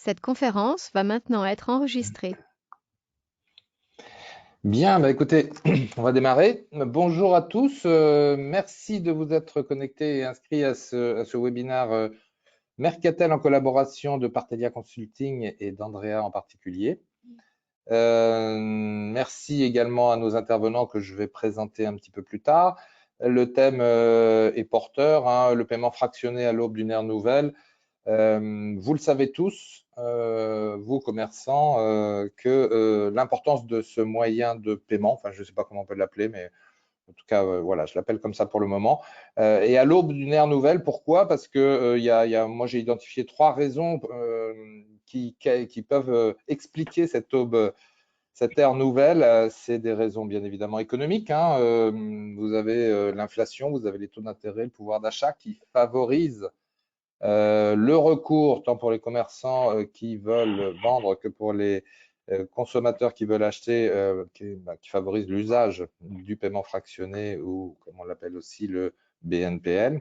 Cette conférence va maintenant être enregistrée. Bien, bah écoutez, on va démarrer. Bonjour à tous. Merci de vous être connectés et inscrits à ce webinaire Mercatel en collaboration de Partelia Consulting et d'Andrea en particulier. Merci également à nos intervenants que je vais présenter un petit peu plus tard. Le thème est porteur, hein, le paiement fractionné à l'aube d'une ère nouvelle. Vous le savez tous, vous commerçants, que l'importance de ce moyen de paiement, enfin je ne sais pas comment on peut l'appeler, mais en tout cas, voilà, je l'appelle comme ça pour le moment. Et à l'aube d'une ère nouvelle, pourquoi? Parce que moi j'ai identifié trois raisons qui peuvent expliquer cette aube, cette ère nouvelle. C'est des raisons bien évidemment économiques, hein. Vous avez l'inflation, vous avez les taux d'intérêt, le pouvoir d'achat qui favorisent le recours, tant pour les commerçants qui veulent vendre que pour les consommateurs qui veulent acheter, qui favorise l'usage du paiement fractionné ou, comme on l'appelle aussi, le BNPL.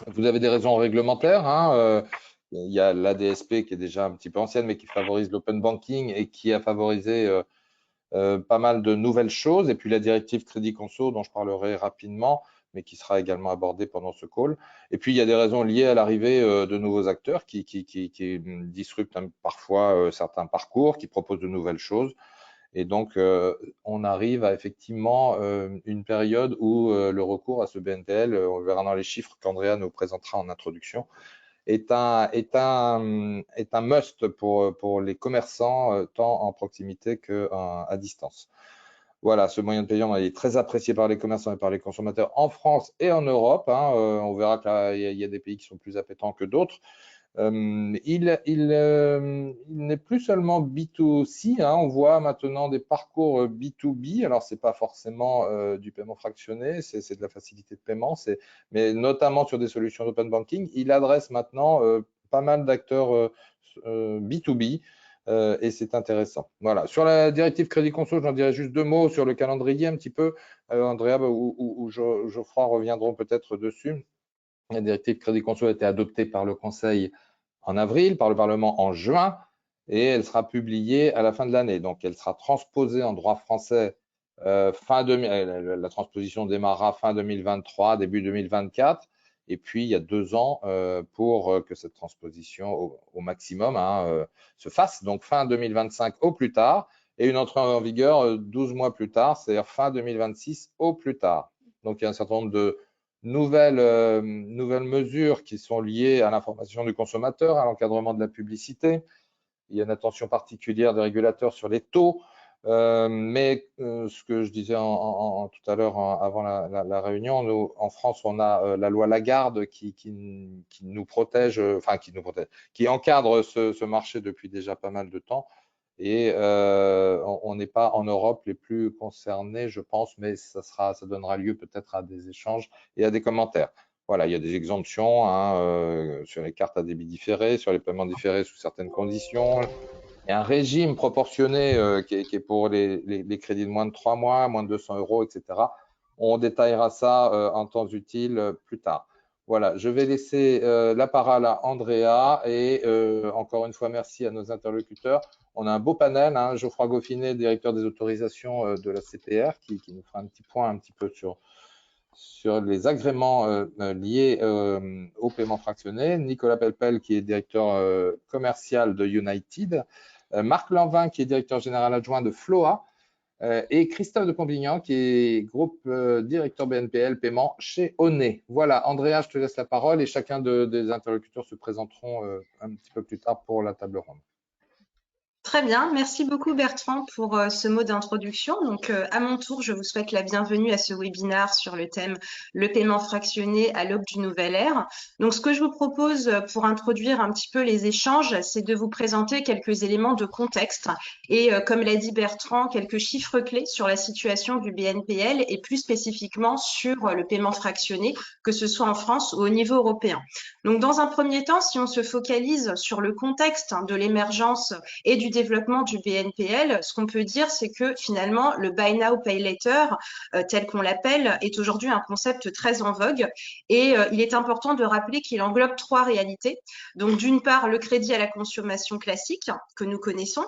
Vous avez des raisons réglementaires, hein, il y a l'ADSP qui est déjà un petit peu ancienne, mais qui favorise l'open banking et qui a favorisé pas mal de nouvelles choses. Et puis la directive Crédit Conso, dont je parlerai rapidement, mais qui sera également abordée pendant ce call. Et puis il y a des raisons liées à l'arrivée de nouveaux acteurs qui disruptent parfois certains parcours, qui proposent de nouvelles choses. Et donc, on arrive à effectivement une période où le recours à ce BNPL, on verra dans les chiffres qu'Andrea nous présentera en introduction, est un must pour les commerçants, tant en proximité qu'à distance. Voilà, ce moyen de paiement est très apprécié par les commerçants et par les consommateurs en France et en Europe, hein. On verra qu'il y a des pays qui sont plus appétents que d'autres. Il n'est plus seulement B2C, hein, on voit maintenant des parcours B2B. Alors, ce n'est pas forcément du paiement fractionné, c'est de la facilité de paiement, mais notamment sur des solutions d'open banking. Il adresse maintenant pas mal d'acteurs B2B et c'est intéressant. Voilà. Sur la directive Crédit Conso, j'en dirais juste deux mots sur le calendrier un petit peu. Andrea ou Geoffroy reviendront peut-être dessus. La directive Crédit Conso a été adoptée par le Conseil en avril, par le Parlement en juin, et elle sera publiée à la fin de l'année. Donc, elle sera transposée en droit français la transposition démarrera fin 2023, début 2024. Et puis, il y a 2 ans pour que cette transposition au maximum se fasse. Donc, fin 2025 au plus tard. Et une entrée en vigueur 12 mois plus tard, c'est-à-dire fin 2026 au plus tard. Donc, il y a un certain nombre de nouvelles mesures qui sont liées à l'information du consommateur, à l'encadrement de la publicité. Il y a une attention particulière des régulateurs sur les taux. Mais ce que je disais tout à l'heure avant la réunion, nous, en France, on a la loi Lagarde qui nous protège, qui encadre ce marché depuis déjà pas mal de temps. Et on n'est pas en Europe les plus concernés, je pense, mais ça donnera lieu peut-être à des échanges et à des commentaires. Voilà, il y a des exemptions sur les cartes à débit différé, sur les paiements différés sous certaines conditions. Il y a un régime proportionné qui est pour les crédits de moins de 3 mois, moins de 200 euros, etc. On détaillera ça en temps utile plus tard. Voilà, je vais laisser la parole à Andrea et encore une fois, merci à nos interlocuteurs. On a un beau panel, hein, Geoffroy Goffinet, directeur des autorisations de la CPR, qui nous fera un petit point un petit peu sur les agréments liés au paiement fractionné. Nicolas Pelpel, qui est directeur commercial de United. Marc Lanvin, qui est directeur général adjoint de Floa. Et Christophe de Pombignan, qui est groupe directeur BNPL paiement chez Onet. Voilà, Andrea, je te laisse la parole et chacun des interlocuteurs se présenteront un petit peu plus tard pour la table ronde. Très bien, merci beaucoup Bertrand pour ce mot d'introduction. Donc à mon tour, je vous souhaite la bienvenue à ce webinaire sur le thème le paiement fractionné à l'aube d'une nouvelle ère. Donc ce que je vous propose pour introduire un petit peu les échanges, c'est de vous présenter quelques éléments de contexte et comme l'a dit Bertrand, quelques chiffres clés sur la situation du BNPL et plus spécifiquement sur le paiement fractionné, que ce soit en France ou au niveau européen. Donc dans un premier temps, si on se focalise sur le contexte de l'émergence et du développement du BNPL, ce qu'on peut dire, c'est que finalement, le Buy Now, Pay Later, tel qu'on l'appelle, est aujourd'hui un concept très en vogue. Et il est important de rappeler qu'il englobe 3 réalités. Donc, d'une part, le crédit à la consommation classique que nous connaissons,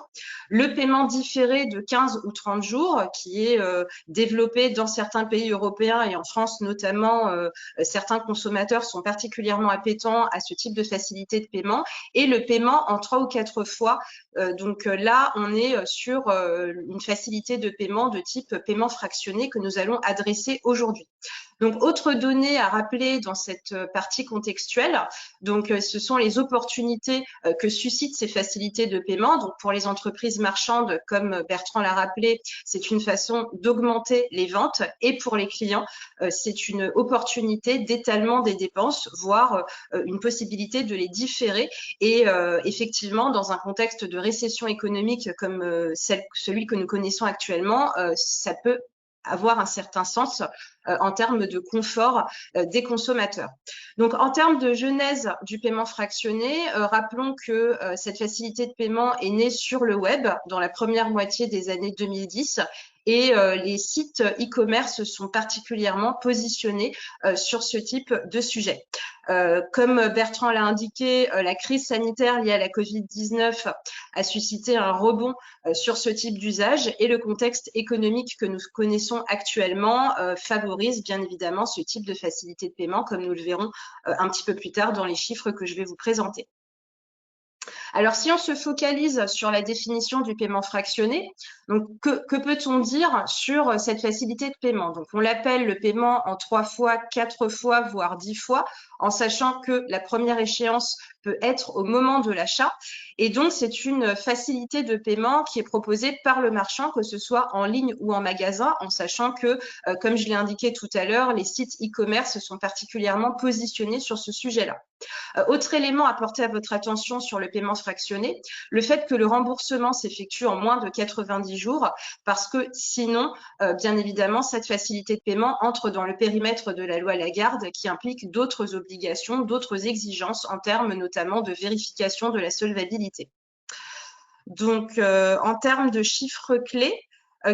le paiement différé de 15 ou 30 jours qui est développé dans certains pays européens et en France notamment. Certains consommateurs sont particulièrement appétents à ce type de facilité de paiement, et le paiement en 3 ou 4 fois. Donc là, on est sur une facilité de paiement de type paiement fractionné que nous allons adresser aujourd'hui. Donc, autre donnée à rappeler dans cette partie contextuelle, donc ce sont les opportunités que suscitent ces facilités de paiement. Donc, pour les entreprises marchandes, comme Bertrand l'a rappelé, c'est une façon d'augmenter les ventes, et pour les clients, c'est une opportunité d'étalement des dépenses, voire une possibilité de les différer. Et effectivement, dans un contexte de récession économique comme celui que nous connaissons actuellement, ça peut avoir un certain sens en termes de confort des consommateurs. Donc, en termes de genèse du paiement fractionné, rappelons que cette facilité de paiement est née sur le web dans la première moitié des années 2010. Et les sites e-commerce sont particulièrement positionnés sur ce type de sujet. Comme Bertrand l'a indiqué, la crise sanitaire liée à la Covid-19 a suscité un rebond sur ce type d'usage, et le contexte économique que nous connaissons actuellement favorise bien évidemment ce type de facilité de paiement, comme nous le verrons un petit peu plus tard dans les chiffres que je vais vous présenter. Alors, si on se focalise sur la définition du paiement fractionné, donc que peut-on dire sur cette facilité de paiement? Donc, on l'appelle le paiement en 3 fois, 4 fois, voire 10 fois, en sachant que la première échéance peut être au moment de l'achat. Et donc, c'est une facilité de paiement qui est proposée par le marchand, que ce soit en ligne ou en magasin, en sachant que, comme je l'ai indiqué tout à l'heure, les sites e-commerce sont particulièrement positionnés sur ce sujet-là. Autre élément à porter à votre attention sur le paiement fractionné, le fait que le remboursement s'effectue en moins de 90 jours, parce que sinon, bien évidemment, cette facilité de paiement entre dans le périmètre de la loi Lagarde, qui implique d'autres obligations, d'autres exigences en termes notamment de vérification de la solvabilité. Donc, en termes de chiffres clés,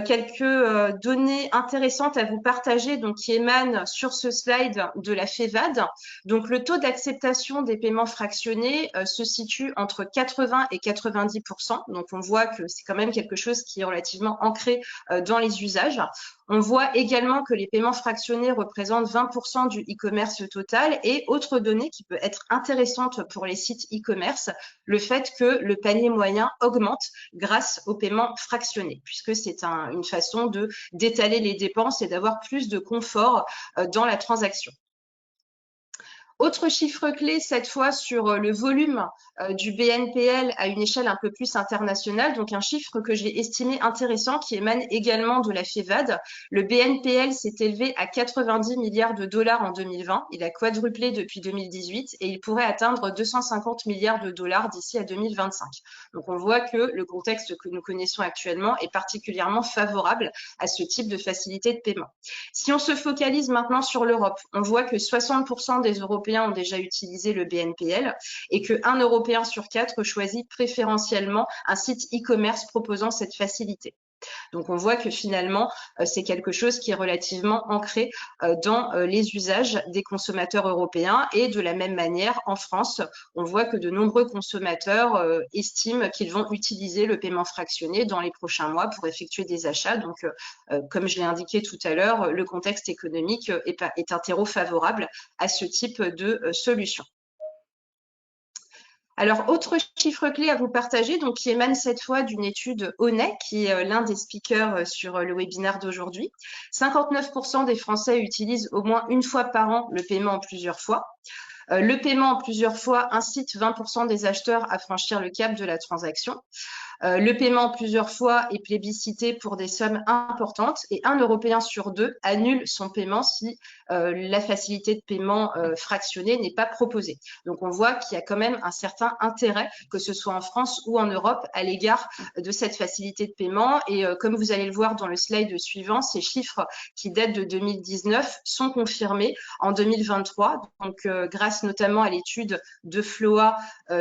quelques données intéressantes à vous partager, donc qui émanent sur ce slide de la FEVAD. Donc, le taux d'acceptation des paiements fractionnés se situe entre 80 et 90%. Donc, on voit que c'est quand même quelque chose qui est relativement ancré dans les usages. On voit également que les paiements fractionnés représentent 20% du e-commerce total. Et autre donnée qui peut être intéressante pour les sites e-commerce, le fait que le panier moyen augmente grâce aux paiements fractionnés, puisque c'est une façon d'étaler les dépenses et d'avoir plus de confort dans la transaction. Autre chiffre clé, cette fois sur le volume du BNPL à une échelle un peu plus internationale, donc un chiffre que j'ai estimé intéressant qui émane également de la FEVAD. Le BNPL s'est élevé à 90 milliards de dollars en 2020, il a quadruplé depuis 2018 et il pourrait atteindre 250 milliards de dollars d'ici à 2025. Donc on voit que le contexte que nous connaissons actuellement est particulièrement favorable à ce type de facilité de paiement. Si on se focalise maintenant sur l'Europe, on voit que 60% des Européens ont déjà utilisé le BNPL et que 1 Européen sur 4 choisit préférentiellement un site e-commerce proposant cette facilité. Donc, on voit que finalement, c'est quelque chose qui est relativement ancré dans les usages des consommateurs européens. Et de la même manière, en France, on voit que de nombreux consommateurs estiment qu'ils vont utiliser le paiement fractionné dans les prochains mois pour effectuer des achats. Donc, comme je l'ai indiqué tout à l'heure, le contexte économique est un terreau favorable à ce type de solution. Alors, autre chiffre clé à vous partager, donc qui émane cette fois d'une étude Honnête, qui est l'un des speakers sur le webinaire d'aujourd'hui. 59% des Français utilisent au moins une fois par an le paiement en plusieurs fois. Le paiement en plusieurs fois incite 20% des acheteurs à franchir le cap de la transaction. Le paiement en plusieurs fois est plébiscité pour des sommes importantes et 1 Européen sur 2 annule son paiement si la facilité de paiement fractionnée n'est pas proposée. Donc, on voit qu'il y a quand même un certain intérêt, que ce soit en France ou en Europe, à l'égard de cette facilité de paiement. Et comme vous allez le voir dans le slide suivant, ces chiffres qui datent de 2019 sont confirmés en 2023. Donc, grâce notamment à l'étude de FLOA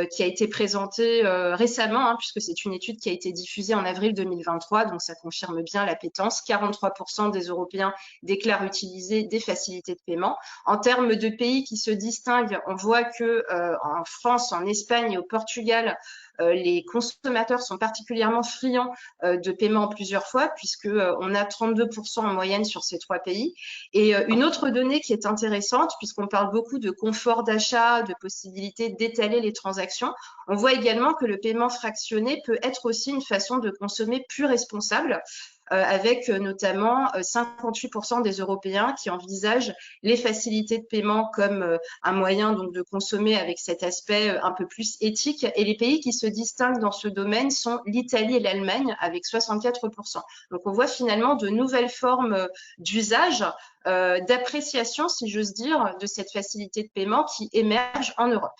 qui a été présentée récemment, puisque c'est une étude étude qui a été diffusée en avril 2023, donc ça confirme bien l'appétence. 43% des Européens déclarent utiliser des facilités de paiement. En termes de pays qui se distinguent, on voit que en France, en Espagne et au Portugal, les consommateurs sont particulièrement friands de paiement en plusieurs fois, puisque on a 32% en moyenne sur ces 3 pays. Et une autre donnée qui est intéressante, puisqu'on parle beaucoup de confort d'achat, de possibilité d'étaler les transactions, on voit également que le paiement fractionné peut être aussi une façon de consommer plus responsable, avec notamment 58% des Européens qui envisagent les facilités de paiement comme un moyen donc de consommer avec cet aspect un peu plus éthique. Et les pays qui se distinguent dans ce domaine sont l'Italie et l'Allemagne avec 64%. Donc on voit finalement de nouvelles formes d'usage, d'appréciation, si j'ose dire, de cette facilité de paiement qui émerge en Europe.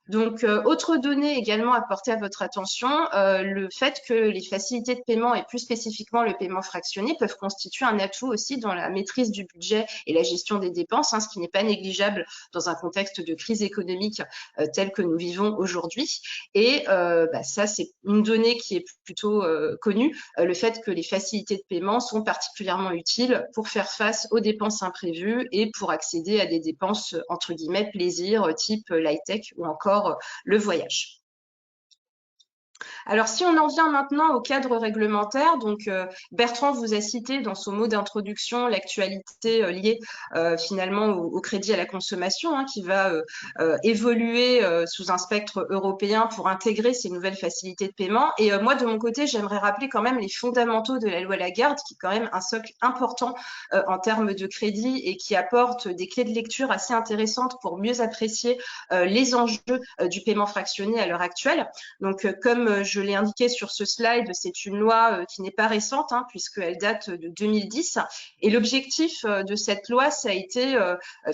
Donc, autre donnée également à porter à votre attention, le fait que les facilités de paiement et plus spécifiquement le paiement fractionné peuvent constituer un atout aussi dans la maîtrise du budget et la gestion des dépenses, ce qui n'est pas négligeable dans un contexte de crise économique tel que nous vivons aujourd'hui. Et ça, c'est une donnée qui est plutôt connue, le fait que les facilités de paiement sont particulièrement utiles pour faire face aux dépenses imprévues et pour accéder à des dépenses entre guillemets plaisir type l'high-tech ou encore le voyage. Alors, si on en vient maintenant au cadre réglementaire, donc Bertrand vous a cité dans son mot d'introduction l'actualité liée finalement au crédit à la consommation qui va évoluer sous un spectre européen pour intégrer ces nouvelles facilités de paiement. Et moi, de mon côté, j'aimerais rappeler quand même les fondamentaux de la loi Lagarde, qui est quand même un socle important en termes de crédit et qui apporte des clés de lecture assez intéressantes pour mieux apprécier les enjeux du paiement fractionné à l'heure actuelle. Donc, comme je l'ai indiqué sur ce slide, c'est une loi qui n'est pas récente, puisqu'elle date de 2010. Et l'objectif de cette loi, ça a été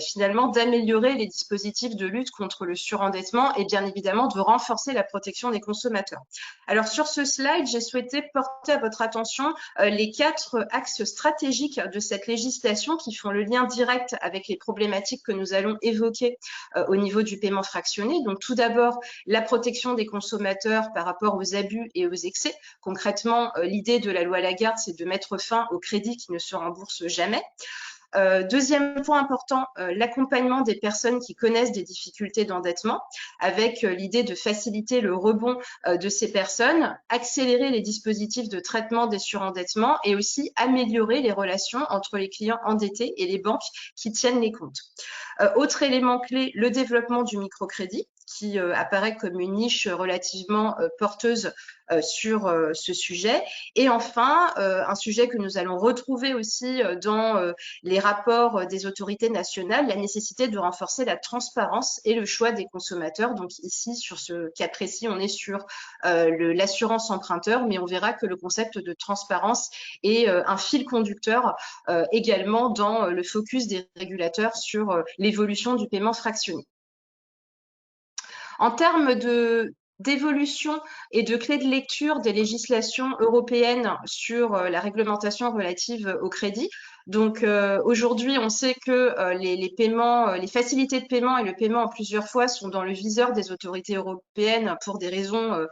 finalement d'améliorer les dispositifs de lutte contre le surendettement et bien évidemment de renforcer la protection des consommateurs. Alors, sur ce slide, j'ai souhaité porter à votre attention les 4 axes stratégiques de cette législation qui font le lien direct avec les problématiques que nous allons évoquer au niveau du paiement fractionné. Donc, tout d'abord, la protection des consommateurs par rapport aux abus et aux excès. Concrètement, l'idée de la loi Lagarde, c'est de mettre fin aux crédits qui ne se remboursent jamais. Deuxième point important, l'accompagnement des personnes qui connaissent des difficultés d'endettement, avec l'idée de faciliter le rebond de ces personnes, accélérer les dispositifs de traitement des surendettements et aussi améliorer les relations entre les clients endettés et les banques qui tiennent les comptes. Autre élément clé, le développement du microcrédit, qui apparaît comme une niche relativement porteuse sur ce sujet. Et enfin, un sujet que nous allons retrouver aussi dans les rapports des autorités nationales, la nécessité de renforcer la transparence et le choix des consommateurs. Donc ici, sur ce cas précis, on est sur l'assurance emprunteur, mais on verra que le concept de transparence est un fil conducteur également dans le focus des régulateurs sur l'évolution du paiement fractionné. En termes d'évolution et de clés de lecture des législations européennes sur la réglementation relative au crédit. Donc aujourd'hui, on sait que les paiements, les facilités de paiement et le paiement en plusieurs fois sont dans le viseur des autorités européennes pour des raisons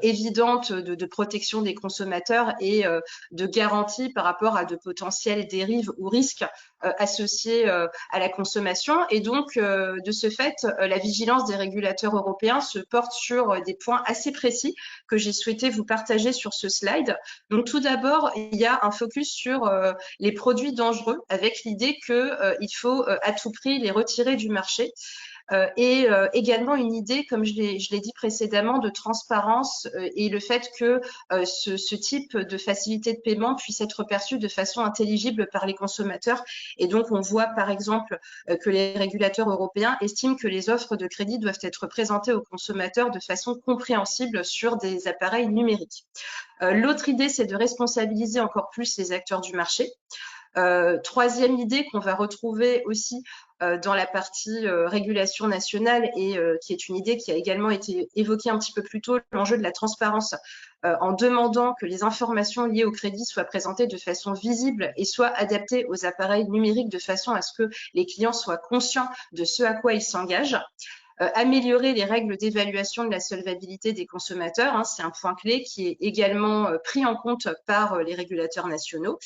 évidentes de protection des consommateurs et de garantie par rapport à de potentielles dérives ou risques associés à la consommation. Et donc, de ce fait, la vigilance des régulateurs européens se porte sur des points assez précis que j'ai souhaité vous partager sur ce slide. Donc, tout d'abord, il y a un focus sur les produits dangereux avec l'idée qu'il faut à tout prix les retirer du marché. Et également une idée, comme je l'ai dit précédemment, de transparence et le fait que ce type de facilité de paiement puisse être perçu de façon intelligible par les consommateurs. Et donc, on voit par exemple que les régulateurs européens estiment que les offres de crédit doivent être présentées aux consommateurs de façon compréhensible sur des appareils numériques. L'autre idée, c'est de responsabiliser encore plus les acteurs du marché. Troisième idée qu'on va retrouver aussi dans la partie régulation nationale et qui est une idée qui a également été évoquée un petit peu plus tôt, l'enjeu de la transparence en demandant que les informations liées au crédit soient présentées de façon visible et soient adaptées aux appareils numériques de façon à ce que les clients soient conscients de ce à quoi ils s'engagent. améliorer les règles d'évaluation de la solvabilité des consommateurs, hein, c'est un point clé qui est également pris en compte par les régulateurs nationaux,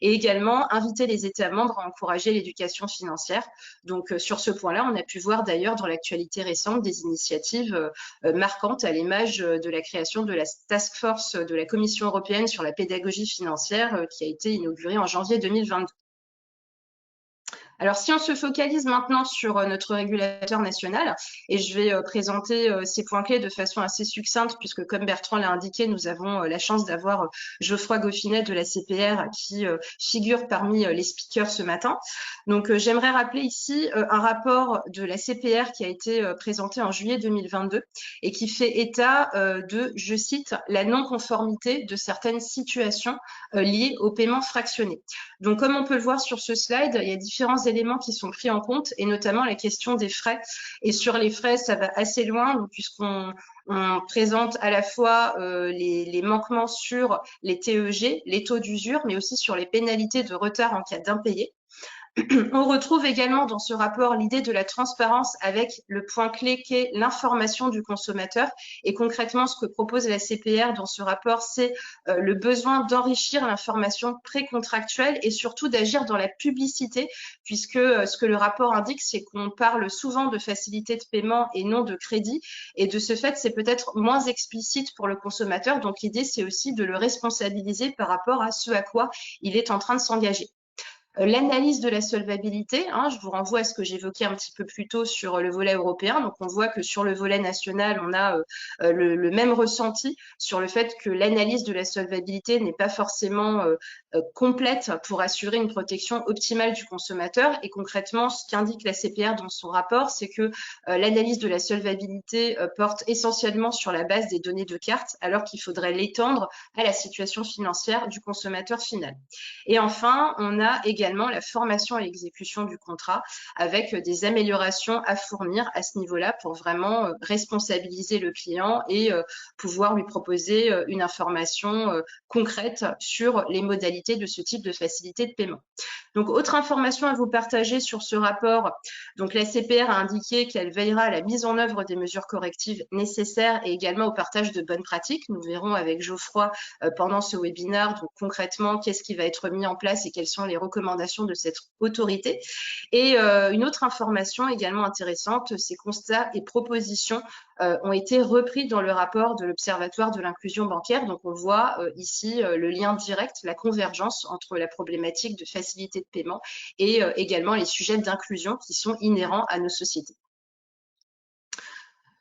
et également inviter les États membres à encourager l'éducation financière. Donc sur ce point-là, on a pu voir d'ailleurs dans l'actualité récente des initiatives marquantes à l'image de la création de la task force de la Commission européenne sur la pédagogie financière qui a été inaugurée en janvier 2022. Alors, si on se focalise maintenant sur notre régulateur national, et je vais présenter ces points clés de façon assez succincte, puisque comme Bertrand l'a indiqué, nous avons la chance d'avoir Geoffroy Goffinet de la CPR qui figure parmi les speakers ce matin. Donc, j'aimerais rappeler ici un rapport de la CPR qui a été présenté en juillet 2022 et qui fait état de, je cite, la non-conformité de certaines situations liées au paiement fractionné. Donc, comme on peut le voir sur ce slide, il y a différents éléments qui sont pris en compte et notamment la question des frais. Et sur les frais, ça va assez loin puisqu'on présente à la fois les manquements sur les TEG, les taux d'usure, mais aussi sur les pénalités de retard en cas d'impayé. On retrouve également dans ce rapport l'idée de la transparence avec le point clé qui est l'information du consommateur. Et concrètement, ce que propose la CPR dans ce rapport, c'est le besoin d'enrichir l'information précontractuelle et surtout d'agir dans la publicité, puisque ce que le rapport indique, c'est qu'on parle souvent de facilité de paiement et non de crédit. Et de ce fait, c'est peut-être moins explicite pour le consommateur. Donc l'idée, c'est aussi de le responsabiliser par rapport à ce à quoi il est en train de s'engager. L'analyse de la solvabilité, hein, je vous renvoie à ce que j'évoquais un petit peu plus tôt sur le volet européen. Donc, on voit que sur le volet national, on a le même ressenti sur le fait que l'analyse de la solvabilité n'est pas forcément complète pour assurer une protection optimale du consommateur. Et concrètement, ce qu'indique la CPR dans son rapport, c'est que l'analyse de la solvabilité porte essentiellement sur la base des données de carte, alors qu'il faudrait l'étendre à la situation financière du consommateur final. Et enfin, on a également la formation et l'exécution du contrat avec des améliorations à fournir à ce niveau-là pour vraiment responsabiliser le client et pouvoir lui proposer une information concrète sur les modalités de ce type de facilité de paiement. Donc, autre information à vous partager sur ce rapport. Donc, la CPR a indiqué qu'elle veillera à la mise en œuvre des mesures correctives nécessaires et également au partage de bonnes pratiques. Nous verrons avec Geoffroy pendant ce webinaire, donc concrètement, qu'est-ce qui va être mis en place et quelles sont les recommandations de cette autorité. Et une autre information également intéressante, ces constats et propositions ont été repris dans le rapport de l'Observatoire de l'inclusion bancaire. Donc, on voit ici le lien direct, la convergence entre la problématique de facilité de paiement et également les sujets d'inclusion qui sont inhérents à nos sociétés.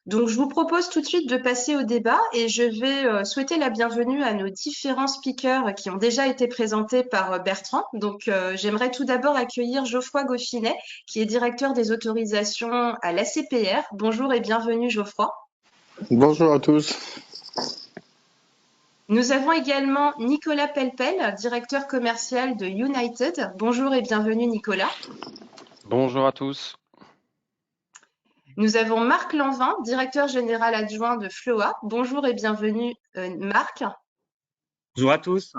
Donc, je vous propose tout de suite de passer au débat et je vais souhaiter la bienvenue à nos différents speakers qui ont déjà été présentés par Bertrand. Donc, j'aimerais tout d'abord accueillir Geoffroy Goffinet, qui est directeur des autorisations à l'ACPR. Bonjour et bienvenue, Geoffroy. Bonjour à tous. Nous avons également Nicolas Pelpel, directeur commercial de United. Bonjour et bienvenue, Nicolas. Bonjour à tous. Nous avons Marc Lanvin, directeur général adjoint de Floa. Bonjour et bienvenue, Marc. Bonjour à tous.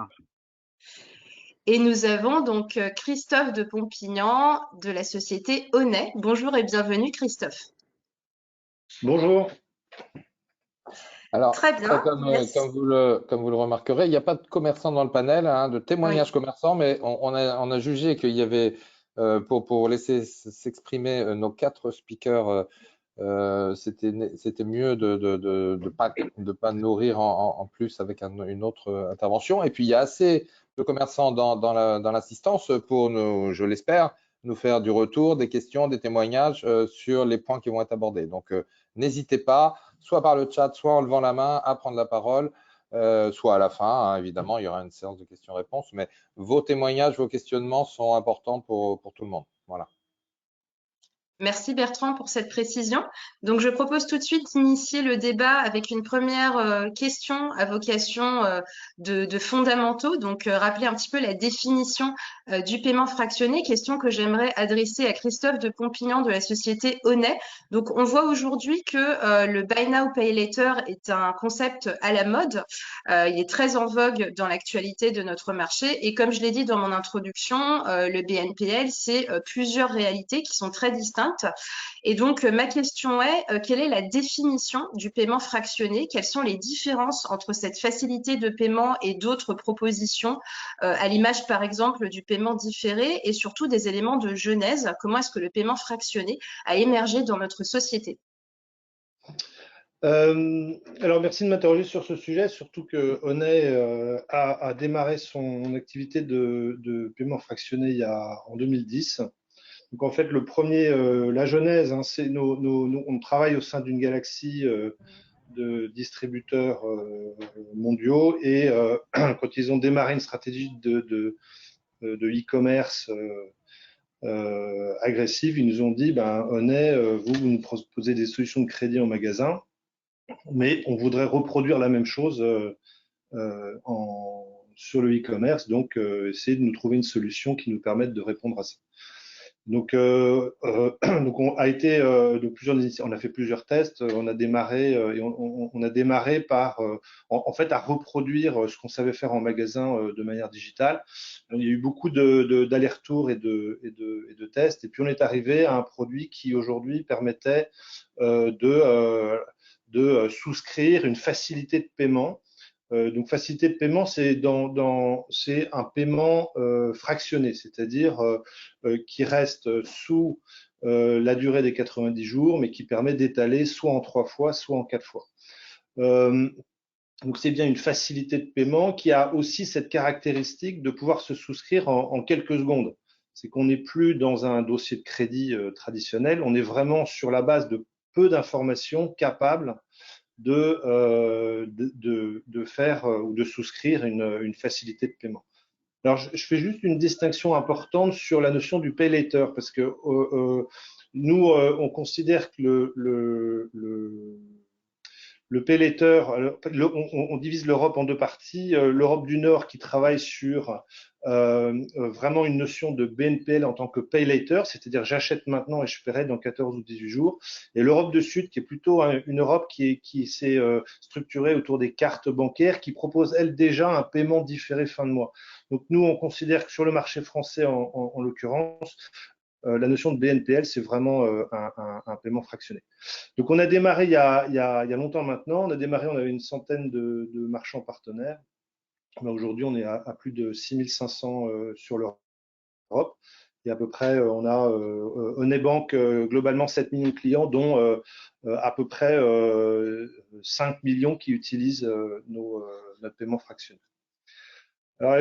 Et nous avons donc Christophe de Pompignan de la société Honnêt. Bonjour et bienvenue, Christophe. Bonjour. Alors, très bien. Comme vous le remarquerez, il n'y a pas de commerçants dans le panel, hein, de témoignages commerçants, mais on a jugé qu'il y avait, pour laisser s'exprimer nos 4 speakers, c'était mieux de pas nourrir en plus avec une autre intervention. Et puis, il y a assez de commerçants dans l'assistance pour nous, je l'espère, nous faire du retour, des questions, des témoignages sur les points qui vont être abordés. Donc, n'hésitez pas, soit par le chat, soit en levant la main, à prendre la parole, soit à la fin, hein, évidemment, il y aura une séance de questions-réponses, mais vos témoignages, vos questionnements sont importants pour tout le monde. Voilà. Merci Bertrand pour cette précision. Donc, je propose tout de suite d'initier le débat avec une première question à vocation de fondamentaux. Donc, rappeler un petit peu la définition du paiement fractionné, question que j'aimerais adresser à Christophe de Pompignan de la société Honnêt. Donc, on voit aujourd'hui que le Buy Now, Pay Later est un concept à la mode. Il est très en vogue dans l'actualité de notre marché. Et comme je l'ai dit dans mon introduction, le BNPL, c'est plusieurs réalités qui sont très distinctes contraintes. Et donc, ma question est, quelle est la définition du paiement fractionné? Quelles sont les différences entre cette facilité de paiement et d'autres propositions, à l'image, par exemple, du paiement différé et surtout des éléments de genèse? Comment est-ce que le paiement fractionné a émergé dans notre société? Alors, merci de m'interroger sur ce sujet, surtout que Honnet a démarré son activité de paiement fractionné en 2010. Donc, en fait, la genèse, hein, c'est on travaille au sein d'une galaxie de distributeurs mondiaux et quand ils ont démarré une stratégie de e-commerce agressive, ils nous ont dit, Honnet, vous nous proposez des solutions de crédit en magasin, mais on voudrait reproduire la même chose sur le e-commerce, donc essayer de nous trouver une solution qui nous permette de répondre à ça. Donc on a été on a fait plusieurs tests, on a démarré et on a démarré par en fait à reproduire ce qu'on savait faire en magasin de manière digitale. Il y a eu beaucoup d'allers-retours et de tests, et puis on est arrivé à un produit qui aujourd'hui permettait de souscrire une facilité de paiement. Donc, facilité de paiement, c'est un paiement fractionné, c'est-à-dire qui reste sous la durée des 90 jours, mais qui permet d'étaler soit en 3 fois, soit en 4 fois. Donc, c'est bien une facilité de paiement qui a aussi cette caractéristique de pouvoir se souscrire en quelques secondes. C'est qu'on n'est plus dans un dossier de crédit traditionnel, on est vraiment sur la base de peu d'informations capables de faire ou de souscrire une facilité de paiement. Alors, je fais juste une distinction importante sur la notion du pay later, parce que nous, on considère que le pay later, on divise l'Europe en deux parties. L'Europe du Nord qui travaille sur vraiment une notion de BNPL en tant que pay later, c'est-à-dire j'achète maintenant et je paierai dans 14 ou 18 jours. Et l'Europe du Sud qui est plutôt une Europe qui s'est structurée autour des cartes bancaires, qui propose elle déjà un paiement différé fin de mois. Donc nous, on considère que sur le marché français en l'occurrence, la notion de BNPL, c'est vraiment un paiement fractionné. Donc, on a démarré il y a longtemps maintenant. On avait une centaine de marchands partenaires. Aujourd'hui, on est à plus de 6500 sur l'Europe. Et à peu près, on a Honnet Bank, globalement 7 millions de clients, dont à peu près 5 millions qui utilisent notre paiement fractionné. Alors,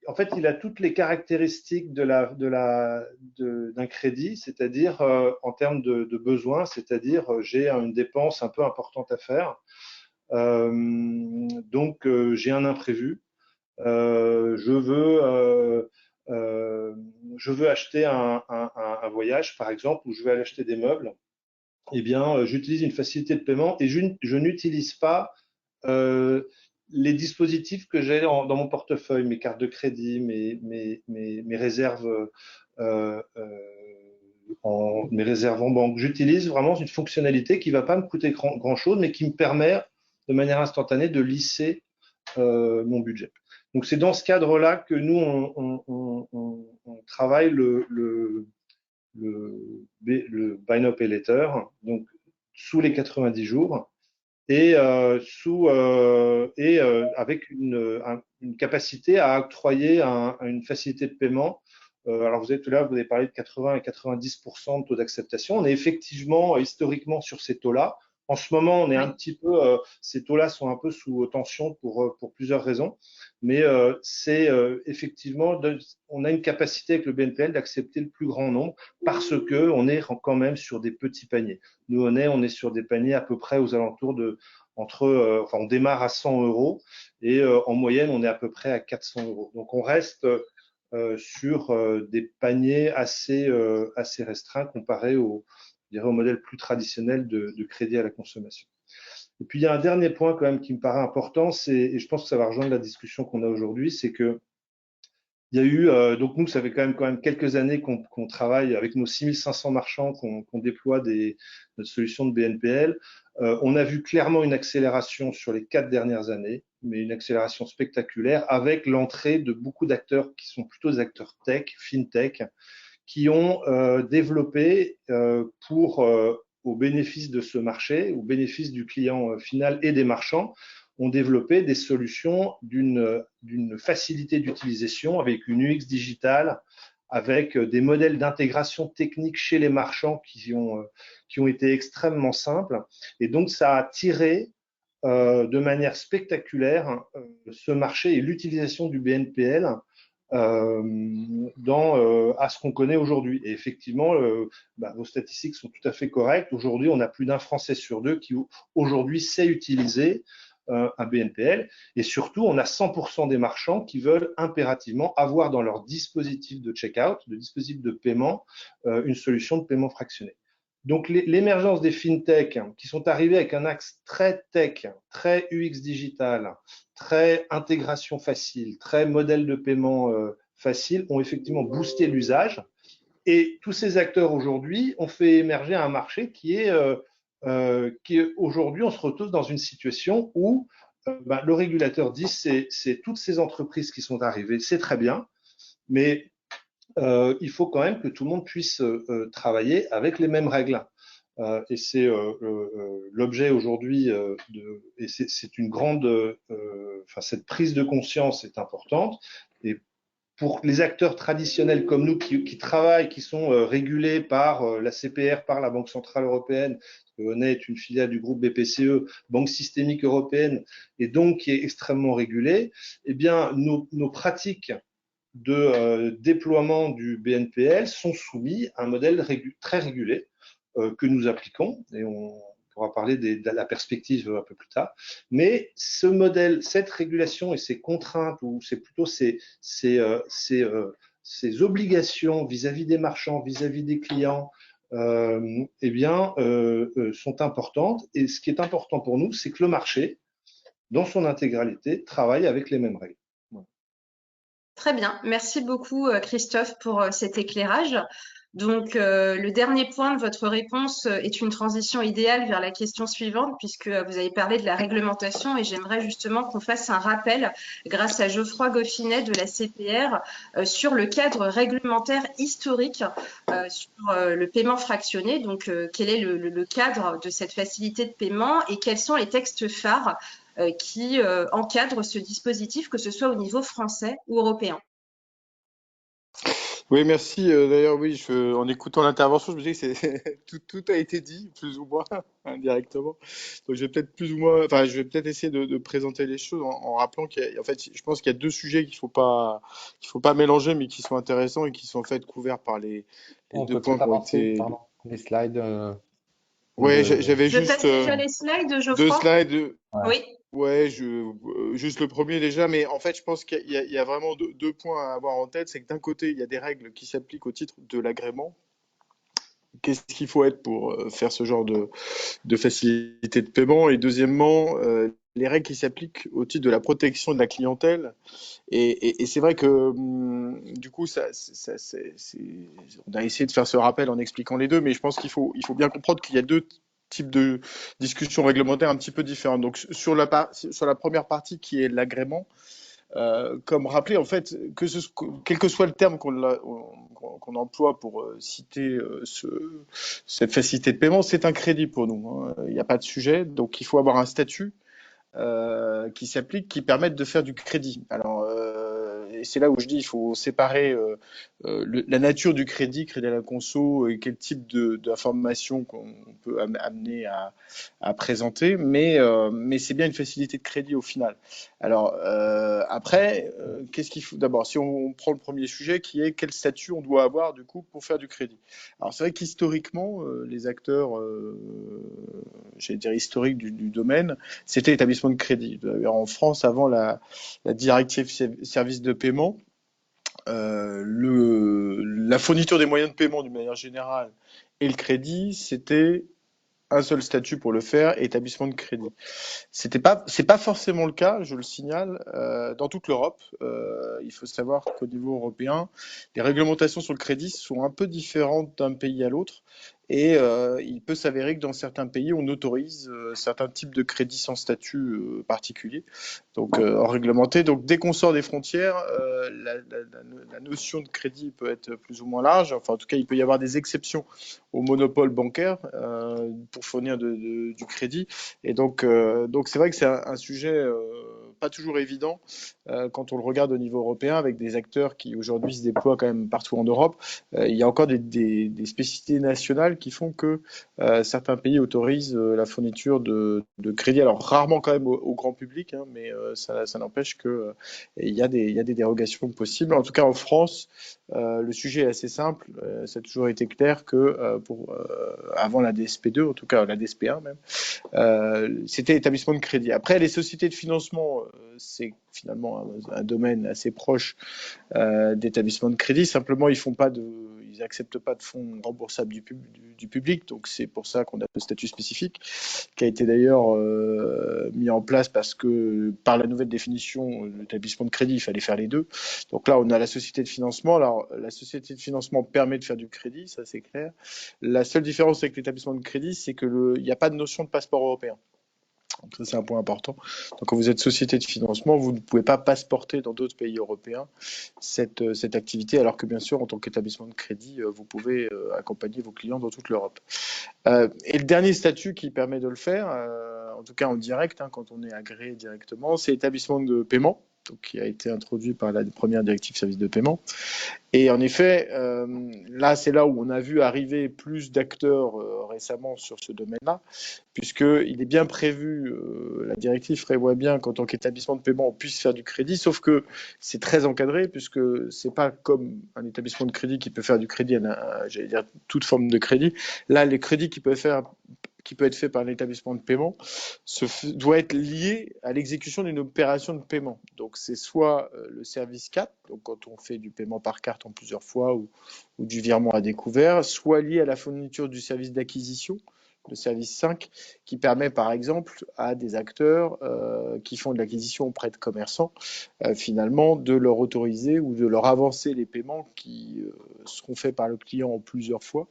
en fait, il a toutes les caractéristiques d'un crédit, c'est-à-dire en termes de besoins, c'est-à-dire j'ai une dépense un peu importante à faire, donc j'ai un imprévu, je veux acheter un voyage, par exemple, ou je veux aller acheter des meubles. Eh bien, j'utilise une facilité de paiement et je n'utilise pas les dispositifs que j'ai dans mon portefeuille, mes cartes de crédit, mes réserves en banque. J'utilise vraiment une fonctionnalité qui ne va pas me coûter grand-chose, mais qui me permet de manière instantanée de lisser mon budget. Donc, c'est dans ce cadre-là que nous, on travaille le Buy Now Pay Later, donc sous les 90 jours, et avec une capacité à octroyer une facilité de paiement. Alors vous avez parlé de 80 et 90% de taux d'acceptation. On est effectivement historiquement sur ces taux-là. En ce moment, on est un petit peu, ces taux-là sont un peu sous tension pour plusieurs raisons, mais c'est effectivement, on a une capacité avec le BNPL d'accepter le plus grand nombre parce que on est quand même sur des petits paniers. Nous, on est sur des paniers à peu près aux alentours de enfin, on démarre à 100 € et en moyenne, on est à peu près à 400 €. Donc, on reste sur des paniers assez restreints comparé au modèle plus traditionnel de crédit à la consommation. Et puis, il y a un dernier point quand même qui me paraît important, et je pense que ça va rejoindre la discussion qu'on a aujourd'hui, c'est que il y a eu, donc nous, ça fait quand même quelques années qu'on travaille avec nos 6500 marchands, qu'on déploie notre solution de BNPL. On a vu clairement une accélération sur les 4 dernières années, mais une accélération spectaculaire avec l'entrée de beaucoup d'acteurs qui sont plutôt des acteurs tech, fintech, qui ont développé au bénéfice de ce marché, au bénéfice du client final et des marchands, ont développé des solutions d'une facilité d'utilisation avec une UX digitale, avec des modèles d'intégration technique chez les marchands qui ont été extrêmement simples. Et donc, ça a tiré de manière spectaculaire ce marché et l'utilisation du BNPL à ce qu'on connaît aujourd'hui. Et effectivement, vos statistiques sont tout à fait correctes. Aujourd'hui, on a plus d'un Français sur deux qui aujourd'hui sait utiliser un BNPL. Et surtout, on a 100% des marchands qui veulent impérativement avoir dans leur dispositif de checkout, de dispositif de paiement, une solution de paiement fractionné. Donc, l'émergence des fintech qui sont arrivés avec un axe très tech, très UX digital, très intégration facile, très modèle de paiement facile, ont effectivement boosté l'usage. Et tous ces acteurs aujourd'hui ont fait émerger un marché qui est aujourd'hui, on se retrouve dans une situation où le régulateur dit c'est toutes ces entreprises qui sont arrivées, c'est très bien, mais il faut quand même que tout le monde puisse travailler avec les mêmes règles. Et c'est l'objet aujourd'hui et c'est une grande, cette prise de conscience est importante. Et pour les acteurs traditionnels comme nous qui travaillent, qui sont régulés par la CPR, par la Banque Centrale Européenne, Honnet est une filiale du groupe BPCE, Banque Systémique Européenne, et donc qui est extrêmement régulée, eh bien, nos pratiques de déploiement du BNPL sont soumis à un modèle très régulé que nous appliquons, et on pourra parler de la perspective un peu plus tard. Mais ce modèle, cette régulation et ces contraintes, ou c'est plutôt ces obligations vis-à-vis des marchands, vis-à-vis des clients, sont importantes. Et ce qui est important pour nous, c'est que le marché, dans son intégralité, travaille avec les mêmes règles. Très bien. Merci beaucoup, Christophe, pour cet éclairage. Donc, le dernier point de votre réponse est une transition idéale vers la question suivante, puisque vous avez parlé de la réglementation et j'aimerais justement qu'on fasse un rappel, grâce à Geoffroy Goffinet de la CPR, sur le cadre réglementaire historique sur le paiement fractionné. Donc, quel est le cadre de cette facilité de paiement et quels sont les textes phares qui encadrent ce dispositif, que ce soit au niveau français ou européen? Oui, merci. D'ailleurs, oui, en écoutant l'intervention, je me dis que tout a été dit, plus ou moins, indirectement. Donc, je vais peut-être je vais peut-être essayer de présenter les choses en rappelant en fait, je pense qu'il y a deux sujets qu'il faut pas mélanger, mais qui sont intéressants et qui sont en fait couverts par les On deux peut points peut-être qui ont avancer, été. pardon, les slides. Ouais, de... j'avais Je juste passe déjà les slides, deux Geoffroy? slides. Ouais. Oui. Ouais, juste le premier déjà, mais en fait, je pense qu'il y a vraiment deux points à avoir en tête. C'est que d'un côté, il y a des règles qui s'appliquent au titre de l'agrément. Qu'est-ce qu'il faut être pour faire ce genre de facilité de paiement? Et deuxièmement, les règles qui s'appliquent au titre de la protection de la clientèle. Et c'est vrai que du coup, on a essayé de faire ce rappel en expliquant les deux, mais je pense qu'il faut bien comprendre qu'il y a deux types de discussions réglementaires un petit peu différentes. Donc sur la première partie qui est l'agrément, comme rappelé, en fait, quel que soit le terme qu'on emploie pour citer cette facilité de paiement, c'est un crédit pour nous, hein. Il n'y a pas de sujet, donc il faut avoir un statut qui s'applique, qui permettent de faire du crédit. Alors, et c'est là où je dis il faut séparer la nature du crédit à la conso, et quel type d'informations qu'on peut amener à présenter, mais c'est bien une facilité de crédit au final. Alors, après, qu'est-ce qu'il faut d'abord, si on prend le premier sujet qui est quel statut on doit avoir du coup pour faire du crédit. Alors, c'est vrai qu'historiquement, les acteurs, j'allais dire historiques du domaine, c'était l'établissement de crédit. D'ailleurs, en France, avant la directive service de paiement, la fourniture des moyens de paiement d'une manière générale et le crédit, c'était un seul statut pour le faire, établissement de crédit. C'est pas forcément le cas, je le signale, dans toute l'Europe. Il faut savoir qu'au niveau européen, les réglementations sur le crédit sont un peu différentes d'un pays à l'autre. Et il peut s'avérer que dans certains pays, on autorise certains types de crédits sans statut particulier, donc réglementé. Donc dès qu'on sort des frontières, la notion de crédit peut être plus ou moins large. Enfin, en tout cas, il peut y avoir des exceptions au monopole bancaire pour fournir du crédit. Et donc c'est vrai que c'est un sujet pas toujours évident quand on le regarde au niveau européen, avec des acteurs qui aujourd'hui se déploient quand même partout en Europe. Il y a encore des spécificités nationales qui font que certains pays autorisent la fourniture de crédit. Alors rarement quand même au grand public, hein, mais ça n'empêche que il y a des dérogations possibles. En tout cas en France, le sujet est assez simple. Ça a toujours été clair que avant la DSP2, en tout cas la DSP1 même, c'était l'établissement de crédit. Après, les sociétés de financement, c'est finalement un domaine assez proche d'établissement de crédit. Simplement, ils acceptent pas de fonds remboursables du public. Donc, c'est pour ça qu'on a ce statut spécifique, qui a été d'ailleurs mis en place parce que, par la nouvelle définition de l'établissement de crédit, il fallait faire les deux. Donc là, on a la société de financement. Alors, la société de financement permet de faire du crédit, ça c'est clair. La seule différence avec l'établissement de crédit, c'est qu'il n'y a pas de notion de passeport européen. Donc ça, c'est un point important. Donc, quand vous êtes société de financement, vous ne pouvez pas passeporter dans d'autres pays européens cette activité, alors que bien sûr, en tant qu'établissement de crédit, vous pouvez accompagner vos clients dans toute l'Europe. Et le dernier statut qui permet de le faire, en tout cas en direct, hein, quand on est agréé directement, c'est l'établissement de paiement, donc, qui a été introduit par la première directive service de paiement. Et en effet, là, c'est là où on a vu arriver plus d'acteurs récemment sur ce domaine-là, puisqu'il est bien prévu, la directive prévoit bien qu'en tant qu'établissement de paiement, on puisse faire du crédit, sauf que c'est très encadré, puisque c'est pas comme un établissement de crédit qui peut faire du crédit, j'allais dire toute forme de crédit. Là, les crédits qui peut être fait par l'établissement de paiement doit être lié à l'exécution d'une opération de paiement. Donc c'est soit le service 4, donc quand on fait du paiement par carte en plusieurs fois ou du virement à découvert, soit lié à la fourniture du service d'acquisition, le service 5, qui permet par exemple à des acteurs qui font de l'acquisition auprès de commerçants, finalement de leur autoriser ou de leur avancer les paiements qui seront faits par le client en plusieurs fois,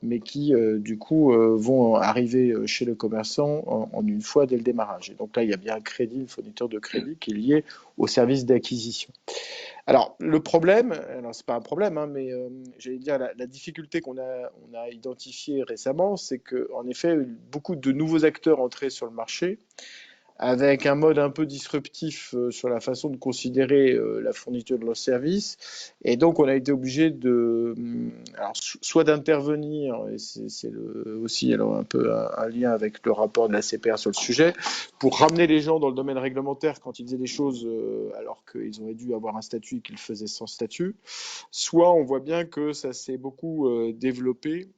mais qui du coup vont arriver chez le commerçant en une fois dès le démarrage. Et donc là, il y a bien un crédit, une fourniture de crédit qui est lié au service d'acquisition. Alors, le problème, alors c'est pas un problème, hein, mais j'allais dire la difficulté qu'on a identifiée récemment, c'est qu'en effet, beaucoup de nouveaux acteurs entraient sur le marché avec un mode un peu disruptif sur la façon de considérer la fourniture de leurs services. Et donc, on a été obligé soit d'intervenir, et c'est aussi alors un peu un lien avec le rapport de la CPR sur le sujet, pour ramener les gens dans le domaine réglementaire quand ils faisaient des choses alors qu'ils auraient dû avoir un statut et qu'ils le faisaient sans statut. Soit on voit bien que ça s'est beaucoup développé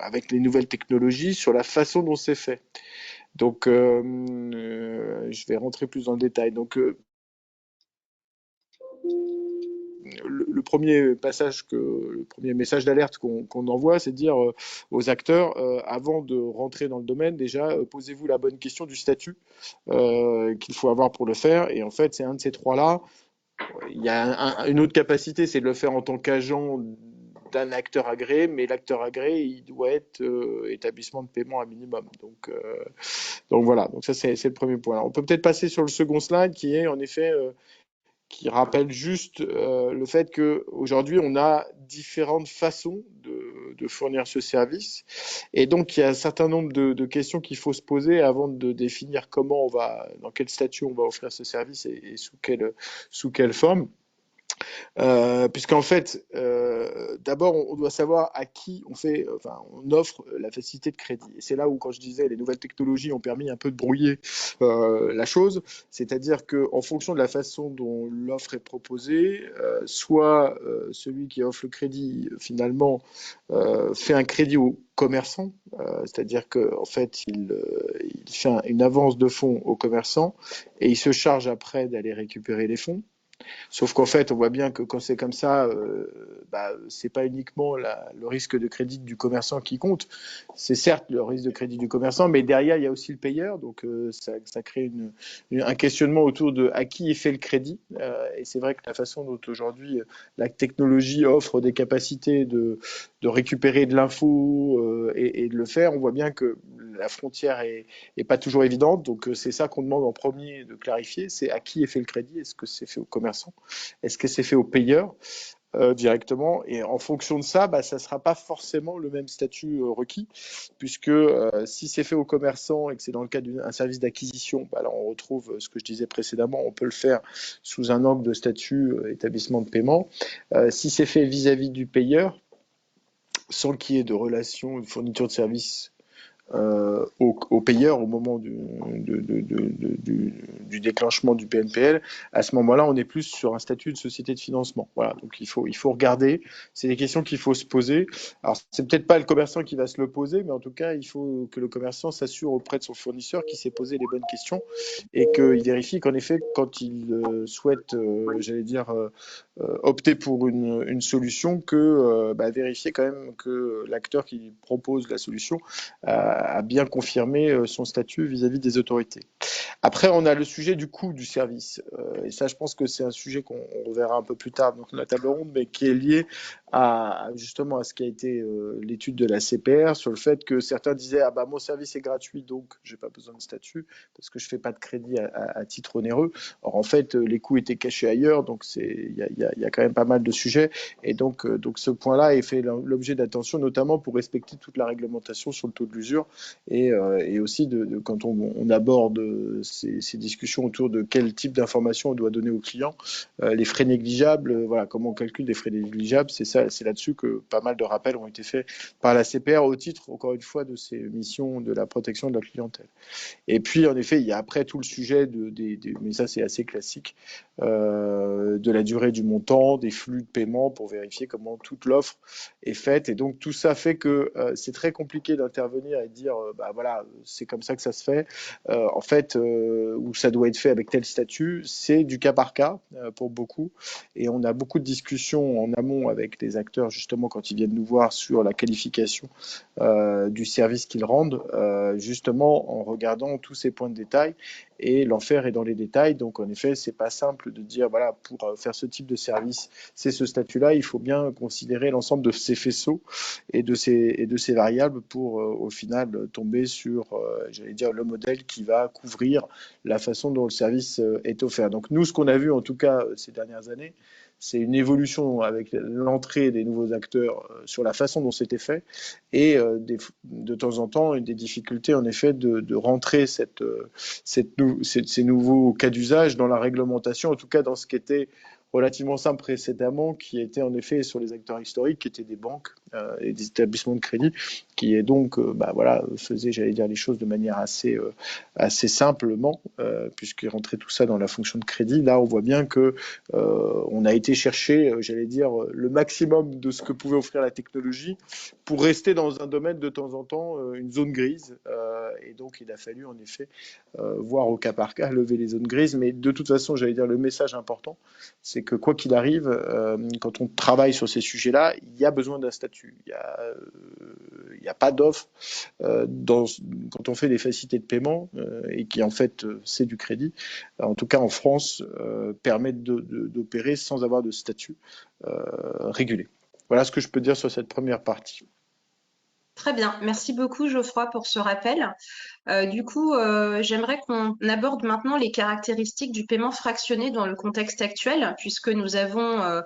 avec les nouvelles technologies sur la façon dont c'est fait. Donc, je vais rentrer plus dans le détail. Donc, le premier message d'alerte qu'on envoie, c'est de dire aux acteurs, avant de rentrer dans le domaine, déjà, posez-vous la bonne question du statut qu'il faut avoir pour le faire. Et en fait, c'est un de ces trois-là. Il y a une autre capacité, c'est de le faire en tant qu'agent d'un acteur agréé, mais l'acteur agréé, il doit être établissement de paiement à minimum. Donc voilà, donc ça c'est le premier point. Alors, on peut peut-être passer sur le second slide qui est en effet qui rappelle juste le fait qu'aujourd'hui on a différentes façons de fournir ce service, et donc il y a un certain nombre de questions qu'il faut se poser avant de définir dans quel statut on va offrir ce service et sous quelle forme. Puisqu'en fait, d'abord, on doit savoir à qui on offre la facilité de crédit. Et c'est là où, quand je disais, les nouvelles technologies ont permis un peu de brouiller la chose. C'est-à-dire qu'en fonction de la façon dont l'offre est proposée, soit celui qui offre le crédit, finalement, fait un crédit au commerçant, c'est-à-dire qu'en fait, il fait une avance de fonds au commerçant et il se charge après d'aller récupérer les fonds. Sauf qu'en fait, on voit bien que quand c'est comme ça, c'est pas uniquement le risque de crédit du commerçant qui compte. C'est certes le risque de crédit du commerçant, mais derrière, il y a aussi le payeur. Donc, ça crée un questionnement autour de à qui est fait le crédit. Et c'est vrai que la façon dont aujourd'hui la technologie offre des capacités de récupérer de l'info et de le faire, on voit bien que la frontière est pas toujours évidente. Donc, c'est ça qu'on demande en premier de clarifier, c'est à qui est fait le crédit. Est-ce que c'est fait aux commerçants? Est-ce que c'est fait aux payeurs directement? Et en fonction de ça, ça ne sera pas forcément le même statut requis, puisque si c'est fait aux commerçants et que c'est dans le cadre d'un service d'acquisition, là on retrouve ce que je disais précédemment, on peut le faire sous un angle de statut établissement de paiement. Si c'est fait vis-à-vis du payeur, sans qu'il y ait de relation de fourniture de services aux payeurs au moment du déclenchement du PNPL, à ce moment-là, on est plus sur un statut de société de financement. Voilà, donc il faut regarder. C'est des questions qu'il faut se poser. Alors, c'est peut-être pas le commerçant qui va se le poser, mais en tout cas, il faut que le commerçant s'assure auprès de son fournisseur qu'il s'est posé les bonnes questions et qu'il vérifie qu'en effet, quand il souhaite, opter pour une solution, que vérifier quand même que l'acteur qui propose la solution a bien confirmé son statut vis-à-vis des autorités. Après, on a le sujet du coût du service. Et ça, je pense que c'est un sujet qu'on reverra un peu plus tard dans la table ronde, mais qui est lié justement à ce qui a été l'étude de la CPR sur le fait que certains disaient mon service est gratuit, donc j'ai pas besoin de statut parce que je fais pas de crédit à titre onéreux. Or, en fait, les coûts étaient cachés ailleurs, donc il y a quand même pas mal de sujets. Et donc ce point-là est fait l'objet d'attention, notamment pour respecter toute la réglementation sur le taux de l'usure et aussi quand on aborde ces discussions autour de quel type d'informations on doit donner aux clients, les frais négligeables, comment on calcule les frais négligeables, c'est là-dessus que pas mal de rappels ont été faits par la CPR au titre, encore une fois, de ces missions de la protection de la clientèle. Et puis, en effet, il y a après tout le sujet mais ça c'est assez classique, de la durée du montant, des flux de paiement pour vérifier comment toute l'offre est faite. Et donc tout ça fait que c'est très compliqué d'intervenir et de dire c'est comme ça que ça se fait. En fait, où ça doit être fait avec tel statut, c'est du cas par cas pour beaucoup. Et on a beaucoup de discussions en amont avec les acteurs justement quand ils viennent nous voir sur la qualification du service qu'ils rendent, justement en regardant tous ces points de détail. Et l'enfer est dans les détails. Donc, en effet, c'est pas simple de dire, pour faire ce type de service, c'est ce statut-là. Il faut bien considérer l'ensemble de ces faisceaux et de ces variables pour, au final, tomber sur, le modèle qui va couvrir la façon dont le service est offert. Donc, nous, ce qu'on a vu, en tout cas, ces dernières années, c'est une évolution avec l'entrée des nouveaux acteurs sur la façon dont c'était fait et de temps en temps des difficultés en effet de rentrer ces nouveaux cas d'usage dans la réglementation, en tout cas dans ce qui était relativement simple précédemment, qui était en effet sur les acteurs historiques, qui étaient des banques et des établissements de crédit, qui est donc faisaient, les choses de manière assez simplement, puisqu'ils rentraient tout ça dans la fonction de crédit. Là, on voit bien que on a été chercher, le maximum de ce que pouvait offrir la technologie pour rester dans un domaine de temps en temps, une zone grise. Et donc, il a fallu en effet voir au cas par cas, lever les zones grises. Mais de toute façon, le message important, c'est que quoi qu'il arrive, quand on travaille sur ces sujets-là, il y a besoin d'un statut. Il n'y a pas d'offre quand on fait des facilités de paiement et qui en fait c'est du crédit. En tout cas en France, permettent d'opérer sans avoir de statut régulé. Voilà ce que je peux dire sur cette première partie. Très bien, merci beaucoup Geoffroy pour ce rappel. Du coup, j'aimerais qu'on aborde maintenant les caractéristiques du paiement fractionné dans le contexte actuel, puisque nous avons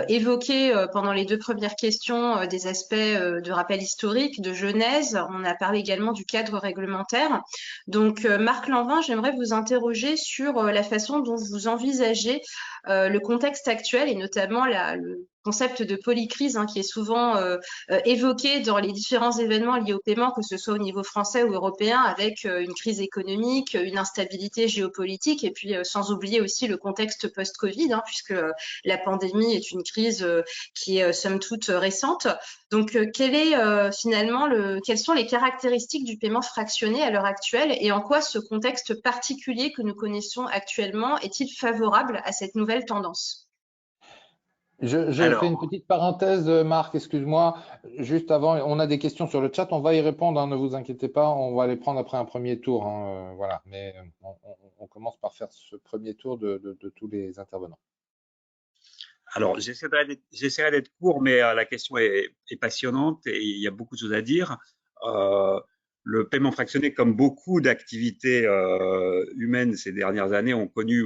évoqué pendant les deux premières questions des aspects de rappel historique, de genèse. On a parlé également du cadre réglementaire. Donc, Marc Lanvin, j'aimerais vous interroger sur la façon dont vous envisagez le contexte actuel et notamment le concept de polycrise qui est souvent évoqué dans les différents événements liés au paiement, que ce soit au niveau français ou européen, avec avec une crise économique, une instabilité géopolitique, et puis sans oublier aussi le contexte post-Covid, hein, puisque la pandémie est une crise qui est somme toute récente. Donc, quelles sont les caractéristiques du paiement fractionné à l'heure actuelle et en quoi ce contexte particulier que nous connaissons actuellement est-il favorable à cette nouvelle tendance? Je fais une petite parenthèse, Marc, excuse-moi. Juste avant, on a des questions sur le chat, on va y répondre, hein, ne vous inquiétez pas, on va les prendre après un premier tour, hein, voilà. Mais on commence par faire ce premier tour de tous les intervenants. Alors, j'essaierai d'être court, mais la question est passionnante et il y a beaucoup de choses à dire. Le paiement fractionné, comme beaucoup d'activités humaines ces dernières années, ont connu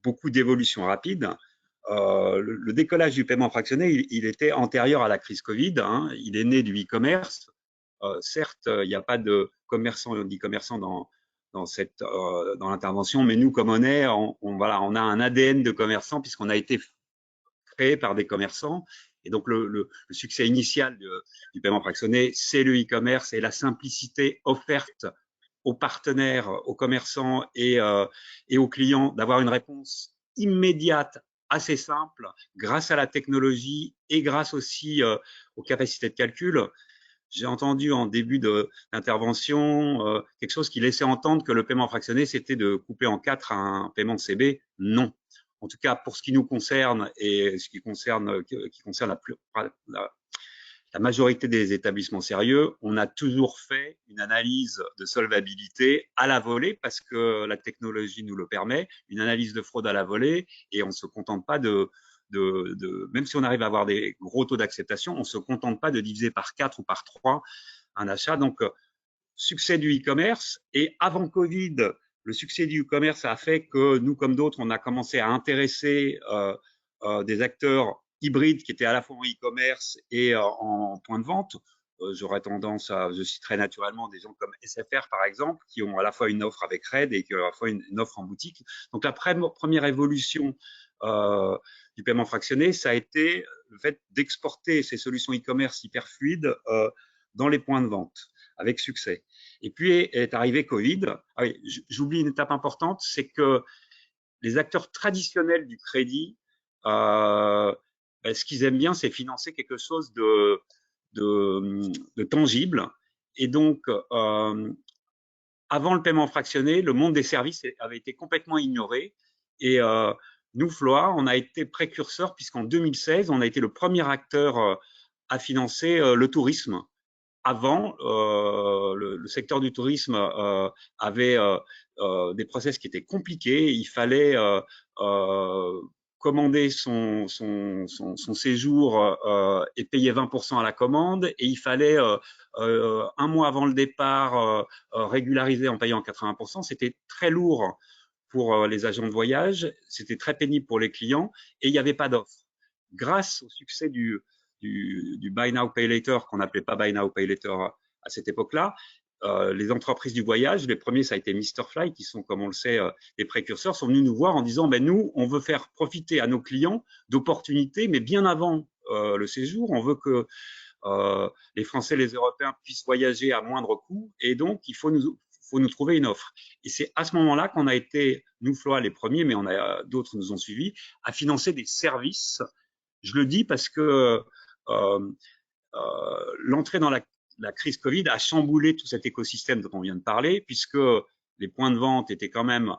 beaucoup d'évolutions rapides. Le décollage du paiement fractionné, il était antérieur à la crise Covid, hein. Il est né du e-commerce. Certes, il n'y a pas de commerçants et d'e-commerçants dans l'intervention, mais nous, comme on a un ADN de commerçant puisqu'on a été créé par des commerçants. Et donc, le succès initial du paiement fractionné, c'est le e-commerce et la simplicité offerte aux partenaires, aux commerçants et aux clients d'avoir une réponse immédiate, assez simple, grâce à la technologie et grâce aussi aux capacités de calcul. J'ai entendu en début d'intervention quelque chose qui laissait entendre que le paiement fractionné, c'était de couper en 4 un paiement CB. Non. En tout cas, pour ce qui nous concerne et ce qui concerne la majorité des établissements sérieux, on a toujours fait une analyse de solvabilité à la volée parce que la technologie nous le permet, une analyse de fraude à la volée, et on ne se contente pas même si on arrive à avoir des gros taux d'acceptation, on ne se contente pas de diviser par 4 ou par 3 un achat. Donc, succès du e-commerce. Et avant Covid, le succès du e-commerce a fait que nous, comme d'autres, on a commencé à intéresser des acteurs hybrides qui étaient à la fois en e-commerce et en point de vente. Je citerai naturellement des gens comme SFR, par exemple, qui ont à la fois une offre avec Red et qui ont à la fois une offre en boutique. Donc, la première évolution du paiement fractionné, ça a été le fait d'exporter ces solutions e-commerce hyper fluides dans les points de vente avec succès. Et puis est arrivé Covid. Ah oui, j'oublie une étape importante, c'est que les acteurs traditionnels du crédit, ce qu'ils aiment bien, c'est financer quelque chose de tangible. Et donc, avant le paiement fractionné, le monde des services avait été complètement ignoré. Et nous, Floa, on a été précurseurs puisqu'en 2016, on a été le premier acteur à financer le tourisme. Avant, le secteur du tourisme avait des process qui étaient compliqués. Il fallait commander son séjour et payer 20% à la commande. Et il fallait, un mois avant le départ, régulariser en payant 80%. C'était très lourd pour les agents de voyage. C'était très pénible pour les clients et il n'y avait pas d'offre. Grâce au succès du Buy Now, Pay Later, qu'on n'appelait pas Buy Now, Pay Later à cette époque-là, les entreprises du voyage, les premiers, ça a été Mr. Fly, qui sont, comme on le sait, les précurseurs, sont venus nous voir en disant, nous, on veut faire profiter à nos clients d'opportunités, mais bien avant le séjour, on veut que les Français, les Européens puissent voyager à moindre coût, et donc, il faut nous trouver une offre. Et c'est à ce moment-là qu'on a été, nous, Floa, les premiers, mais d'autres nous ont suivis, à financer des services. Je le dis parce que l'entrée dans la crise Covid a chamboulé tout cet écosystème dont on vient de parler, puisque les points de vente étaient quand même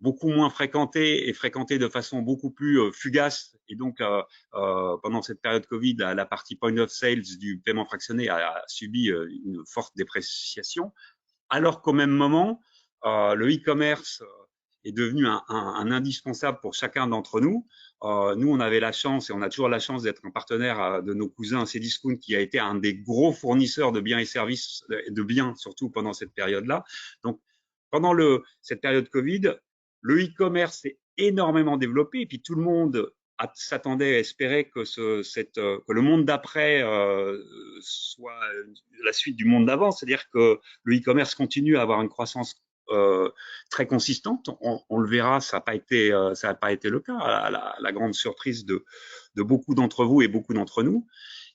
beaucoup moins fréquentés et fréquentés de façon beaucoup plus fugace. Et donc, pendant cette période Covid, la partie point of sales du paiement fractionné a subi une forte dépréciation, alors qu'au même moment, le e-commerce est devenu un indispensable pour chacun d'entre nous. Nous, on avait la chance et on a toujours la chance d'être un partenaire de nos cousins Cdiscount, qui a été un des gros fournisseurs de biens et services, de biens surtout pendant cette période-là. Donc, pendant cette période Covid, le e-commerce s'est énormément développé et puis tout le monde s'attendait à espérer que le monde d'après soit la suite du monde d'avant, c'est-à-dire que le e-commerce continue à avoir une croissance très consistante. On le verra, ça n'a pas été le cas, à la grande surprise de beaucoup d'entre vous et beaucoup d'entre nous.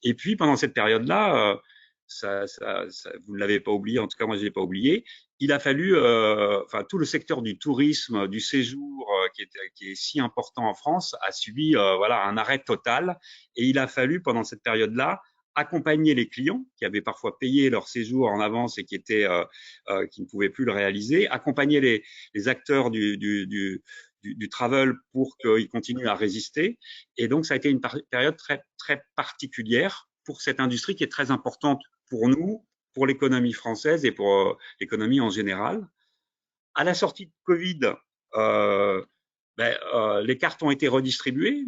Et puis pendant cette période-là, vous ne l'avez pas oublié, en tout cas moi je l'ai pas oublié. Il a fallu, enfin tout le secteur du tourisme, du séjour, qui est si important en France, a subi voilà un arrêt total. Et il a fallu pendant cette période-là accompagner les clients qui avaient parfois payé leur séjour en avance et qui ne pouvaient plus le réaliser, accompagner les acteurs du travel pour qu'ils continuent à résister. Et donc ça a été une période très très particulière pour cette industrie qui est très importante pour nous, pour l'économie française et pour l'économie en général. À la sortie de Covid, les cartes ont été redistribuées.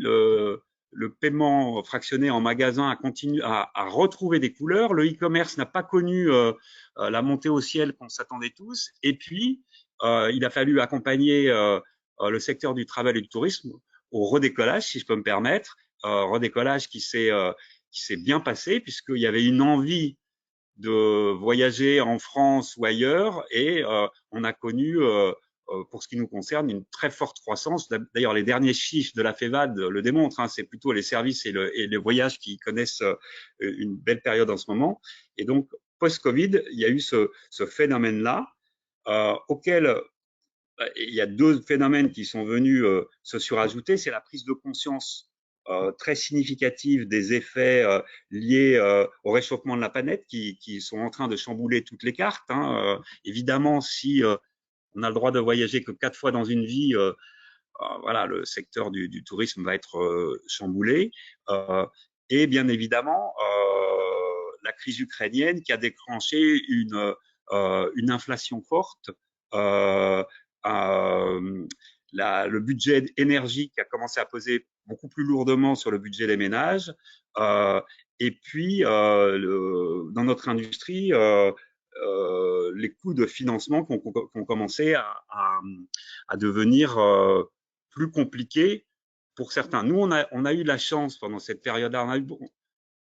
Le paiement fractionné en magasin a continué à retrouver des couleurs. Le e-commerce n'a pas connu la montée au ciel qu'on s'attendait tous. Et puis, il a fallu accompagner le secteur du travel et du tourisme au redécollage, si je peux me permettre. Redécollage qui s'est bien passé puisqu'il y avait une envie de voyager en France ou ailleurs et on a connu, pour ce qui nous concerne, une très forte croissance. D'ailleurs, les derniers chiffres de la FEVAD le démontrent, hein, c'est plutôt les services et les voyages qui connaissent une belle période en ce moment. Et donc, post-Covid, il y a eu ce phénomène-là auquel il y a deux phénomènes qui sont venus se surajouter. C'est la prise de conscience très significative des effets liés au réchauffement de la planète qui sont en train de chambouler toutes les cartes. Hein. Évidemment, si on a le droit de voyager que 4 fois dans une vie, voilà, le secteur du tourisme va être chamboulé. Et bien évidemment, la crise ukrainienne qui a déclenché une inflation forte. Le budget énergie qui a commencé à peser beaucoup plus lourdement sur le budget des ménages. Et puis, dans notre industrie, les coûts de financement qui ont commencé à devenir plus compliqués pour certains. Nous, on a eu la chance pendant cette période-là.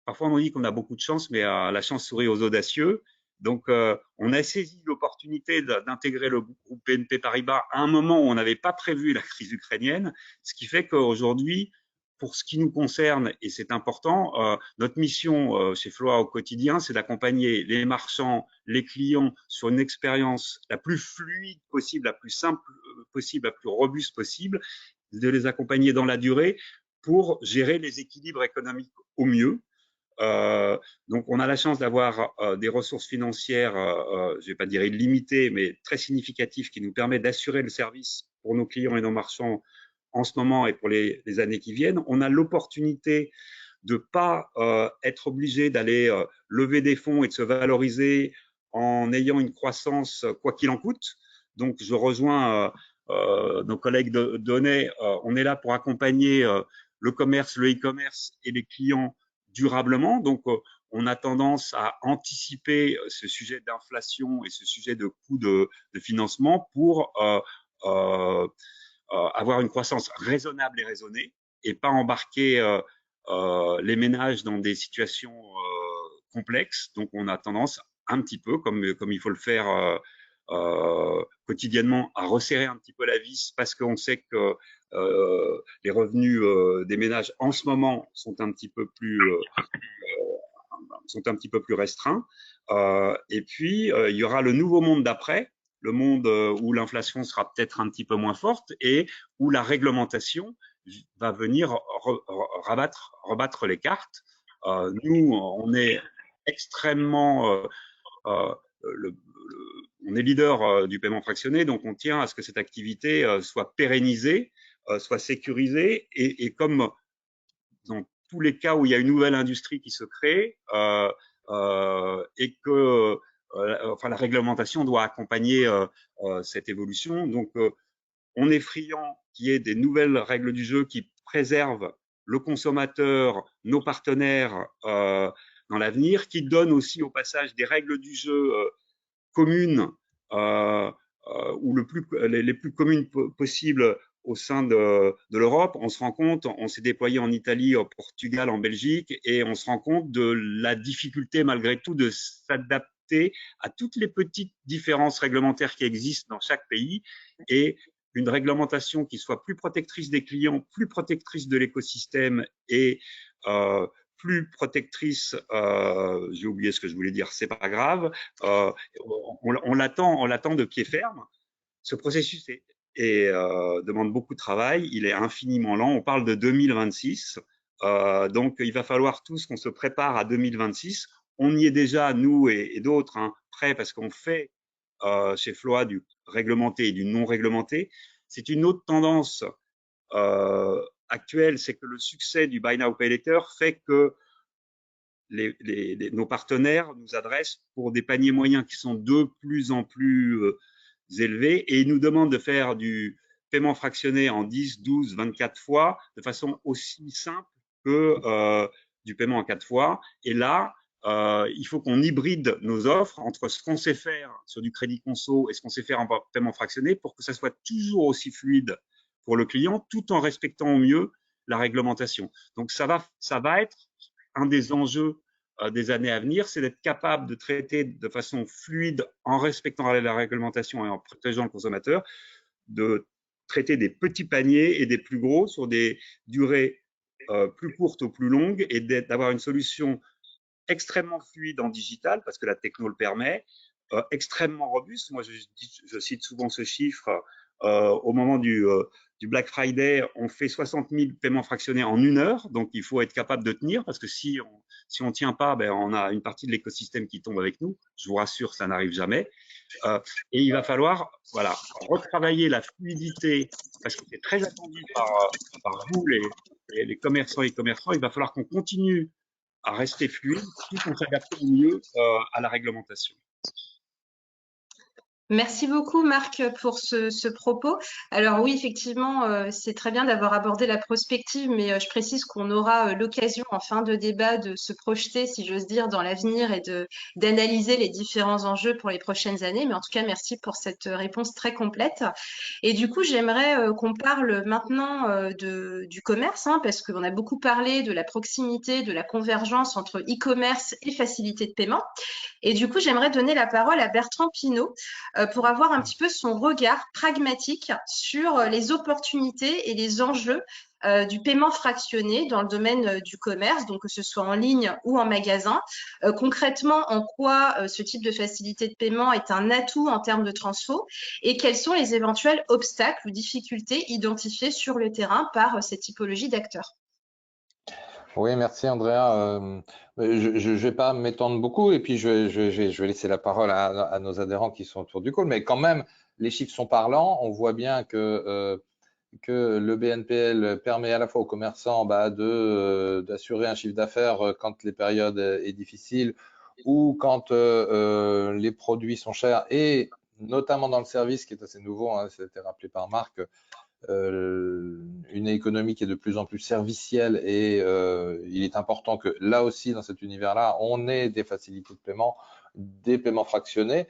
Parfois, on dit qu'on a beaucoup de chance, mais la chance sourit aux audacieux. Donc, on a saisi l'opportunité d'intégrer le groupe BNP Paribas à un moment où on n'avait pas prévu la crise ukrainienne, ce qui fait qu'aujourd'hui, pour ce qui nous concerne, et c'est important, notre mission chez Floa au quotidien, c'est d'accompagner les marchands, les clients sur une expérience la plus fluide possible, la plus simple possible, la plus robuste possible, de les accompagner dans la durée pour gérer les équilibres économiques au mieux. Donc, on a la chance d'avoir des ressources financières, je vais pas dire illimitées, mais très significatives, qui nous permettent d'assurer le service pour nos clients et nos marchands en ce moment et pour les années qui viennent. On a l'opportunité de pas être obligé d'aller lever des fonds et de se valoriser en ayant une croissance quoi qu'il en coûte. Donc, je rejoins nos collègues de Donnet. On est là pour accompagner le commerce, le e-commerce et les clients durablement. Donc, on a tendance à anticiper ce sujet d'inflation et ce sujet de coût de financement pour avoir une croissance raisonnable et raisonnée et pas embarquer les ménages dans des situations complexes. Donc, on a tendance un petit peu, comme il faut le faire quotidiennement, à resserrer un petit peu la vis parce qu'on sait que les revenus des ménages en ce moment sont un petit peu plus restreints. Et puis, il y aura le nouveau monde d'après, le monde où l'inflation sera peut-être un petit peu moins forte et où la réglementation va venir rebattre les cartes. Nous, on est extrêmement on est leader du paiement fractionné, donc on tient à ce que cette activité soit pérennisée, soit sécurisée, et comme dans tous les cas où il y a une nouvelle industrie qui se crée, et que enfin, la réglementation doit accompagner cette évolution. Donc, on est friand qu'il y ait des nouvelles règles du jeu qui préservent le consommateur, nos partenaires dans l'avenir, qui donnent aussi au passage des règles du jeu communes ou les plus communes possibles au sein de l'Europe. On se rend compte, on s'est déployé en Italie, au Portugal, en Belgique, et on se rend compte de la difficulté malgré tout de s'adapter à toutes les petites différences réglementaires qui existent dans chaque pays, et une réglementation qui soit plus protectrice des clients, plus protectrice de l'écosystème et plus protectrice. J'ai oublié ce que je voulais dire, c'est pas grave. On l'attend de pied ferme. Ce processus demande beaucoup de travail, il est infiniment lent. On parle de 2026, donc il va falloir tous qu'on se prépare à 2026. On y est déjà, nous et d'autres, hein, prêts, parce qu'on fait chez FLOA du réglementé et du non réglementé. C'est une autre tendance actuelle, c'est que le succès du Buy Now Pay Later fait que nos partenaires nous adressent pour des paniers moyens qui sont de plus en plus élevés et ils nous demandent de faire du paiement fractionné en 10, 12, 24 fois de façon aussi simple que du paiement en 4 fois. Et là, il faut qu'on hybride nos offres entre ce qu'on sait faire sur du crédit conso et ce qu'on sait faire en paiement fractionné pour que ça soit toujours aussi fluide pour le client tout en respectant au mieux la réglementation. Donc, ça va être un des enjeux des années à venir, c'est d'être capable de traiter de façon fluide en respectant la réglementation et en protégeant le consommateur, de traiter des petits paniers et des plus gros sur des durées plus courtes ou plus longues et d'avoir une solution extrêmement fluide en digital parce que la techno le permet, extrêmement robuste. Moi, je cite souvent ce chiffre. Au moment du Black Friday, on fait 60 000 paiements fractionnés en 1 heure. Donc, il faut être capable de tenir parce que si on tient pas, ben, on a une partie de l'écosystème qui tombe avec nous. Je vous rassure, ça n'arrive jamais. Et il va falloir, voilà, retravailler la fluidité parce que c'est très attendu par vous, les commerçants et commerçants. Il va falloir qu'on continue à rester fluide tout en s'adaptant au mieux à la réglementation. Merci beaucoup, Marc, pour ce propos. Alors oui, effectivement, c'est très bien d'avoir abordé la prospective, mais je précise qu'on aura l'occasion en fin de débat de se projeter, si j'ose dire, dans l'avenir et d'analyser les différents enjeux pour les prochaines années. Mais en tout cas, merci pour cette réponse très complète. Et du coup, j'aimerais qu'on parle maintenant du commerce, hein, parce qu'on a beaucoup parlé de la proximité, de la convergence entre e-commerce et facilité de paiement. Et du coup, j'aimerais donner la parole à Bertrand Pinault pour avoir un petit peu son regard pragmatique sur les opportunités et les enjeux du paiement fractionné dans le domaine du commerce, donc que ce soit en ligne ou en magasin. Concrètement, en quoi ce type de facilité de paiement est un atout en termes de transfo et quels sont les éventuels obstacles ou difficultés identifiés sur le terrain par cette typologie d'acteurs. Oui, merci Andrea. Je ne vais pas m'étendre beaucoup et puis je vais laisser la parole à nos adhérents qui sont autour du call, mais quand même, les chiffres sont parlants. On voit bien que le BNPL permet à la fois aux commerçants d'assurer un chiffre d'affaires quand les périodes sont difficiles ou quand les produits sont chers et notamment dans le service qui est assez nouveau, hein, ça a été rappelé par Marc, une économie qui est de plus en plus servicielle et il est important que là aussi dans cet univers-là, on ait des facilités de paiement, des paiements fractionnés.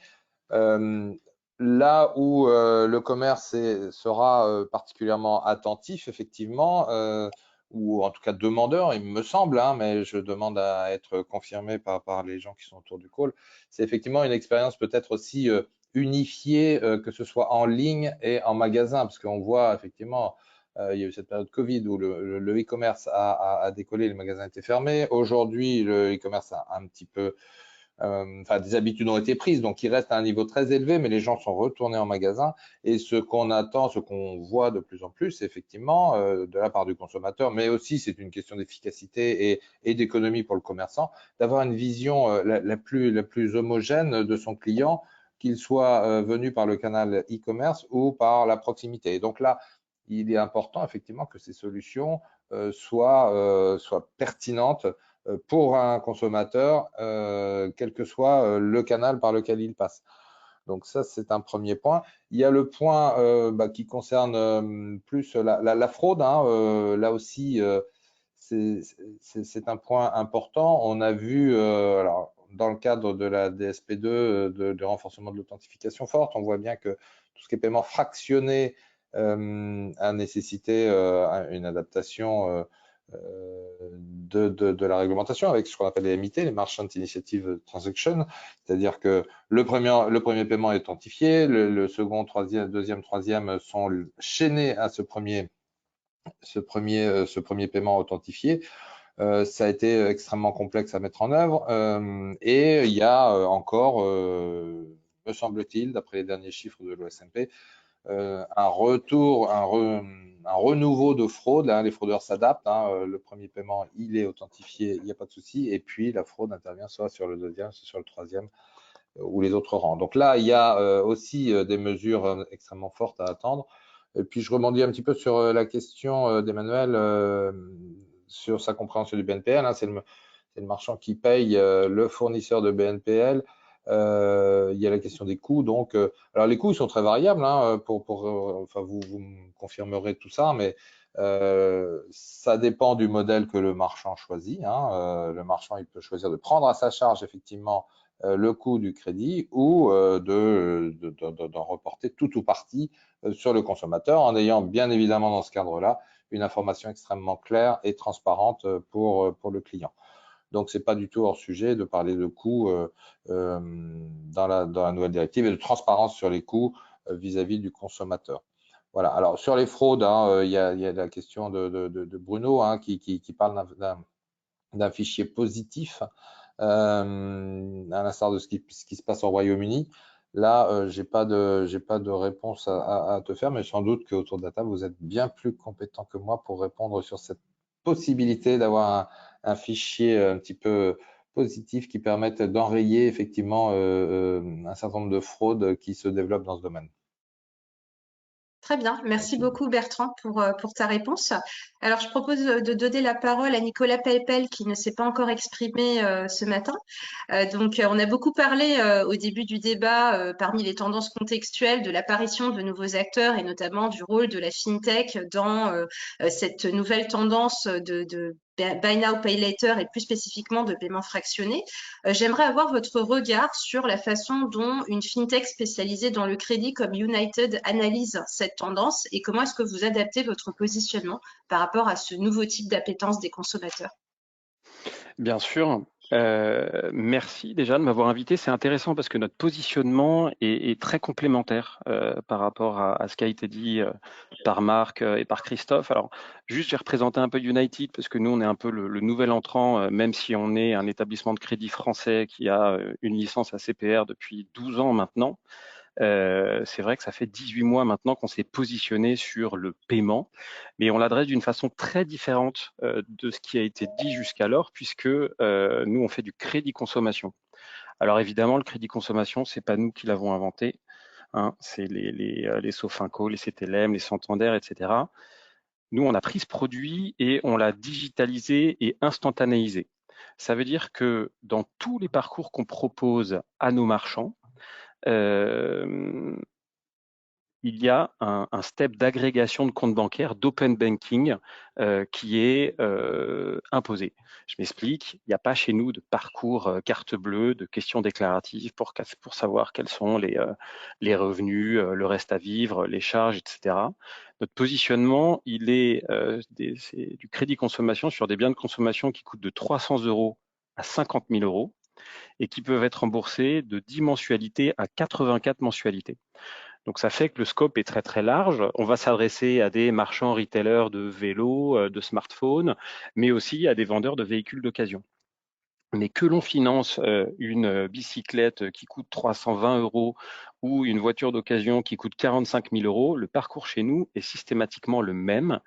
Là où le commerce sera particulièrement attentif, effectivement, ou en tout cas demandeur, il me semble, hein, mais je demande à être confirmé par les gens qui sont autour du call, c'est effectivement une expérience peut-être aussi unifiée, que ce soit en ligne et en magasin, parce qu'on voit effectivement, il y a eu cette période Covid où le e-commerce a décollé, les magasins étaient fermés. Aujourd'hui, le e-commerce a un petit peu des habitudes ont été prises, donc il reste à un niveau très élevé, mais les gens sont retournés en magasin. Et ce qu'on attend, ce qu'on voit de plus en plus, c'est effectivement de la part du consommateur, mais aussi c'est une question d'efficacité et d'économie pour le commerçant, d'avoir une vision la plus homogène de son client, qu'il soit venu par le canal e-commerce ou par la proximité. Et donc là, il est important effectivement que ces solutions soient pertinentes pour un consommateur, quel que soit le canal par lequel il passe. Donc ça, c'est un premier point. Il y a le point qui concerne plus la fraude. Hein, là aussi, c'est un point important. On a vu, alors, dans le cadre de la DSP2, de renforcement de l'authentification forte, on voit bien que tout ce qui est paiement fractionné a nécessité une adaptation de la réglementation avec ce qu'on appelle les MIT, les Merchant Initiative Transaction, c'est-à-dire que le premier paiement est authentifié, le second, deuxième, troisième sont chaînés à ce premier paiement authentifié. Ça a été extrêmement complexe à mettre en œuvre et il y a encore, me semble-t-il, d'après les derniers chiffres de l'OSMP, un renouveau de fraude. Hein, les fraudeurs s'adaptent. Hein, le premier paiement, il est authentifié, il n'y a pas de souci. Et puis, la fraude intervient soit sur le deuxième, soit sur le troisième ou les autres rangs. Donc là, il y a aussi des mesures extrêmement fortes à attendre. Et puis, je rebondis un petit peu sur la question d'Emmanuel sur sa compréhension du BNPL. Hein, c'est le marchand qui paye le fournisseur de BNPL. Il y a la question des coûts. Donc, alors les coûts ils sont très variables. Hein, enfin, vous me confirmerez tout ça, mais ça dépend du modèle que le marchand choisit. Hein. Le marchand il peut choisir de prendre à sa charge effectivement le coût du crédit ou d'en reporter tout ou partie sur le consommateur en ayant bien évidemment dans ce cadre-là une information extrêmement claire et transparente pour le client. Donc, ce n'est pas du tout hors sujet de parler de coûts dans la nouvelle directive et de transparence sur les coûts vis-à-vis du consommateur. Voilà. Alors, sur les fraudes, hein, il y a la question de Bruno hein, qui parle d'un fichier positif, à l'instar de ce qui se passe au Royaume-Uni. Là, j'ai pas de réponse à te faire, mais sans doute qu'autour de la table, vous êtes bien plus compétent que moi pour répondre sur cette possibilité d'avoir un fichier un petit peu positif qui permette d'enrayer effectivement un certain nombre de fraudes qui se développent dans ce domaine. Très bien, merci beaucoup Bertrand pour ta réponse. Alors, je propose de donner la parole à Nicolas Pelpel qui ne s'est pas encore exprimé ce matin. Donc, on a beaucoup parlé au début du débat, parmi les tendances contextuelles, de l'apparition de nouveaux acteurs et notamment du rôle de la FinTech dans cette nouvelle tendance de Buy Now, Pay Later et plus spécifiquement de paiement fractionné. J'aimerais avoir votre regard sur la façon dont une FinTech spécialisée dans le crédit comme United analyse cette tendance et comment est-ce que vous adaptez votre positionnement par rapport à ce nouveau type d'appétence des consommateurs. Bien sûr. Merci déjà de m'avoir invité. C'est intéressant parce que notre positionnement est très complémentaire par rapport à ce qui a été dit par Marc et par Christophe. Alors, juste, j'ai représenté un peu United parce que nous, on est un peu le nouvel entrant, même si on est un établissement de crédit français qui a une licence ACPR depuis 12 ans maintenant. C'est vrai que ça fait 18 mois maintenant qu'on s'est positionné sur le paiement, mais on l'adresse d'une façon très différente de ce qui a été dit jusqu'alors, puisque nous, on fait du crédit consommation. Alors évidemment, le crédit consommation, c'est pas nous qui l'avons inventé, hein, c'est les Sofinco, les CTLM, les Santander, etc. Nous, on a pris ce produit et on l'a digitalisé et instantanéisé. Ça veut dire que dans tous les parcours qu'on propose à nos marchands, il y a un step d'agrégation de compte bancaire, d'open banking qui est imposé. Je m'explique, il n'y a pas chez nous de parcours carte bleue, de questions déclaratives pour savoir quels sont les revenus, le reste à vivre, les charges, etc. Notre positionnement, il est du crédit consommation sur des biens de consommation qui coûtent de 300 € à 50 000 € et qui peuvent être remboursés de 10 mensualités à 84 mensualités. Donc ça fait que le scope est très très large. On va s'adresser à des marchands retailers de vélos, de smartphones, mais aussi à des vendeurs de véhicules d'occasion. Mais que l'on finance une bicyclette qui coûte 320 € ou une voiture d'occasion qui coûte 45 000 €, le parcours chez nous est systématiquement le même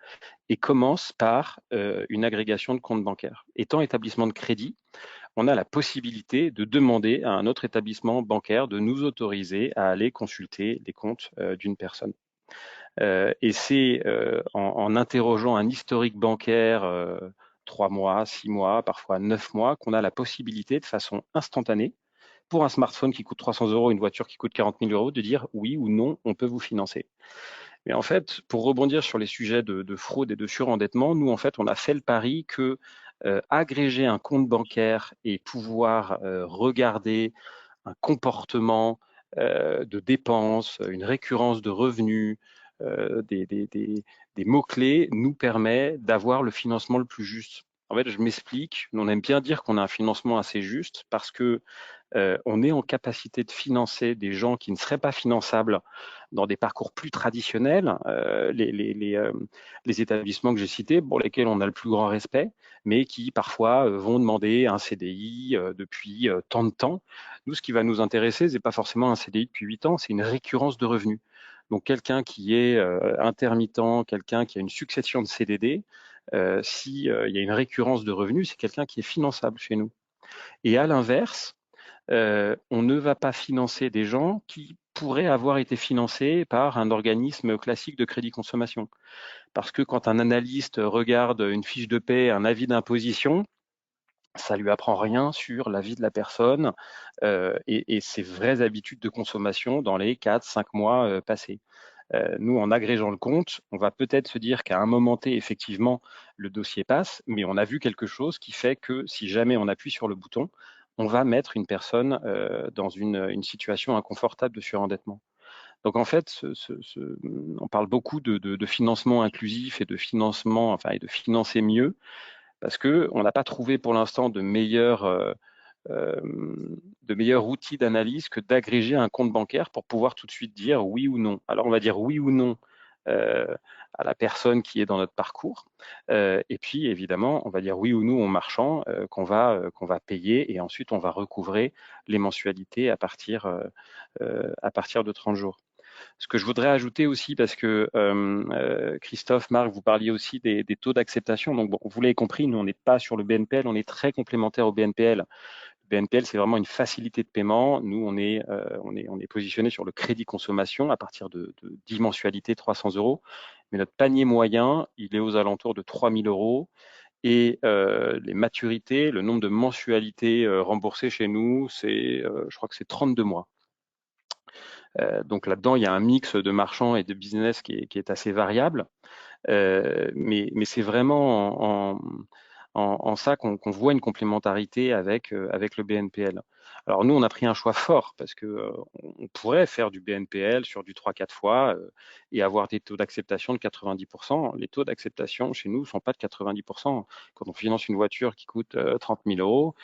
et commence par une agrégation de comptes bancaires. Étant établissement de crédit, on a la possibilité de demander à un autre établissement bancaire de nous autoriser à aller consulter les comptes d'une personne. Et c'est en interrogeant un historique bancaire 3 mois, 6 mois, parfois 9 mois, qu'on a la possibilité de façon instantanée, pour un smartphone qui coûte 300 €, une voiture qui coûte 40 000 €, de dire oui ou non, on peut vous financer. Mais en fait, pour rebondir sur les sujets de fraude et de surendettement, nous, en fait, on a fait le pari que agréger un compte bancaire et pouvoir regarder un comportement de dépenses, une récurrence de revenus, des mots-clés nous permet d'avoir le financement le plus juste. En fait, je m'explique. On aime bien dire qu'on a un financement assez juste parce que on est en capacité de financer des gens qui ne seraient pas finançables dans des parcours plus traditionnels, les établissements que j'ai cités, pour lesquels on a le plus grand respect, mais qui parfois vont demander un CDI depuis tant de temps. Nous, ce qui va nous intéresser, c'est pas forcément un CDI depuis 8 ans, c'est une récurrence de revenus. Donc quelqu'un qui est intermittent, quelqu'un qui a une succession de CDD, si il y a une récurrence de revenus, c'est quelqu'un qui est finançable chez nous. Et à l'inverse, on ne va pas financer des gens qui pourraient avoir été financés par un organisme classique de crédit consommation. Parce que quand un analyste regarde une fiche de paie, un avis d'imposition, ça lui apprend rien sur la vie de la personne et ses vraies habitudes de consommation dans les 4-5 mois passés. Nous, en agrégeant le compte, on va peut-être se dire qu'à un moment T, effectivement, le dossier passe, mais on a vu quelque chose qui fait que si jamais on appuie sur le bouton, on va mettre une personne dans une situation inconfortable de surendettement. Donc en fait, on parle beaucoup de financement inclusif et de financement, enfin, et de financer mieux, parce qu'on n'a pas trouvé pour l'instant de meilleurs outils d'analyse que d'agréger un compte bancaire pour pouvoir tout de suite dire oui ou non. Alors on va dire oui ou non à la personne qui est dans notre parcours. Et puis évidemment, on va dire oui ou non au marchand qu'on va payer et ensuite on va recouvrer les mensualités à partir de 30 jours. Ce que je voudrais ajouter aussi, parce que Christophe, Marc, vous parliez aussi des taux d'acceptation. Donc, bon, vous l'avez compris, nous, on n'est pas sur le BNPL, on est très complémentaire au BNPL. Le BNPL, c'est vraiment une facilité de paiement. Nous, on est positionné sur le crédit consommation à partir de 10 mensualités, 300 euros. Mais notre panier moyen, il est aux alentours de 3 000 euros. Et les maturités, le nombre de mensualités remboursées chez nous, je crois que c'est 32 mois. Donc là-dedans, il y a un mix de marchands et de business qui est assez variable, mais c'est vraiment en ça qu'on voit une complémentarité avec le BNPL. Alors nous, on a pris un choix fort parce que on pourrait faire du BNPL sur du 3-4 fois et avoir des taux d'acceptation de 90%. Les taux d'acceptation chez nous ne sont pas de 90%. Quand on finance une voiture qui coûte 30 000 euros,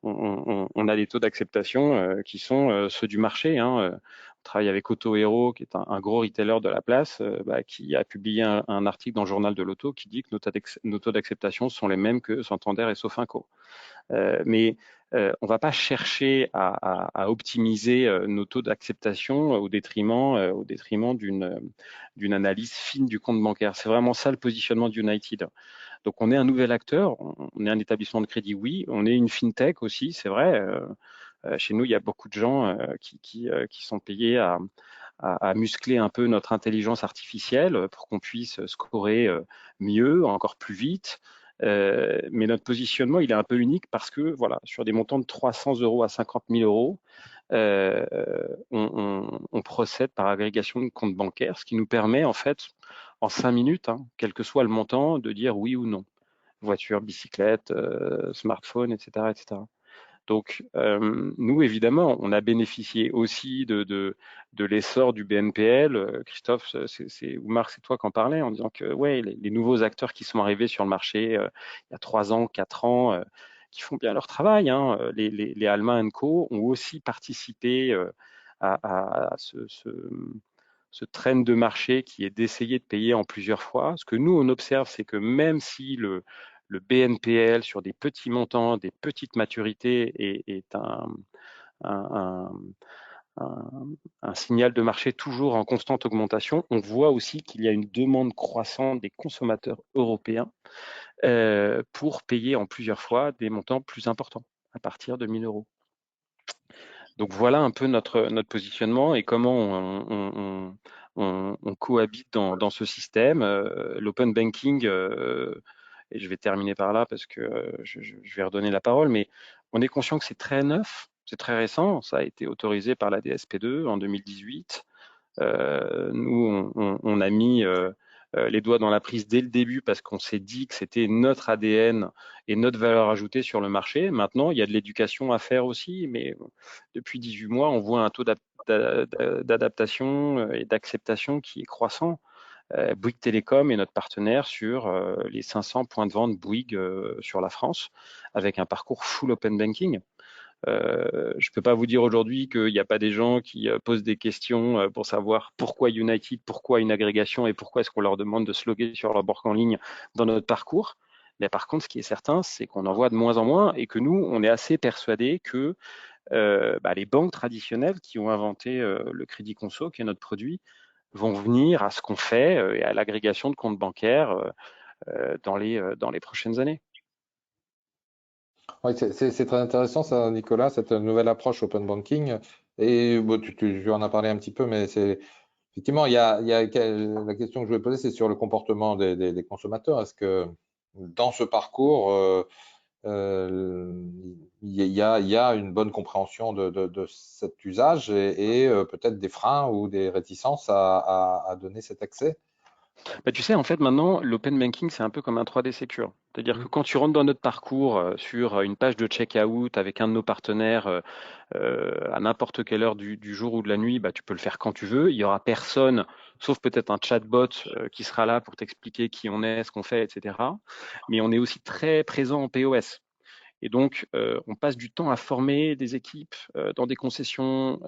on a des taux d'acceptation qui sont ceux du marché. On travaille avec Auto Hero, qui est un gros retailer de la place, qui a publié un article dans le journal de l'auto qui dit que nos taux d'acceptation sont les mêmes que Santander et Sofinco. Mais on ne va pas chercher à optimiser nos taux d'acceptation au détriment d'une analyse fine du compte bancaire. C'est vraiment ça le positionnement d'United. Donc on est un nouvel acteur, on est un établissement de crédit, oui, on est une fintech aussi, c'est vrai. Chez nous, il y a beaucoup de gens qui sont payés à muscler un peu notre intelligence artificielle pour qu'on puisse scorer mieux, encore plus vite. Mais notre positionnement, il est un peu unique parce que, voilà, sur des montants de 300 euros à 50 000 euros, on procède par agrégation de comptes bancaires, ce qui nous permet, en fait, en 5 minutes, quel que soit le montant, de dire oui ou non. Voiture, bicyclette, smartphone, etc., etc. Donc, nous, évidemment, on a bénéficié aussi de l'essor du BNPL. Christophe, ou Marc, c'est toi qui en parlais en disant que ouais, les nouveaux acteurs qui sont arrivés sur le marché il y a 3 ans, 4 ans, qui font bien leur travail, les Alma & Co ont aussi participé à ce trend de marché qui est d'essayer de payer en plusieurs fois. Ce que nous, on observe, c'est que même si le BNPL sur des petits montants, des petites maturités est un signal de marché toujours en constante augmentation, on voit aussi qu'il y a une demande croissante des consommateurs européens pour payer en plusieurs fois des montants plus importants, à partir de 1 000 euros. Donc voilà un peu notre positionnement et comment on cohabite dans ce système. L'open banking, et je vais terminer par là parce que je vais redonner la parole, mais on est conscient que c'est très neuf, c'est très récent. Ça a été autorisé par la DSP2 en 2018. Nous, on a mis les doigts dans la prise dès le début parce qu'on s'est dit que c'était notre ADN et notre valeur ajoutée sur le marché. Maintenant, il y a de l'éducation à faire aussi, mais depuis 18 mois, on voit un taux d'adaptation et d'acceptation qui est croissant. Bouygues Télécom est notre partenaire sur les 500 points de vente Bouygues sur la France, avec un parcours full open banking. Je ne peux pas vous dire aujourd'hui qu'il n'y a pas des gens qui posent des questions pour savoir pourquoi United, pourquoi une agrégation et pourquoi est-ce qu'on leur demande de se loguer sur leur banque en ligne dans notre parcours. Mais par contre, ce qui est certain, c'est qu'on en voit de moins en moins et que nous, on est assez persuadés que les banques traditionnelles qui ont inventé le crédit conso, qui est notre produit, vont venir à ce qu'on fait et à l'agrégation de comptes bancaires dans les prochaines années. Oui, c'est très intéressant ça, Nicolas, cette nouvelle approche open banking. Et bon, tu en as parlé un petit peu, mais c'est effectivement, la question que je voulais poser, c'est sur le comportement des consommateurs. Est-ce que dans ce parcours, il y a une bonne compréhension de cet usage et peut-être des freins ou des réticences à donner cet accès? Tu sais, en fait, maintenant, l'open banking, c'est un peu comme un 3D Secure. C'est-à-dire que quand tu rentres dans notre parcours sur une page de checkout avec un de nos partenaires à n'importe quelle heure du jour ou de la nuit, tu peux le faire quand tu veux. Il y aura personne, sauf peut-être un chatbot qui sera là pour t'expliquer qui on est, ce qu'on fait, etc. Mais on est aussi très présent en POS. Et donc, on passe du temps à former des équipes dans des concessions,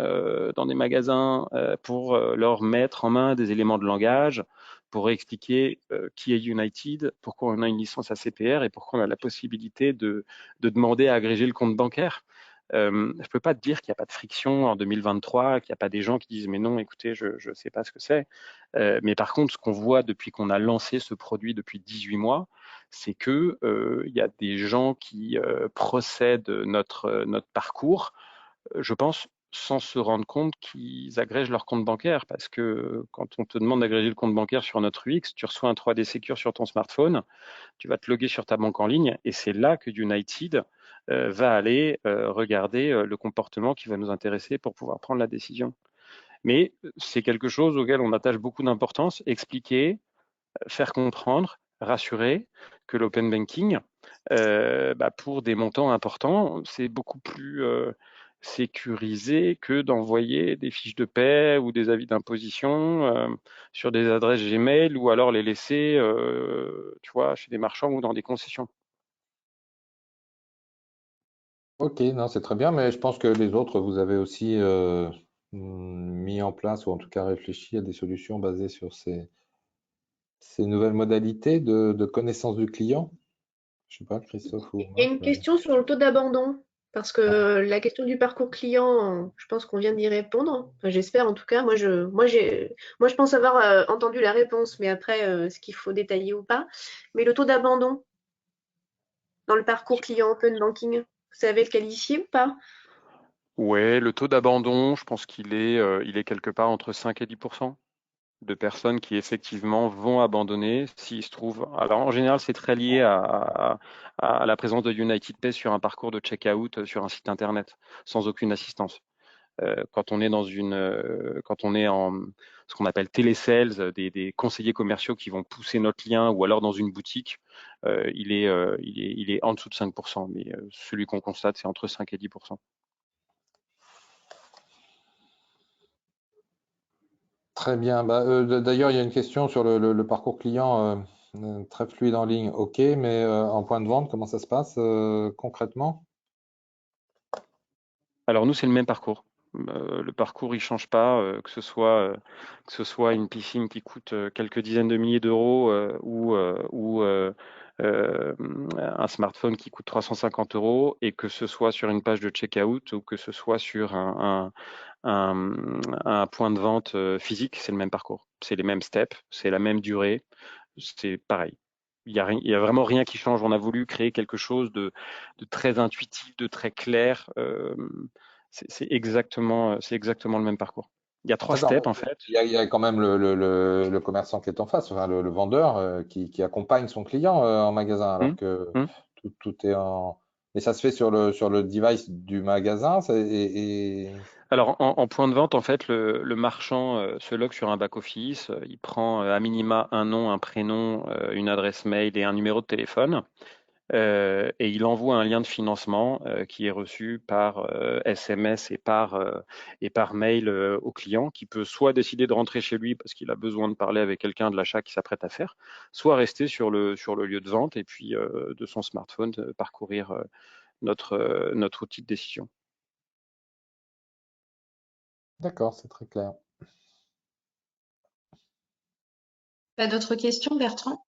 dans des magasins, pour leur mettre en main des éléments de langage, pour expliquer qui est United, pourquoi on a une licence ACPR et pourquoi on a la possibilité de demander à agréger le compte bancaire. Je ne peux pas te dire qu'il n'y a pas de friction en 2023, qu'il n'y a pas des gens qui disent mais non, écoutez, je ne sais pas ce que c'est. Mais par contre, ce qu'on voit depuis qu'on a lancé ce produit depuis 18 mois, c'est que il y a des gens qui procèdent notre parcours, je pense, sans se rendre compte qu'ils agrègent leur compte bancaire. Parce que quand on te demande d'agréger le compte bancaire sur notre UX, tu reçois un 3D Secure sur ton smartphone, tu vas te loguer sur ta banque en ligne et c'est là que United va aller regarder le comportement qui va nous intéresser pour pouvoir prendre la décision. Mais c'est quelque chose auquel on attache beaucoup d'importance, expliquer, faire comprendre, rassurer que l'open banking, pour des montants importants, c'est beaucoup plus sécurisé que d'envoyer des fiches de paie ou des avis d'imposition sur des adresses Gmail ou alors les laisser, tu vois, chez des marchands ou dans des concessions. Ok, non, c'est très bien, mais je pense que les autres, vous avez aussi mis en place ou en tout cas réfléchi à des solutions basées sur ces nouvelles modalités de connaissance du client. Je sais pas, Christophe ou Il y a Marc. une question sur le taux d'abandon, parce que la question du parcours client, je pense qu'on vient d'y répondre. Enfin, j'espère en tout cas. Moi, je pense avoir entendu la réponse, mais après, ce qu'il faut détailler ou pas. Mais le taux d'abandon dans le parcours client open banking, vous savez le qualifier ou pas? Ouais, le taux d'abandon, je pense il est quelque part entre 5 et 10% de personnes qui effectivement vont abandonner s'ils se trouvent. Alors en général, c'est très lié à la présence de United Pay sur un parcours de checkout sur un site internet, sans aucune assistance. Quand on est quand on est en ce qu'on appelle télésales, des conseillers commerciaux qui vont pousser notre lien, ou alors dans une boutique, il est en dessous de 5%, mais celui qu'on constate, c'est entre 5 et 10%. Très bien. D'ailleurs, il y a une question sur le parcours client très fluide en ligne. Ok, mais en point de vente, comment ça se passe concrètement? Alors nous, c'est le même parcours. Le parcours, il change pas, que ce soit une piscine qui coûte quelques dizaines de milliers d'euros ou un smartphone qui coûte 350 euros, et que ce soit sur une page de checkout ou que ce soit sur un point de vente physique, c'est le même parcours. C'est les mêmes steps, c'est la même durée, c'est pareil. Il y a vraiment rien qui change. On a voulu créer quelque chose de très intuitif, de très clair. C'est exactement le même parcours. Il y a 3 D'accord. steps en fait. Il y a quand même le commerçant qui est en face, enfin, le vendeur qui accompagne son client en magasin, alors Hum, que hum. tout est en. Mais ça se fait sur le device du magasin, Alors en point de vente, en fait, le marchand se log sur un back-office. Il prend à minima un nom, un prénom, une adresse mail et un numéro de téléphone. et il envoie un lien de financement qui est reçu par SMS et par mail au client, qui peut soit décider de rentrer chez lui parce qu'il a besoin de parler avec quelqu'un de l'achat qui s'apprête à faire, soit rester sur le lieu de vente et puis de son smartphone parcourir notre outil de décision. D'accord, c'est très clair. Pas d'autres questions, Bertrand?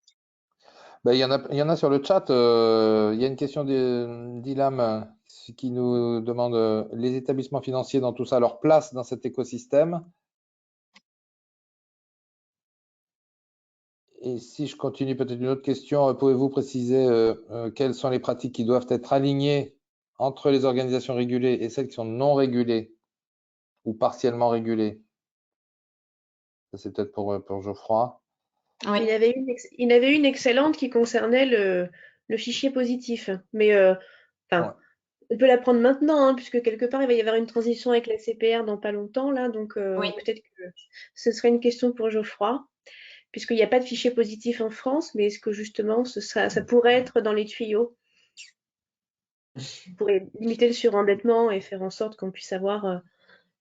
Ben, il y en a sur le chat. Il y a une question d'Ilam qui nous demande les établissements financiers dans tout ça, leur place dans cet écosystème. Et si je continue, peut-être une autre question, pouvez-vous préciser quelles sont les pratiques qui doivent être alignées entre les organisations régulées et celles qui sont non régulées ou partiellement régulées? Ça, c'est peut-être pour Geoffroy. Oui. Il y en avait une excellente qui concernait le fichier positif. Mais enfin, Ouais. on peut la prendre maintenant, hein, puisque quelque part, il va y avoir une transition avec la CPR dans pas longtemps, là. Donc, Oui. peut-être que ce serait une question pour Geoffroy, puisqu'il n'y a pas de fichier positif en France, mais est-ce que justement, ça pourrait être dans les tuyaux pour limiter le surendettement et faire en sorte qu'on puisse avoir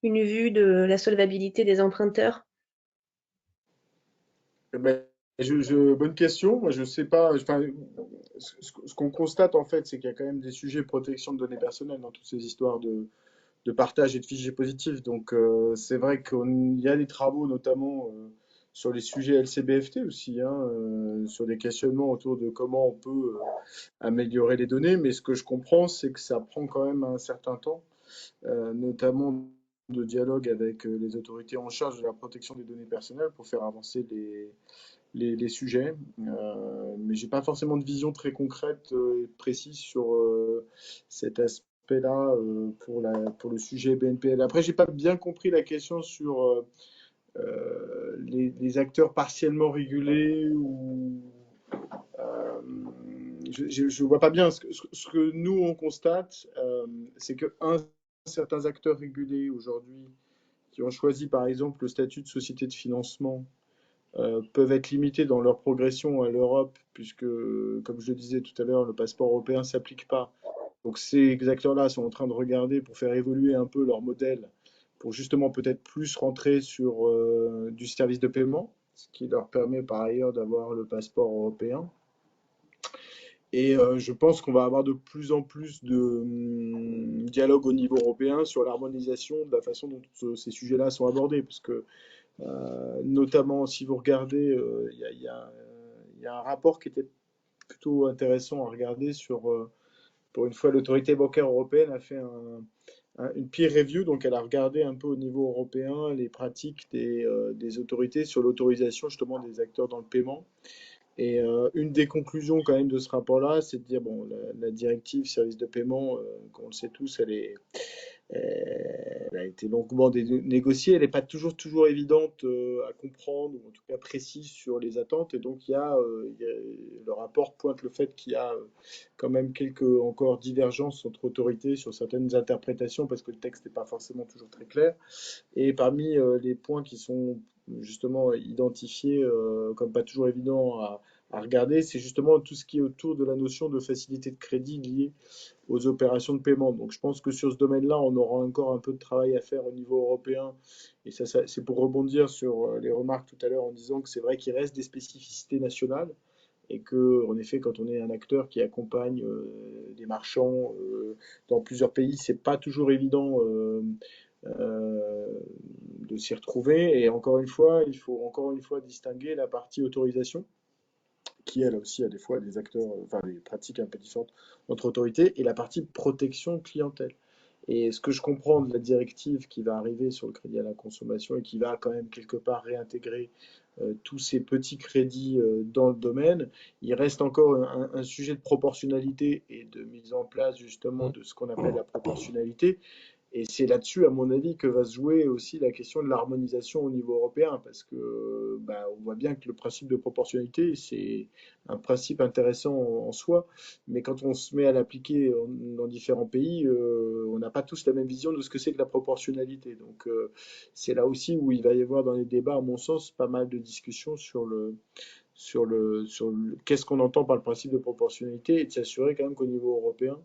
une vue de la solvabilité des emprunteurs? Eh ben, bonne question. Moi, je sais pas. Enfin, ce qu'on constate en fait, c'est qu'il y a quand même des sujets de protection de données personnelles dans toutes ces histoires de partage et de fichiers positifs. Donc, c'est vrai qu'il y a des travaux, notamment sur les sujets LCBFT aussi, hein, sur des questionnements autour de comment on peut améliorer les données. Mais ce que je comprends, c'est que ça prend quand même un certain temps, notamment de dialogue avec les autorités en charge de la protection des données personnelles pour faire avancer les sujets. Mais j'ai pas forcément de vision très concrète et précise sur cet aspect-là pour le sujet BNPL. Après, j'ai pas bien compris la question sur les acteurs partiellement régulés ou je vois pas bien. Ce que nous on constate, c'est que certains acteurs régulés aujourd'hui qui ont choisi par exemple le statut de société de financement peuvent être limités dans leur progression à l'Europe, puisque, comme je le disais tout à l'heure, le passeport européen ne s'applique pas. Donc ces acteurs-là sont en train de regarder pour faire évoluer un peu leur modèle, pour justement peut-être plus rentrer sur du service de paiement, ce qui leur permet par ailleurs d'avoir le passeport européen. Et je pense qu'on va avoir de plus en plus de dialogue au niveau européen sur l'harmonisation de la façon dont ces sujets-là sont abordés, parce que notamment, si vous regardez, il y a un rapport qui était plutôt intéressant à regarder sur, pour une fois, l'autorité bancaire européenne a fait une peer review, donc elle a regardé un peu au niveau européen les pratiques des autorités sur l'autorisation justement des acteurs dans le paiement. Et une des conclusions quand même de ce rapport-là, c'est de dire, bon, la directive service de paiement, comme on le sait tous, elle a été longuement négociée, elle n'est pas toujours évidente à comprendre, ou en tout cas précise sur les attentes. Et donc, le rapport pointe le fait qu'il y a quand même quelques encore divergences entre autorités sur certaines interprétations, parce que le texte n'est pas forcément toujours très clair. Et parmi les points qui sont justement identifiés comme pas toujours évidents à regarder, c'est justement tout ce qui est autour de la notion de facilité de crédit liée aux opérations de paiement. Donc je pense que sur ce domaine-là, on aura encore un peu de travail à faire au niveau européen. Et ça c'est pour rebondir sur les remarques tout à l'heure en disant que c'est vrai qu'il reste des spécificités nationales et que, en effet, quand on est un acteur qui accompagne des marchands dans plusieurs pays, c'est pas toujours évident euh, de s'y retrouver. Et encore une fois, il faut encore une fois distinguer la partie autorisation, qui elle aussi a des fois des acteurs, enfin des pratiques un peu différentes entre autorités, et la partie protection clientèle. Et ce que je comprends de la directive qui va arriver sur le crédit à la consommation et qui va quand même quelque part réintégrer tous ces petits crédits dans le domaine, il reste encore un sujet de proportionnalité et de mise en place justement de ce qu'on appelle la proportionnalité. Et c'est là-dessus, à mon avis, que va se jouer aussi la question de l'harmonisation au niveau européen, parce que bah, on voit bien que le principe de proportionnalité, c'est un principe intéressant en soi, mais quand on se met à l'appliquer dans différents pays, on n'a pas tous la même vision de ce que c'est que la proportionnalité. Donc c'est là aussi où il va y avoir dans les débats, à mon sens, pas mal de discussions qu'est-ce qu'on entend par le principe de proportionnalité et de s'assurer quand même qu'au niveau européen,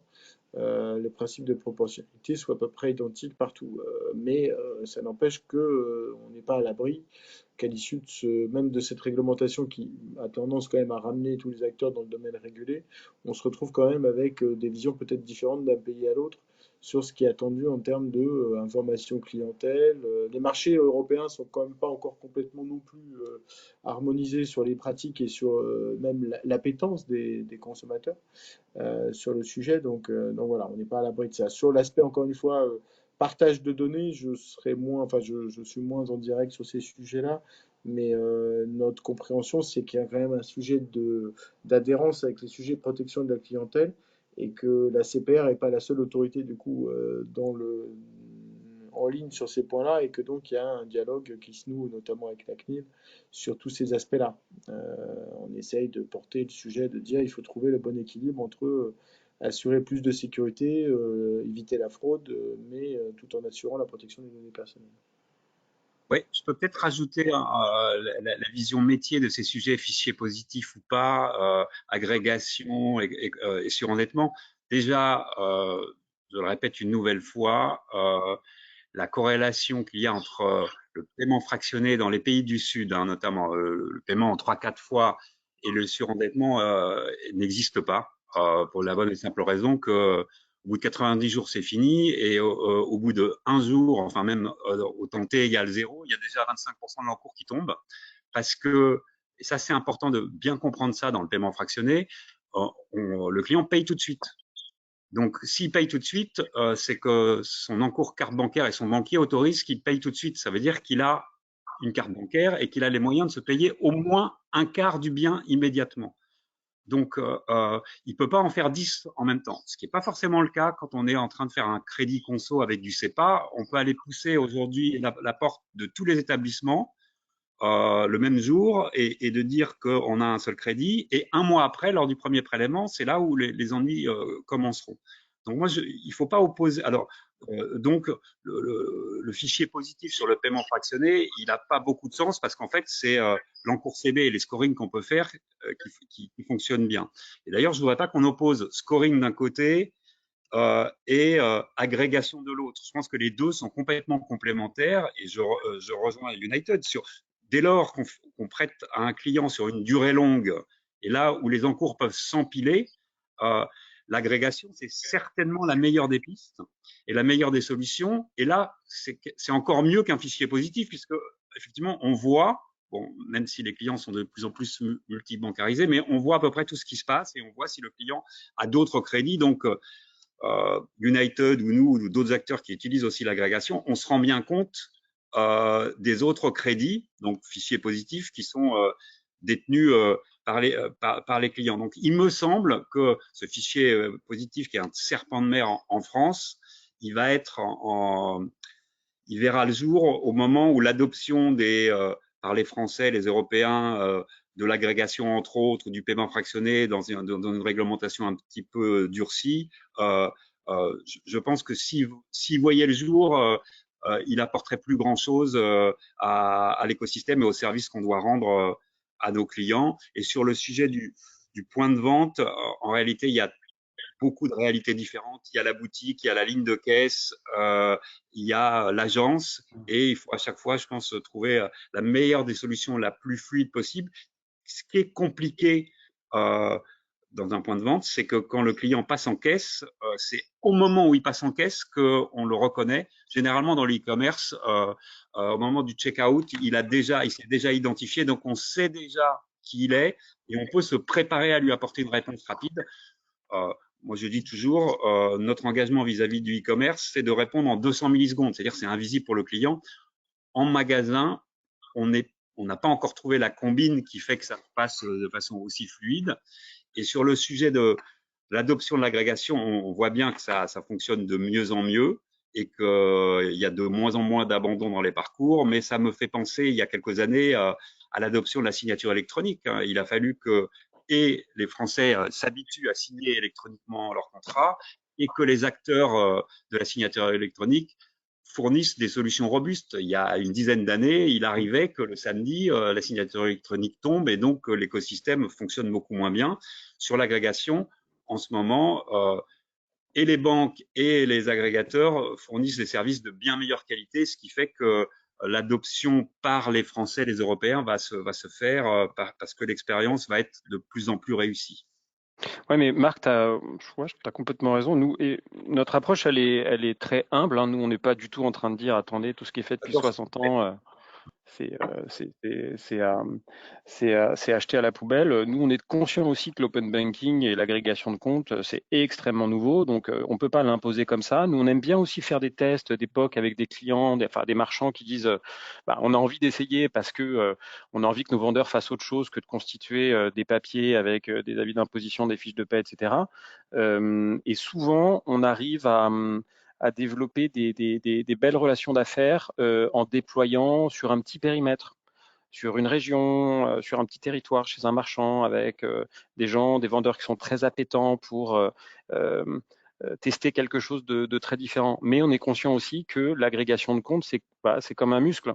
les principes de proportionnalité soient à peu près identiques partout. Mais ça n'empêche qu'on n'est pas à l'abri qu'à l'issue même de cette réglementation qui a tendance quand même à ramener tous les acteurs dans le domaine régulé, on se retrouve quand même avec des visions peut-être différentes d'un pays à l'autre sur ce qui est attendu en termes de information clientèle. Les marchés européens sont quand même pas encore complètement non plus harmonisés sur les pratiques et sur même l'appétence des consommateurs sur le sujet. Donc voilà, on n'est pas à l'abri de ça. Sur l'aspect, encore une fois, partage de données, je suis moins en direct sur ces sujets-là, mais notre compréhension, c'est qu'il y a quand même un sujet d'adhérence avec les sujets de protection de la clientèle et que la CPR n'est pas la seule autorité du coup en ligne sur ces points-là et que donc il y a un dialogue qui se noue notamment avec la CNIL sur tous ces aspects-là. On essaye de porter le sujet, de dire il faut trouver le bon équilibre entre assurer plus de sécurité, éviter la fraude, mais tout en assurant la protection des données personnelles. Oui, je peux peut-être rajouter la vision métier de ces sujets, fichiers positifs ou pas, agrégation et surendettement. Déjà, je le répète une nouvelle fois, la corrélation qu'il y a entre le paiement fractionné dans les pays du Sud, hein, notamment le paiement en 3-4 fois et le surendettement n'existe pas, pour la bonne et simple raison que au bout de 90 jours, c'est fini. Et au bout de 1 jour, enfin même au temps t égale 0, il y a déjà 25% de l'encours qui tombe. Parce que, et ça c'est important de bien comprendre ça dans le paiement fractionné, le client paye tout de suite. Donc, s'il paye tout de suite, c'est que son encours carte bancaire et son banquier autorisent qu'il paye tout de suite. Ça veut dire qu'il a une carte bancaire et qu'il a les moyens de se payer au moins un quart du bien immédiatement. Donc, il ne peut pas en faire 10 en même temps, ce qui n'est pas forcément le cas quand on est en train de faire un crédit conso avec du CEPA. On peut aller pousser aujourd'hui la porte de tous les établissements le même jour et de dire qu'on a un seul crédit. Et 1 mois après, lors du premier prélèvement, c'est là où les ennuis commenceront. Donc, moi, il ne faut pas opposer. Alors, donc, le fichier positif sur le paiement fractionné, il n'a pas beaucoup de sens parce qu'en fait, c'est l'encours CB et les scorings qu'on peut faire qui fonctionnent bien. Et d'ailleurs, je ne voudrais pas qu'on oppose scoring d'un côté et agrégation de l'autre. Je pense que les deux sont complètement complémentaires et je rejoins United sur dès lors qu'on prête à un client sur une durée longue et là où les encours peuvent s'empiler, l'agrégation, c'est certainement la meilleure des pistes et la meilleure des solutions. Et là, c'est encore mieux qu'un fichier positif puisque effectivement, on voit, bon, même si les clients sont de plus en plus multibancarisés, mais on voit à peu près tout ce qui se passe et on voit si le client a d'autres crédits. Donc, United ou nous ou d'autres acteurs qui utilisent aussi l'agrégation, on se rend bien compte des autres crédits, donc fichiers positifs, qui sont détenus par les clients. Donc, il me semble que ce fichier positif, qui est un serpent de mer en France, il va être il verra le jour au moment où l'adoption par les Français, les Européens, de l'agrégation entre autres, du paiement fractionné dans une réglementation un petit peu durcie. Je pense que s'il voyait le jour, il apporterait plus grand-chose à l'écosystème et aux services qu'on doit rendre à nos clients. Et sur le sujet du point de vente, en réalité, il y a beaucoup de réalités différentes. Il y a la boutique, il y a la ligne de caisse, il y a l'agence et il faut à chaque fois, je pense, trouver la meilleure des solutions, la plus fluide possible. Ce qui est compliqué dans un point de vente, c'est que quand le client passe en caisse, c'est au moment où il passe en caisse qu'on le reconnaît. Généralement, dans l'e-commerce, au moment du check-out, il s'est déjà identifié, donc on sait déjà qui il est et on peut se préparer à lui apporter une réponse rapide. Moi, je dis toujours, notre engagement vis-à-vis du e-commerce, c'est de répondre en 200 millisecondes, c'est-à-dire c'est invisible pour le client. En magasin, on n'a pas encore trouvé la combine qui fait que ça passe de façon aussi fluide. Et sur le sujet de l'adoption de l'agrégation, on voit bien que ça fonctionne de mieux en mieux et qu'il y a de moins en moins d'abandon dans les parcours. Mais ça me fait penser, il y a quelques années, à l'adoption de la signature électronique. Il a fallu que les Français s'habituent à signer électroniquement leur contrat et que les acteurs de la signature électronique fournissent des solutions robustes. Il y a une dizaine d'années, il arrivait que le samedi, la signature électronique tombe et donc l'écosystème fonctionne beaucoup moins bien. Sur l'agrégation, en ce moment, et les banques et les agrégateurs fournissent des services de bien meilleure qualité, ce qui fait que l'adoption par les Français, les Européens va se faire parce que l'expérience va être de plus en plus réussie. Ouais, mais Marc, tu as complètement raison. Nous, et notre approche, elle est très humble, hein. Nous, on n'est pas du tout en train de dire, attendez, tout ce qui est fait depuis 60 ans, c'est acheté à la poubelle. Nous, on est conscient aussi que l'open banking et l'agrégation de comptes, c'est extrêmement nouveau, donc on ne peut pas l'imposer comme ça. Nous, on aime bien aussi faire des tests d'époque avec des clients, des marchands qui disent, on a envie d'essayer parce que on a envie que nos vendeurs fassent autre chose que de constituer des papiers avec des avis d'imposition, des fiches de paie, etc. Et souvent, on arrive à développer des belles relations d'affaires en déployant sur un petit périmètre, sur une région, sur un petit territoire, chez un marchand, avec des gens, des vendeurs qui sont très appétents pour tester quelque chose de très différent. Mais on est conscient aussi que l'agrégation de comptes, c'est comme un muscle.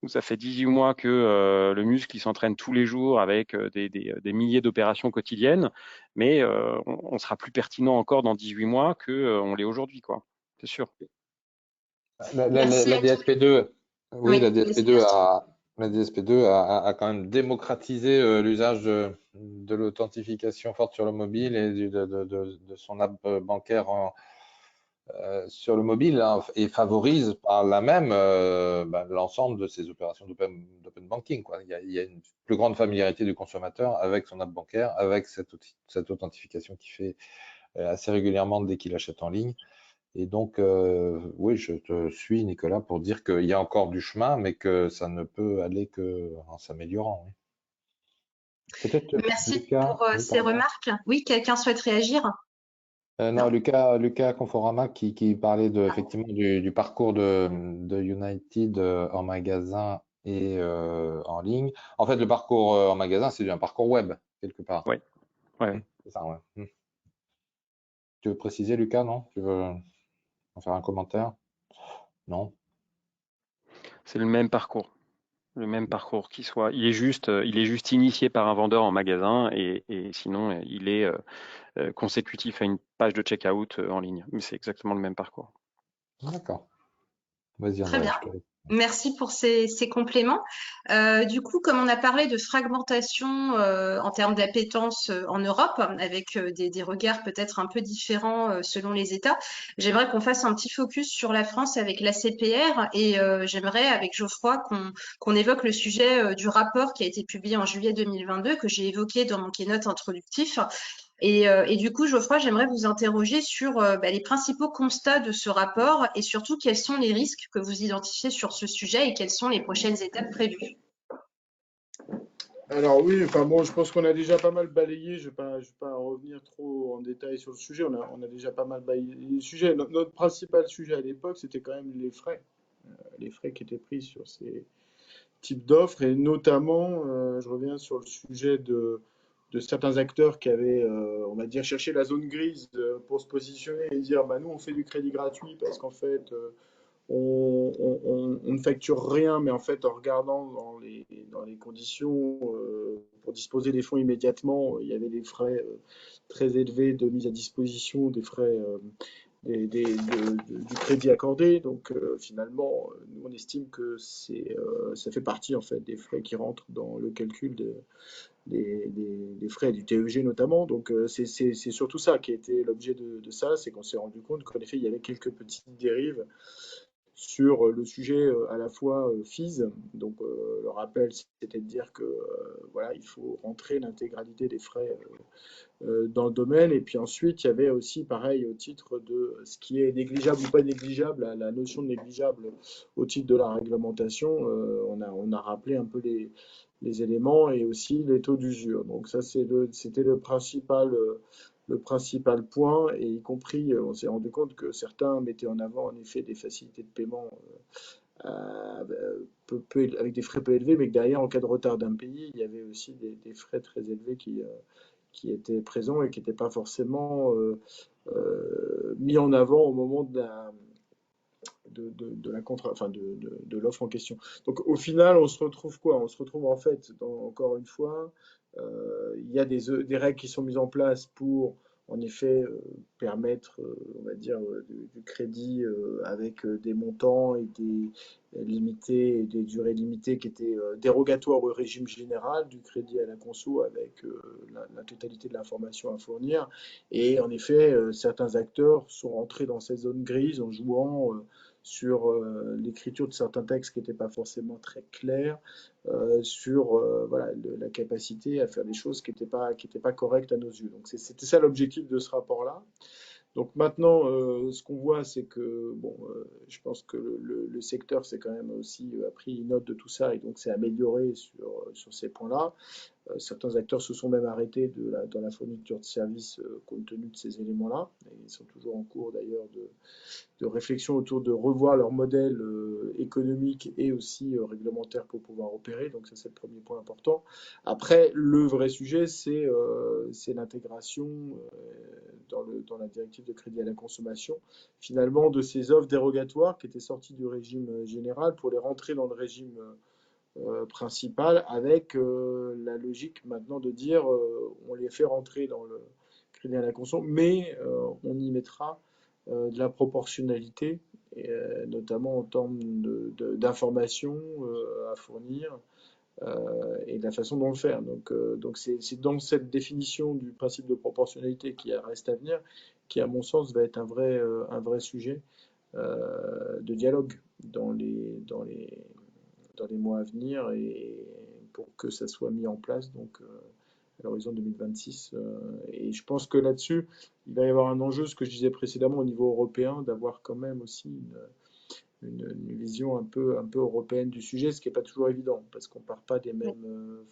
Donc, ça fait 18 mois que le muscle il s'entraîne tous les jours avec des milliers d'opérations quotidiennes, mais on sera plus pertinent encore dans 18 mois qu'on l'est aujourd'hui, quoi. C'est sûr. Merci La à tous. DSP2, oui, Oui, la vas-y, DSP2 Bertrand. a quand même démocratisé l'usage de l'authentification forte sur le mobile et de son app bancaire sur le mobile, hein, et favorise par là même l'ensemble de ces opérations d'open banking, quoi. Il y a une plus grande familiarité du consommateur avec son app bancaire, avec cette authentification qui fait assez régulièrement dès qu'il achète en ligne. Et donc, oui, je te suis, Nicolas, pour dire qu'il y a encore du chemin, mais que ça ne peut aller qu'en s'améliorant. Oui. Peut-être Merci Lucas, pour oui, ces pardon. remarques. Oui, quelqu'un souhaite réagir? Non, Non? Lucas Conforama qui parlait effectivement du parcours de United en magasin et en ligne. En fait, le parcours en magasin, c'est un parcours web, quelque part. Ouais. C'est ça, ouais. Tu veux préciser, Lucas, non? Tu veux en faire un commentaire? Non? C'est le même parcours. Le même parcours il est juste initié par un vendeur en magasin et sinon il est consécutif à une page de checkout en ligne. Mais c'est exactement le même parcours. D'accord. Vas-y, Très André, bien. je te laisse. Merci pour ces compléments. Du coup, comme on a parlé de fragmentation en termes d'appétence en Europe, avec des regards peut-être un peu différents selon les États, j'aimerais qu'on fasse un petit focus sur la France avec la CPR et j'aimerais avec Geoffroy qu'on évoque le sujet du rapport qui a été publié en juillet 2022 que j'ai évoqué dans mon keynote introductif. Et du coup, Geoffroy, j'aimerais vous interroger sur les principaux constats de ce rapport et surtout quels sont les risques que vous identifiez sur ce sujet et quelles sont les prochaines étapes prévues. Alors oui, enfin bon, je pense qu'on a déjà pas mal balayé, je vais pas revenir trop en détail sur le sujet, on a déjà pas mal balayé le sujet. Notre principal sujet à l'époque, c'était quand même les frais qui étaient pris sur ces types d'offres, et notamment, je reviens sur le sujet de certains acteurs qui avaient, on va dire, cherché la zone grise pour se positionner et dire, bah, nous, on fait du crédit gratuit parce qu'en fait, on ne facture rien, mais en fait, en regardant dans les conditions pour disposer des fonds immédiatement, il y avait des frais très élevés de mise à disposition, des frais du crédit accordé. Donc finalement, nous, on estime que ça fait partie en fait des frais qui rentrent dans le calcul des frais du TEG notamment. Donc c'est surtout ça qui a été l'objet de ça, c'est qu'on s'est rendu compte qu'en effet, il y avait quelques petites dérives sur le sujet à la fois fees, donc le rappel c'était de dire que voilà, il faut rentrer l'intégralité des frais dans le domaine, et puis ensuite il y avait aussi pareil au titre de ce qui est négligeable ou pas négligeable, la notion de négligeable au titre de la réglementation, on a rappelé un peu les éléments et aussi les taux d'usure. Donc ça c'était le principal point, et y compris, on s'est rendu compte que certains mettaient en avant en effet des facilités de paiement avec des frais peu élevés, mais que derrière, en cas de retard d'un pays, il y avait aussi des frais très élevés qui étaient présents et qui n'étaient pas forcément mis en avant au moment de l'offre en question. Donc au final, on se retrouve quoi? On se retrouve en fait, encore une fois, il y a des règles qui sont mises en place pour en effet permettre, on va dire, du crédit avec des montants et des limités et des durées limitées qui étaient dérogatoires au régime général du crédit à la conso avec la totalité de l'information à fournir. Et en effet, certains acteurs sont rentrés dans ces zones grises en jouant sur l'écriture de certains textes qui n'étaient pas forcément très clairs, sur voilà, la capacité à faire des choses qui n'étaient pas correctes à nos yeux. Donc c'était ça l'objectif de ce rapport-là. Donc maintenant, ce qu'on voit, c'est que bon, je pense que le secteur s'est quand même aussi pris note de tout ça et donc s'est amélioré sur ces points-là. Certains acteurs se sont même arrêtés dans la fourniture de services compte tenu de ces éléments-là. Et ils sont toujours en cours d'ailleurs de réflexion autour de revoir leur modèle économique et aussi réglementaire pour pouvoir opérer. Donc ça, c'est le premier point important. Après, le vrai sujet, c'est l'intégration dans la directive de crédit à la consommation, finalement, de ces offres dérogatoires qui étaient sorties du régime général pour les rentrer dans le régime principal, avec la logique maintenant de dire on les fait rentrer dans le crédit à la conso, mais on y mettra de la proportionnalité, et, notamment en termes d'informations à fournir et de la façon dont le faire. Donc c'est dans cette définition du principe de proportionnalité qui reste à venir, qui à mon sens va être un vrai sujet de dialogue dans les mois à venir et pour que ça soit mis en place donc à l'horizon 2026. Et je pense que là-dessus, il va y avoir un enjeu, ce que je disais précédemment au niveau européen, d'avoir quand même aussi une vision un peu européenne du sujet, ce qui n'est pas toujours évident, parce qu'on ne part pas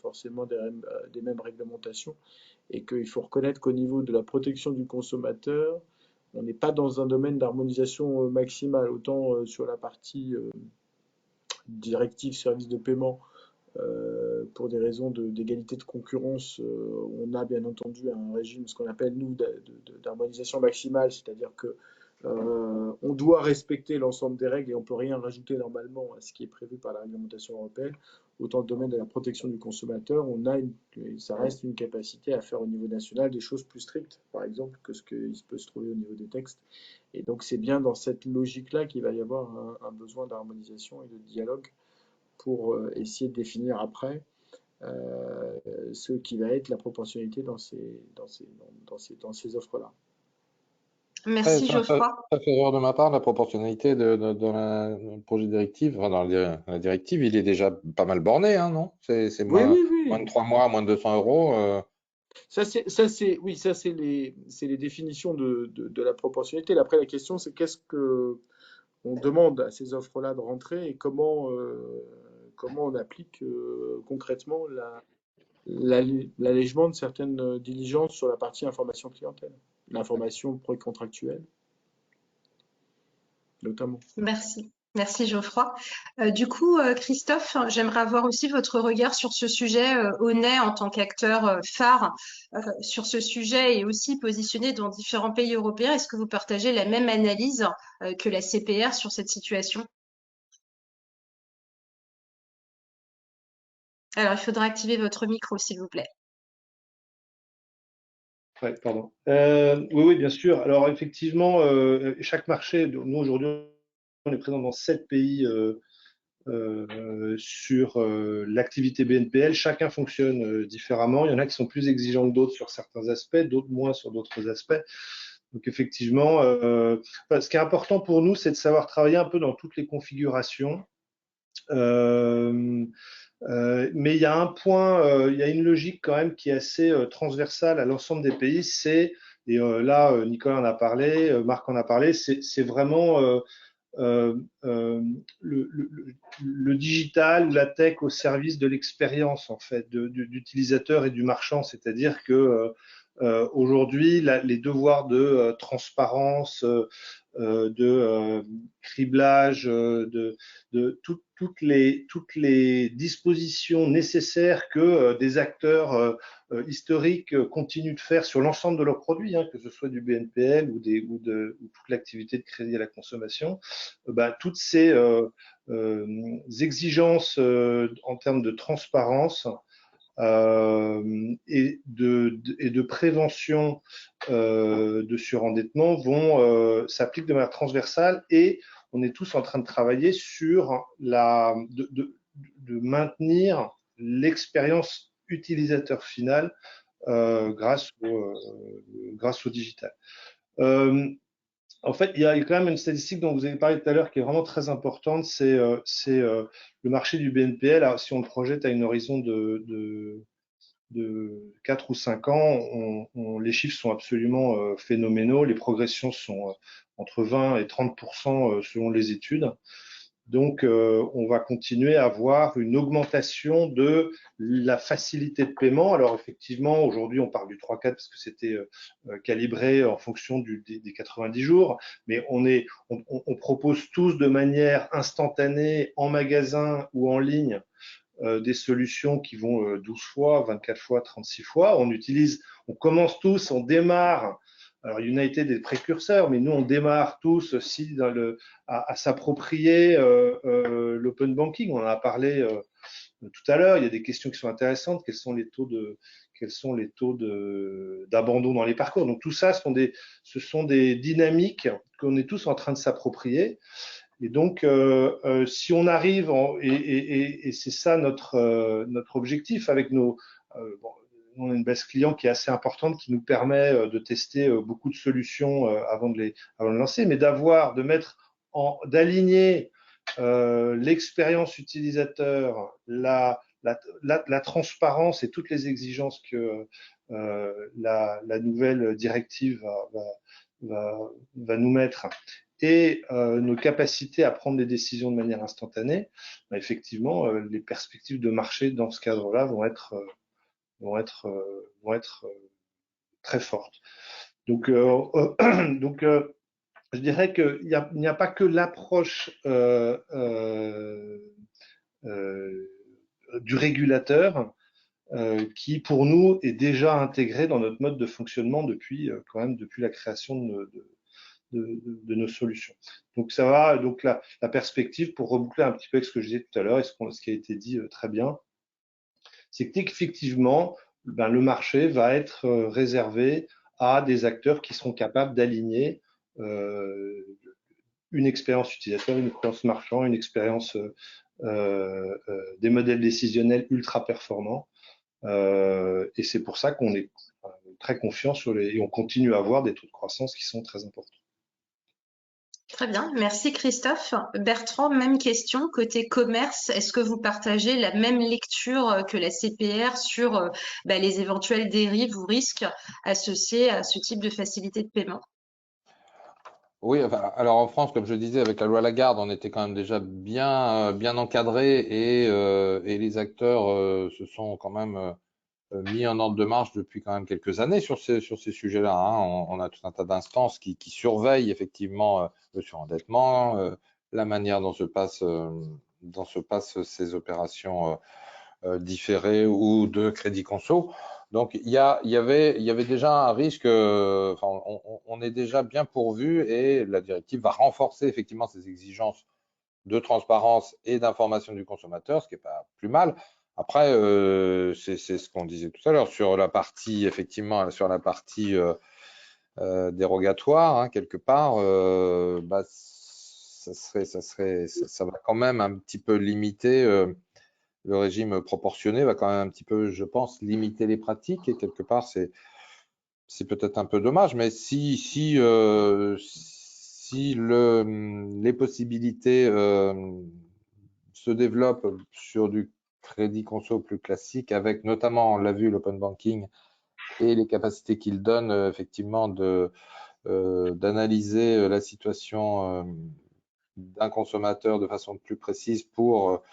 forcément des mêmes réglementations, et qu'il faut reconnaître qu'au niveau de la protection du consommateur, on n'est pas dans un domaine d'harmonisation maximale, autant sur la partie directive service de paiement, pour des raisons d'égalité de concurrence, on a bien entendu un régime, ce qu'on appelle nous, d'harmonisation maximale, c'est-à-dire que on doit respecter l'ensemble des règles et on ne peut rien rajouter normalement à ce qui est prévu par la réglementation européenne. Autant le domaine de la protection du consommateur, ça reste une capacité à faire au niveau national des choses plus strictes, par exemple, que ce qui peut se trouver au niveau des textes. Et donc c'est bien dans cette logique-là qu'il va y avoir un besoin d'harmonisation et de dialogue pour essayer de définir après ce qui va être la proportionnalité dans ces offres-là. Merci Geoffroy. Ça fait erreur de ma part, la proportionnalité dans le projet de directive. Enfin, dans la directive, il est déjà pas mal borné, hein, non? C'est moins, moins de 3 mois, moins de 200 euros. Ça, c'est les définitions de la proportionnalité. Après, la question, c'est qu'est-ce que on demande à ces offres-là de rentrer et comment on applique concrètement l'allègement de certaines diligences sur la partie information clientèle, l'information précontractuelle, notamment. Merci. Merci Geoffroy. Du coup, Christophe, j'aimerais avoir aussi votre regard sur ce sujet. Onet, en tant qu'acteur phare sur ce sujet et aussi positionné dans différents pays européens, est-ce que vous partagez la même analyse que la CPR sur cette situation? Alors, il faudra activer votre micro, s'il vous plaît. Ouais, pardon. Oui, bien sûr. Alors, effectivement, chaque marché, nous aujourd'hui, on est présent dans 7 pays sur l'activité BNPL. Chacun fonctionne différemment. Il y en a qui sont plus exigeants que d'autres sur certains aspects, d'autres moins sur d'autres aspects. Donc, effectivement, ce qui est important pour nous, c'est de savoir travailler un peu dans toutes les configurations. Mais il y a un point, il y a une logique quand même qui est assez transversale à l'ensemble des pays. Et là, Nicolas en a parlé, Marc en a parlé, c'est vraiment le digital ou la tech au service de l'expérience en fait, d'utilisateur et du marchand. C'est-à-dire que Aujourd'hui, les devoirs de transparence, de criblage, de toutes les dispositions nécessaires que des acteurs historiques continuent de faire sur l'ensemble de leurs produits, hein, que ce soit du BNPL ou toute l'activité de crédit à la consommation, toutes ces exigences en termes de transparence et de prévention de surendettement s'appliquent de manière transversale, et on est tous en train de travailler sur de maintenir l'expérience utilisateur final grâce au digital. En fait, il y a quand même une statistique dont vous avez parlé tout à l'heure qui est vraiment très importante, c'est le marché du BNPL. Alors, si on le projette à une horizon de 4 ou 5 ans, les chiffres sont absolument phénoménaux. Les progressions sont entre 20 et 30% selon les études. Donc, on va continuer à avoir une augmentation de la facilité de paiement. Alors, effectivement, aujourd'hui, on parle du 3-4 parce que c'était calibré en fonction des 90 jours. Mais on propose tous de manière instantanée, en magasin ou en ligne, des solutions qui vont 12 fois, 24 fois, 36 fois. On commence tous, on démarre. Alors, United est précurseur, mais nous, on démarre tous aussi à s'approprier l'open banking. On en a parlé tout à l'heure. Il y a des questions qui sont intéressantes. Quels sont les taux d'abandon dans les parcours? Donc, tout ça, ce sont des dynamiques qu'on est tous en train de s'approprier. Et donc, si on arrive, et c'est ça notre objectif avec on a une base client qui est assez importante, qui nous permet de tester beaucoup de solutions avant de lancer, mais d'aligner l'expérience utilisateur, la transparence et toutes les exigences que la nouvelle directive va nous mettre, et nos capacités à prendre des décisions de manière instantanée, effectivement, les perspectives de marché dans ce cadre-là vont être très fortes. Donc, je dirais qu'il n'y a pas que l'approche du régulateur qui, pour nous, est déjà intégrée dans notre mode de fonctionnement depuis la création de nos solutions. Donc ça va, donc la perspective, pour reboucler un petit peu avec ce que je disais tout à l'heure et ce qui a été dit très bien, c'est qu'effectivement, le marché va être réservé à des acteurs qui seront capables d'aligner une expérience utilisateur, une expérience marchand, une expérience des modèles décisionnels ultra performants. Et c'est pour ça qu'on est très confiant et on continue à avoir des taux de croissance qui sont très importants. Très bien, merci Christophe. Bertrand, même question, côté commerce, est-ce que vous partagez la même lecture que la CPR sur les éventuelles dérives ou risques associés à ce type de facilité de paiement? Oui, enfin, alors en France, comme je disais, avec la loi Lagarde, on était quand même déjà bien encadré, et les acteurs se sont quand même mis en ordre de marche depuis quand même quelques années sur ces sujets-là, hein. On a tout un tas d'instances qui surveillent effectivement le surendettement, la manière dont se passent ces opérations différées ou de crédit conso. Donc il y avait déjà un risque. On est déjà bien pourvu, et la directive va renforcer effectivement ces exigences de transparence et d'information du consommateur, ce qui n'est pas plus mal. Après, c'est ce qu'on disait tout à l'heure sur la partie, effectivement, sur la partie dérogatoire, hein, quelque part, ça va quand même un petit peu limiter, le régime proportionné va quand même un petit peu, je pense, limiter les pratiques, et quelque part, c'est peut-être un peu dommage, mais si les possibilités se développent sur du crédit conso plus classique, avec notamment, on l'a vu, l'open banking et les capacités qu'il donne effectivement d'analyser la situation d'un consommateur de façon plus précise pour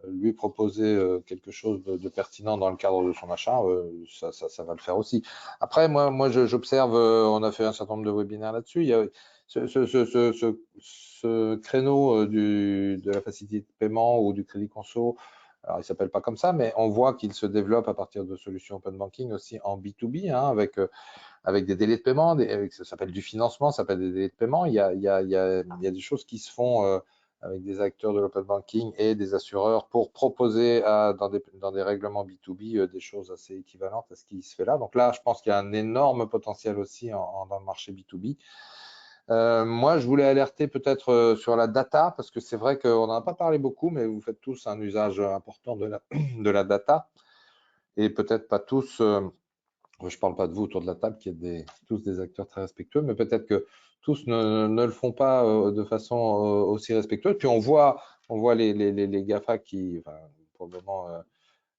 lui proposer quelque chose de pertinent dans le cadre de son achat, ça va le faire aussi. Après, moi j'observe, on a fait un certain nombre de webinaires là-dessus. Il y a ce créneau de la facilité de paiement ou du crédit conso. Alors, il ne s'appelle pas comme ça, mais on voit qu'il se développe à partir de solutions open banking aussi en B2B, hein, avec des délais de paiement, ça s'appelle du financement, ça s'appelle des délais de paiement. Il y a des choses qui se font avec des acteurs de l'open banking et des assureurs pour proposer dans des règlements B2B des choses assez équivalentes à ce qui se fait là. Donc là, je pense qu'il y a un énorme potentiel aussi dans le marché B2B. Moi, je voulais alerter peut-être sur la data, parce que c'est vrai qu'on n'en a pas parlé beaucoup, mais vous faites tous un usage important de la data, et peut-être pas tous, je ne parle pas de vous autour de la table, qui êtes tous des acteurs très respectueux, mais peut-être que tous ne le font pas de façon aussi respectueuse. Puis on voit les GAFA qui, enfin, pour le moment,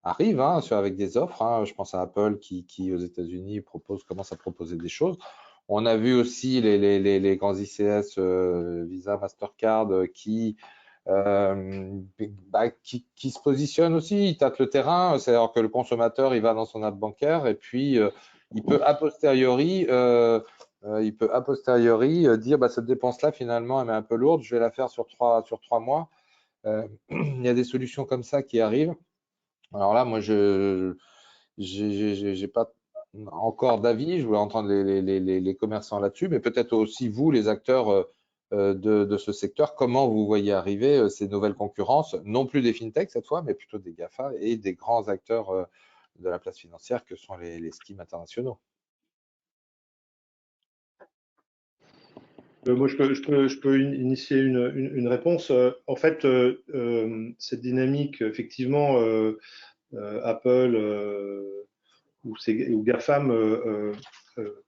arrivent avec des offres. Hein. Je pense à Apple qui aux États-Unis, commence à proposer des choses. On a vu aussi les grands ICS, Visa, Mastercard, qui se positionnent aussi, ils tâtent le terrain. C'est-à-dire que le consommateur, il va dans son app bancaire et puis il peut a posteriori dire cette dépense-là, finalement, elle est un peu lourde, je vais la faire sur 3 mois. Il y a des solutions comme ça qui arrivent. Alors là, moi, je n'ai pas encore d'avis, je voulais entendre les commerçants là-dessus, mais peut-être aussi vous, les acteurs de ce secteur, comment vous voyez arriver ces nouvelles concurrences, non plus des fintechs cette fois, mais plutôt des GAFA et des grands acteurs de la place financière que sont les schemes internationaux. Moi, je peux initier une réponse. En fait, cette dynamique, effectivement, Apple ou GAFAM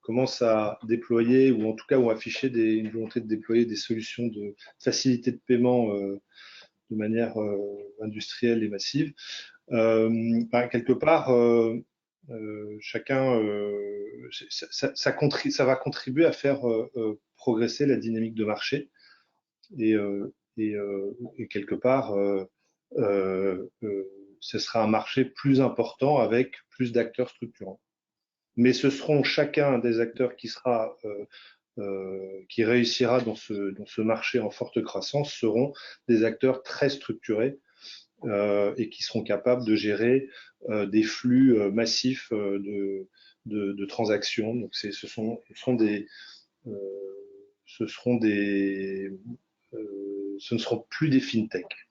commencent à déployer, ou en tout cas ont affiché une volonté de déployer des solutions de facilité de paiement de manière industrielle et massive. Quelque part, chacun, ça va contribuer à faire progresser la dynamique de marché et quelque part, ce sera un marché plus important avec plus d'acteurs structurants. Mais ce seront chacun des acteurs qui réussira dans ce marché en forte croissance seront des acteurs très structurés et qui seront capables de gérer des flux massifs de transactions. Donc ce ne seront plus des fintechs.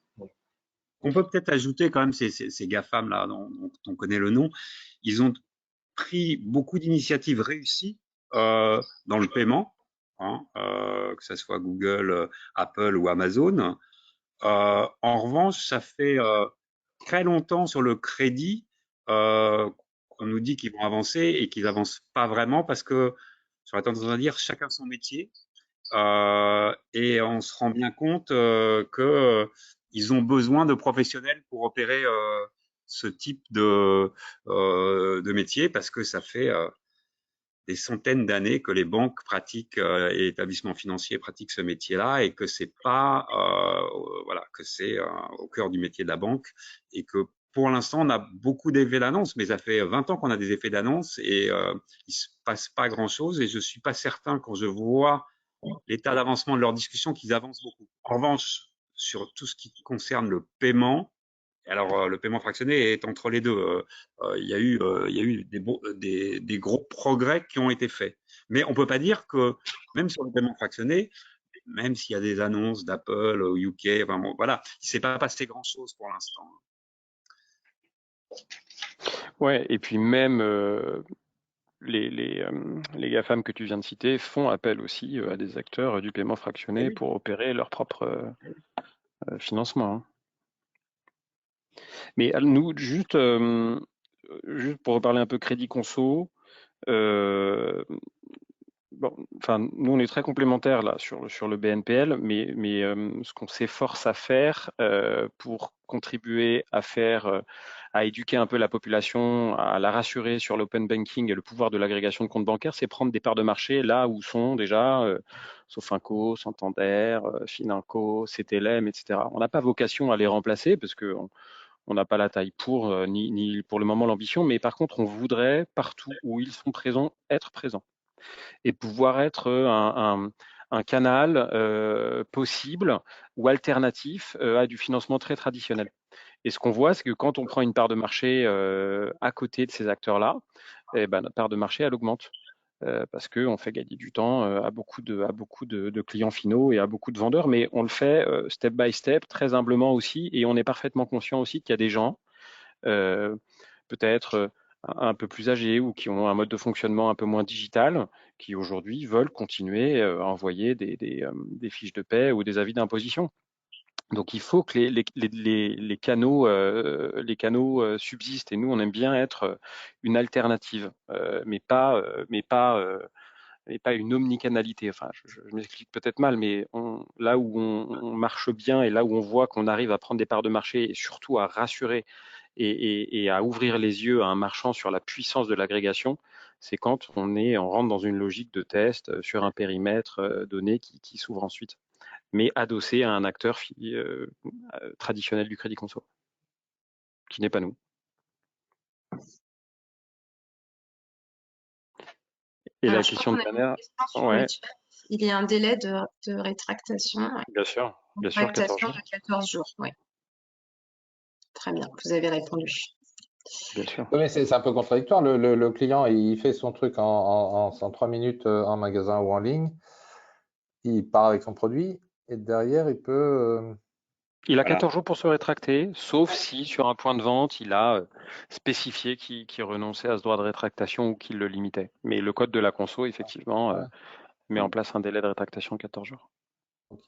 On peut peut-être ajouter quand même ces GAFAM là, dont on connaît le nom, ils ont pris beaucoup d'initiatives réussies dans le paiement, que ce soit Google, Apple ou Amazon. En revanche, ça fait très longtemps sur le crédit qu'on nous dit qu'ils vont avancer et qu'ils n'avancent pas vraiment parce que, j'aurais tendance à dire, chacun son métier. Et on se rend bien compte qu'ils ont besoin de professionnels pour opérer ce type de métier parce que ça fait des centaines d'années que les banques pratiquent et établissements financiers pratiquent ce métier-là et que c'est pas que c'est au cœur du métier de la banque et que pour l'instant on a beaucoup d'effets d'annonce, mais ça fait 20 ans qu'on a des effets d'annonce et il se passe pas grand-chose et je suis pas certain quand je vois l'état d'avancement de leurs discussions qu'ils avancent beaucoup. En revanche, sur tout ce qui concerne le paiement, alors le paiement fractionné est entre les deux. Il y a eu des gros progrès qui ont été faits. Mais on peut pas dire que même sur le paiement fractionné, même s'il y a des annonces d'Apple au UK, enfin bon, voilà, il s'est pas passé grand-chose pour l'instant. Ouais, et puis même les GAFAM que tu viens de citer font appel aussi à des acteurs du paiement fractionné pour opérer leur propre financement. Hein. Mais nous, juste pour reparler un peu crédit conso, nous on est très complémentaires là sur le BNPL, mais ce qu'on s'efforce à faire pour contribuer à à éduquer un peu la population, à la rassurer sur l'open banking et le pouvoir de l'agrégation de comptes bancaires, c'est prendre des parts de marché là où sont déjà Sofinco, Santander, Financo, CTLM, etc. On n'a pas vocation à les remplacer parce que on n'a pas la taille pour, ni pour le moment l'ambition, mais par contre, on voudrait, partout où ils sont présents, être présents et pouvoir être un canal possible ou alternatif à du financement très traditionnel. Et ce qu'on voit, c'est que quand on prend une part de marché à côté de ces acteurs-là, eh ben, notre part de marché, elle augmente. Parce qu'on fait gagner du temps à beaucoup de clients finaux et à beaucoup de vendeurs, mais on le fait step by step, très humblement aussi, et on est parfaitement conscient aussi qu'il y a des gens, peut-être un peu plus âgés ou qui ont un mode de fonctionnement un peu moins digital, qui aujourd'hui veulent continuer à envoyer des fiches de paie ou des avis d'imposition. Donc il faut que les canaux, subsistent et nous on aime bien être une alternative, mais pas une omnicanalité. Enfin, je m'explique peut-être mal, mais là où on marche bien et là où on voit qu'on arrive à prendre des parts de marché et surtout à rassurer et à ouvrir les yeux à un marchand sur la puissance de l'agrégation, c'est quand on rentre dans une logique de test sur un périmètre donné qui s'ouvre ensuite, mais adossé à un acteur traditionnel du crédit conso, qui n'est pas nous. Et la Alors, je crois question qu'on de a une Bernard, question sur le ouais, chat. Il y a un délai de rétractation. Ouais. bien sûr, 14 Rétractation jours, de 14 jours. Oui, très bien. Vous avez répondu. bien sûr. Oui, mais c'est un peu contradictoire. Le client, il fait son truc en 3 minutes en magasin ou en ligne. Il part avec son produit et derrière, il peut. Il a Voilà. 14 jours pour se rétracter, sauf si sur un point de vente, il a spécifié qu'il renonçait à ce droit de rétractation ou qu'il le limitait. Mais le code de la conso, effectivement, Ouais, met en place un délai de rétractation de 14 jours. ok.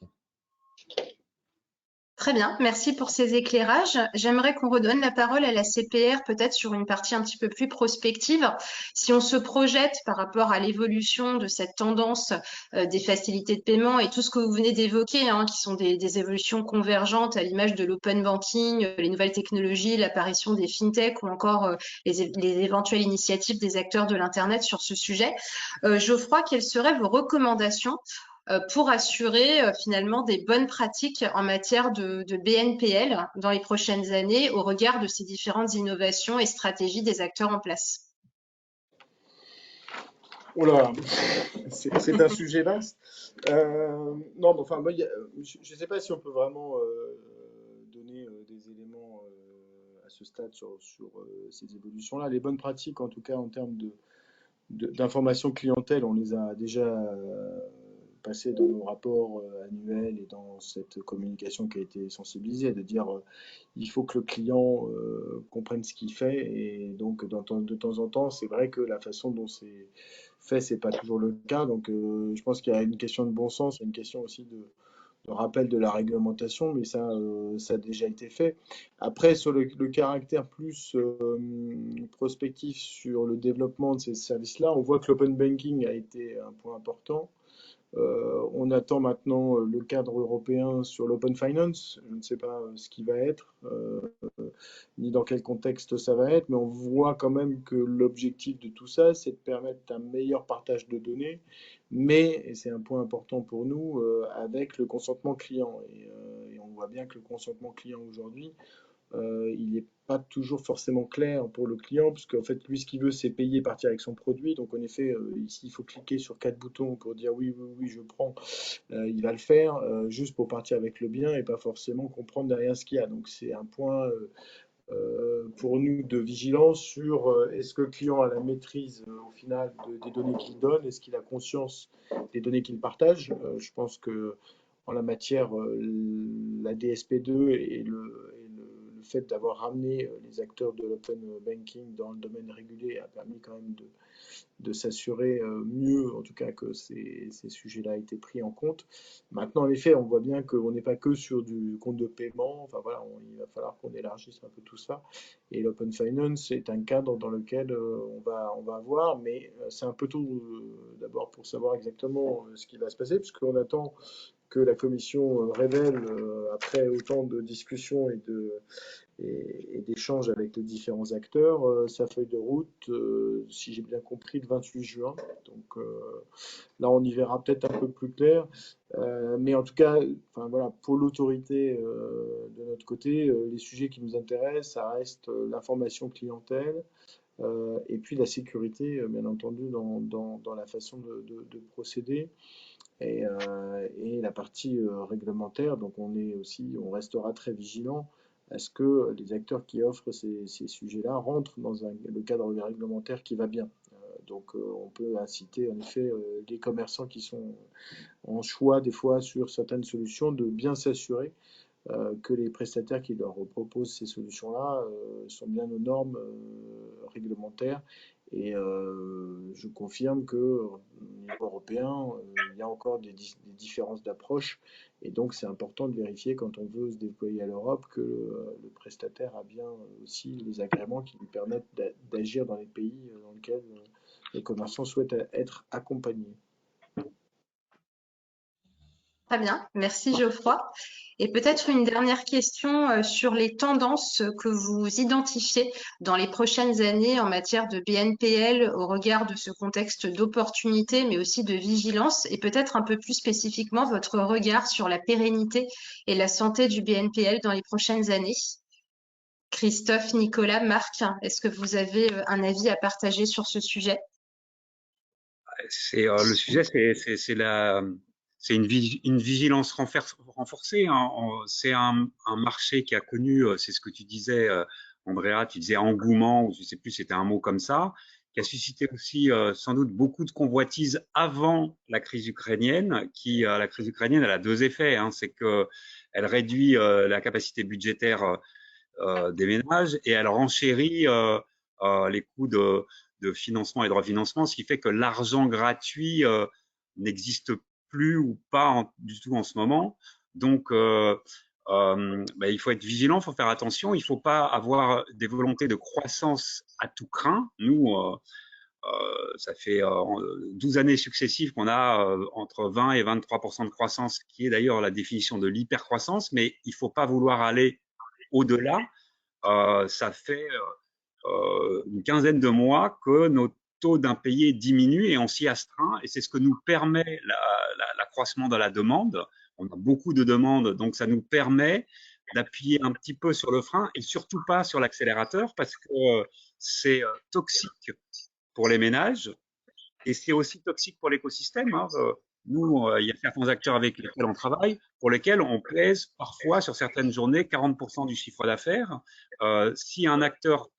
Très bien, merci pour ces éclairages. J'aimerais qu'on redonne la parole à la CPR, peut-être sur une partie un petit peu plus prospective. Si on se projette par rapport à l'évolution de cette tendance des facilités de paiement et tout ce que vous venez d'évoquer, hein, qui sont des évolutions convergentes à l'image de l'open banking, les nouvelles technologies, l'apparition des fintech ou encore les éventuelles initiatives des acteurs de l'Internet sur ce sujet, Geoffroy, quelles seraient vos recommandations pour assurer finalement des bonnes pratiques en matière de BNPL dans les prochaines années au regard de ces différentes innovations et stratégies des acteurs en place? Oh là, c'est un sujet vaste. Non, mais enfin, moi, je ne sais pas si on peut vraiment donner des éléments à ce stade sur ces évolutions-là. Les bonnes pratiques, en tout cas en termes d'information clientèle, on les a déjà passées dans nos rapports annuels et dans cette communication qui a été sensibilisée, de dire il faut que le client comprenne ce qu'il fait et donc de temps en temps, c'est vrai que la façon dont c'est fait, c'est pas toujours le cas. Donc je pense qu'il y a une question de bon sens, il y a une question aussi de rappel de la réglementation, mais ça a déjà été fait. Après, sur le caractère plus prospectif sur le développement de ces services-là, on voit que l'open banking a été un point important. On attend maintenant le cadre européen sur l'open finance. Je ne sais pas ce qui va être, ni dans quel contexte ça va être, mais on voit quand même que l'objectif de tout ça, c'est de permettre un meilleur partage de données, mais, et c'est un point important pour nous, avec le consentement client. Et on voit bien que le consentement client aujourd'hui, il n'est pas toujours forcément clair pour le client, parce qu'en fait, lui, ce qu'il veut, c'est payer, partir avec son produit. Donc, en effet, ici, il faut cliquer sur 4 boutons pour dire oui, oui, oui, je prends. Il va le faire juste pour partir avec le bien et pas forcément comprendre derrière ce qu'il y a. Donc, c'est un point pour nous de vigilance sur est-ce que le client a la maîtrise au final des données qu'il donne, est-ce qu'il a conscience des données qu'il partage. Je pense que en la matière, la DSP2 et le fait d'avoir ramené les acteurs de l'open banking dans le domaine régulé a permis quand même de s'assurer mieux, en tout cas, que ces sujets-là aient été pris en compte. Maintenant, en effet, on voit bien qu'on n'est pas que sur du compte de paiement. Enfin voilà, il va falloir qu'on élargisse un peu tout ça. Et l'open finance est un cadre dans lequel on va avoir, mais c'est un peu tôt d'abord pour savoir exactement ce qui va se passer, puisqu'on attend que la Commission révèle après autant de discussions et d'échanges avec les différents acteurs, sa feuille de route, si j'ai bien compris, le 28 juin. Donc là, on y verra peut-être un peu plus clair. Mais en tout cas, enfin, voilà, pour l'autorité de notre côté, les sujets qui nous intéressent, ça reste l'information clientèle et puis la sécurité, bien entendu, dans la façon de procéder. Et la partie réglementaire, donc on restera très vigilant à ce que les acteurs qui offrent ces sujets-là rentrent dans le cadre réglementaire qui va bien. Donc on peut inciter en effet les commerçants qui sont en choix des fois sur certaines solutions de bien s'assurer que les prestataires qui leur proposent ces solutions-là sont bien aux normes réglementaires. Et je confirme qu'au niveau européen, il y a encore des différences d'approche. Et donc, c'est important de vérifier quand on veut se déployer à l'Europe que le prestataire a bien aussi les agréments qui lui permettent d'agir dans les pays dans lesquels les commerçants souhaitent être accompagnés. Très bien, merci Geoffroy. Et peut-être une dernière question sur les tendances que vous identifiez dans les prochaines années en matière de BNPL au regard de ce contexte d'opportunité, mais aussi de vigilance, et peut-être un peu plus spécifiquement votre regard sur la pérennité et la santé du BNPL dans les prochaines années. Christophe, Nicolas, Marc, est-ce que vous avez un avis à partager sur ce sujet? Le sujet, c'est une vigilance renforcée. Hein. C'est un marché qui a connu, c'est ce que tu disais, Andrea, tu disais engouement, ou je sais plus, c'était un mot comme ça, qui a suscité aussi sans doute beaucoup de convoitises avant la crise ukrainienne. La crise ukrainienne, elle a deux effets. Hein. C'est que elle réduit la capacité budgétaire des ménages et elle renchérit les coûts de financement et de refinancement, ce qui fait que l'argent gratuit n'existe plus ou pas du tout en ce moment. Donc, il faut être vigilant, il faut faire attention, il ne faut pas avoir des volontés de croissance à tout crin. Nous, ça fait 12 années successives qu'on a entre 20 et 23% de croissance, qui est d'ailleurs la définition de l'hypercroissance, mais il ne faut pas vouloir aller au-delà. Ça fait une quinzaine de mois que nos taux d'impayés diminuent et on s'y astreint et c'est ce que nous permet l'accroissement de la demande. On a beaucoup de demandes, donc ça nous permet d'appuyer un petit peu sur le frein et surtout pas sur l'accélérateur parce que c'est toxique pour les ménages et c'est aussi toxique pour l'écosystème. Hein. Nous, il y a certains acteurs avec lesquels on travaille, pour lesquels on pèse parfois sur certaines journées 40% du chiffre d'affaires. Si un acteur,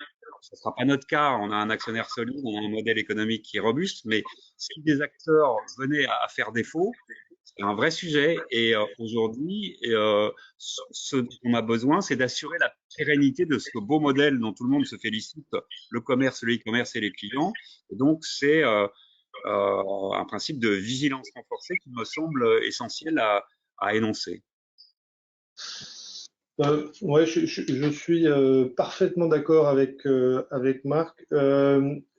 ce ne sera pas notre cas, on a un actionnaire solide, on a un modèle économique qui est robuste, mais si des acteurs venaient à faire défaut, c'est un vrai sujet. Et aujourd'hui, ce dont on a besoin, c'est d'assurer la pérennité de ce beau modèle dont tout le monde se félicite, le commerce, le e-commerce et les clients. Et donc, c'est un principe de vigilance renforcée qui me semble essentiel à énoncer. Ouais, je suis parfaitement d'accord avec Marc.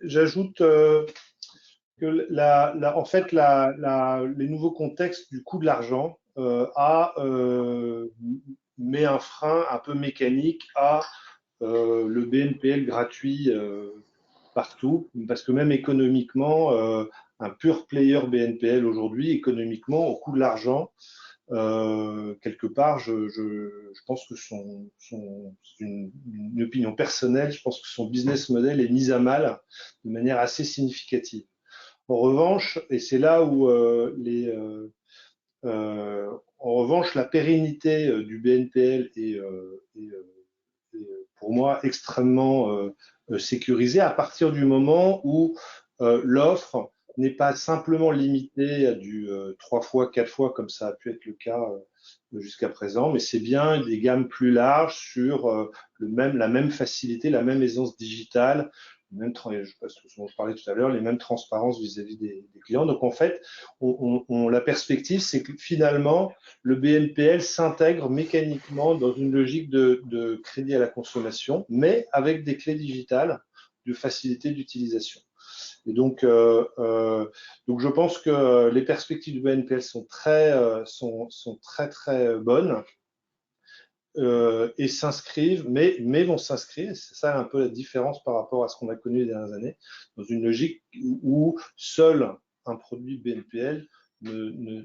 J'ajoute que en fait, les nouveaux contextes du coût de l'argent met un frein un peu mécanique à le BNPL gratuit partout, parce que même économiquement, un pur player BNPL aujourd'hui, économiquement, au coût de l'argent, quelque part, je pense que c'est une opinion personnelle, je pense que son business model est mis à mal de manière assez significative. En revanche, et c'est là où en revanche, la pérennité du BNPL est pour moi extrêmement sécurisée à partir du moment où l'offre n'est pas simplement limitée à du 3 fois, 4 fois comme ça a pu être le cas jusqu'à présent, mais c'est bien des gammes plus larges sur la même facilité, la même aisance digitale, je parlais tout à l'heure, les mêmes transparences vis-à-vis des clients. Donc en fait, la perspective, c'est que finalement, le BNPL s'intègre mécaniquement dans une logique de crédit à la consommation, mais avec des clés digitales de facilité d'utilisation. Et donc je pense que les perspectives du BNPL sont très bonnes. Et s'inscrivent, mais vont s'inscrire, c'est ça un peu la différence par rapport à ce qu'on a connu les dernières années, dans une logique où seul un produit BNPL ne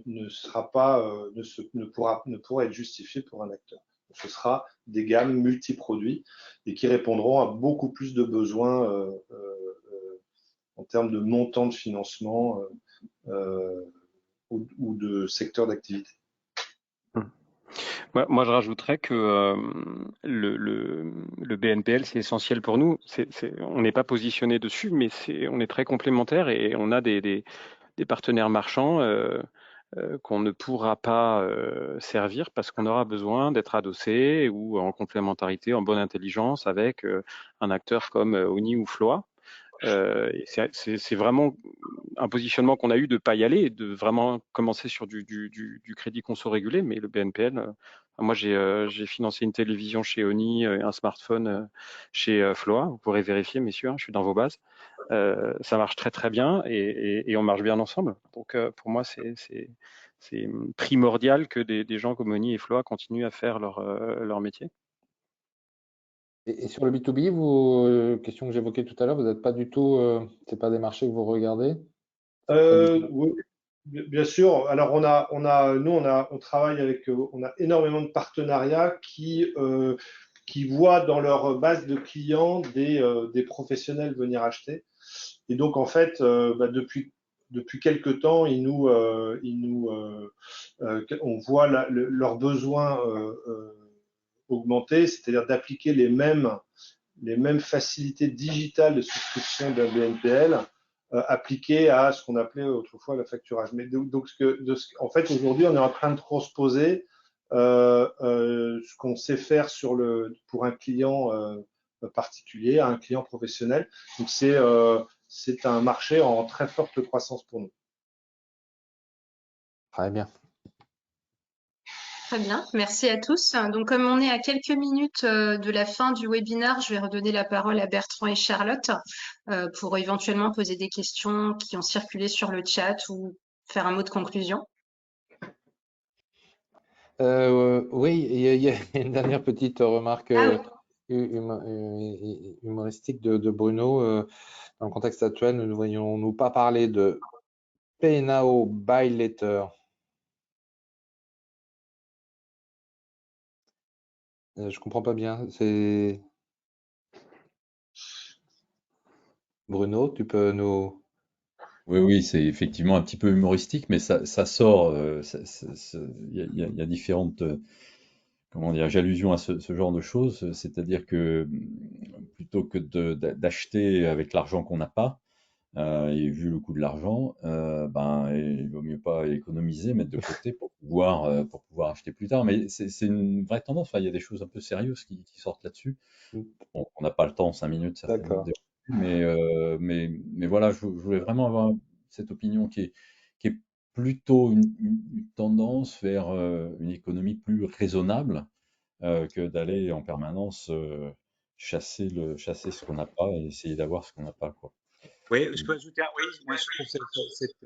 pourra être justifié pour un acteur. Ce sera des gammes multi-produits et qui répondront à beaucoup plus de besoins en termes de montant de financement ou de secteur d'activité. Moi, je rajouterais que le BNPL, c'est essentiel pour nous. On n'est pas positionné dessus, mais on est très complémentaires et on a des partenaires marchands qu'on ne pourra pas servir parce qu'on aura besoin d'être adossé ou en complémentarité, en bonne intelligence avec un acteur comme Oni ou Floa. Et c'est vraiment un positionnement qu'on a eu de ne pas y aller, de vraiment commencer sur du crédit conso régulé, mais le BNPL, moi j'ai financé une télévision chez Oni et un smartphone chez Floa, vous pourrez vérifier messieurs, hein, je suis dans vos bases. Ça marche très très bien et on marche bien ensemble. Donc pour moi c'est primordial que des gens comme Oni et Floa continuent à faire leur métier. Et sur le B2B, question que j'évoquais tout à l'heure, vous n'êtes pas du tout, c'est pas des marchés que vous regardez? Oui, bien sûr. Alors on travaille avec, on a énormément de partenariats qui voient dans leur base de clients des professionnels venir acheter. Et donc en fait, depuis quelques temps, on voit leurs besoins augmenter, c'est-à-dire d'appliquer les mêmes facilités digitales de souscription d'un BNPL appliquées à ce qu'on appelait autrefois le facturage. Mais donc en fait, aujourd'hui, on est en train de transposer ce qu'on sait faire pour un client particulier à un client professionnel. Donc c'est un marché en très forte croissance pour nous. Très bien. Très bien, merci à tous. Donc, comme on est à quelques minutes de la fin du webinaire, je vais redonner la parole à Bertrand et Charlotte pour éventuellement poser des questions qui ont circulé sur le chat ou faire un mot de conclusion. Oui, il y a une dernière petite remarque Ah oui. humoristique de Bruno. Dans le contexte actuel, nous ne voyons-nous pas parler de Pay Now, Buy Later? Je comprends pas bien. C'est Bruno, tu peux nous... Oui, c'est effectivement un petit peu humoristique, mais ça sort. Il y a différentes, comment dire, allusions à ce genre de choses. C'est-à-dire que plutôt que d'acheter avec l'argent qu'on n'a pas, et vu le coût de l'argent, il vaut mieux pas économiser, mettre de côté pour pouvoir acheter plus tard. Mais c'est une vraie tendance. Enfin, il y a des choses un peu sérieuses qui sortent là-dessus. Bon, on n'a pas le temps, 5 minutes, certainement. D'accord. Mais voilà, je voulais vraiment avoir cette opinion qui est plutôt une tendance vers une économie plus raisonnable que d'aller en permanence chasser ce qu'on n'a pas et essayer d'avoir ce qu'on n'a pas, quoi. Oui, je peux ajouter oui, moi je trouve cette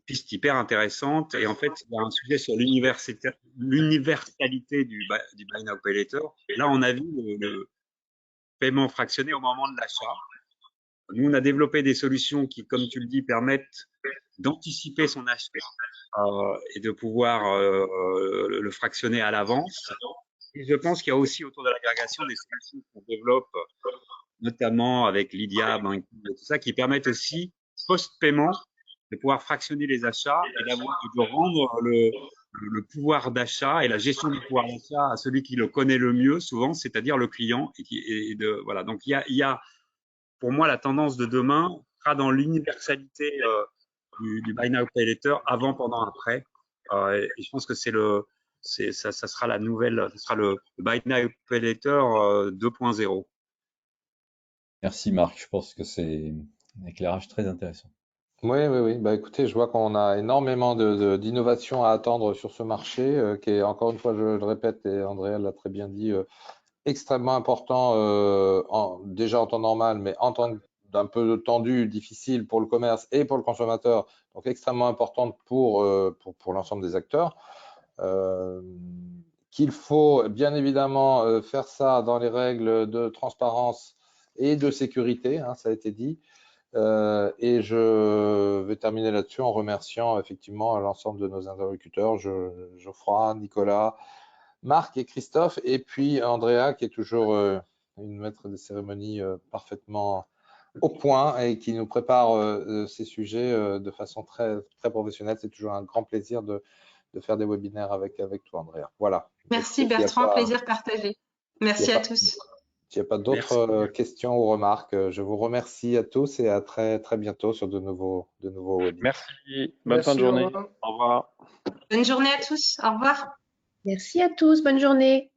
piste hyper intéressante. Et en fait, il y a un sujet sur l'universalité du Buy Now Pay Later. Là, on a vu le paiement fractionné au moment de l'achat. Nous, on a développé des solutions qui, comme tu le dis, permettent d'anticiper son achat et de pouvoir le fractionner à l'avance. Et je pense qu'il y a aussi autour de l'agrégation des solutions qu'on développe, notamment avec Lydia, Banking et tout ça, qui permettent aussi, post-paiement, de pouvoir fractionner les achats et de rendre le pouvoir d'achat et la gestion du pouvoir d'achat à celui qui le connaît le mieux, souvent, c'est-à-dire le client. Voilà. Donc, il y a, pour moi, la tendance de demain sera dans l'universalité du Buy Now Pay Later, avant, pendant, après. Et je pense que ça sera la nouvelle, ça sera le Buy Now Pay Later 2.0. Merci Marc, je pense que c'est un éclairage très intéressant. Oui. Bah, écoutez, je vois qu'on a énormément d'innovations à attendre sur ce marché, qui est, encore une fois, je le répète, et Andrea l'a très bien dit, extrêmement important déjà en temps normal, mais en temps d'un peu tendu, difficile pour le commerce et pour le consommateur, donc extrêmement importante pour l'ensemble des acteurs. Qu'il faut bien évidemment faire ça dans les règles de transparence et de sécurité, hein, ça a été dit. Et je vais terminer là-dessus en remerciant effectivement l'ensemble de nos interlocuteurs, Geoffroy, Nicolas, Marc et Christophe, et puis Andrea qui est toujours une maître des cérémonies parfaitement au point et qui nous prépare ces sujets de façon très, très professionnelle. C'est toujours un grand plaisir de faire des webinaires avec toi, Andrea. Voilà. Merci Bertrand, plaisir partagé. Merci à tous. S'il n'y a pas d'autres questions ou remarques, je vous remercie à tous et à très, très bientôt sur de nouveaux webinaires. Merci. Bonne fin de journée. Au revoir. Bonne journée à tous. Au revoir. Merci à tous. Bonne journée.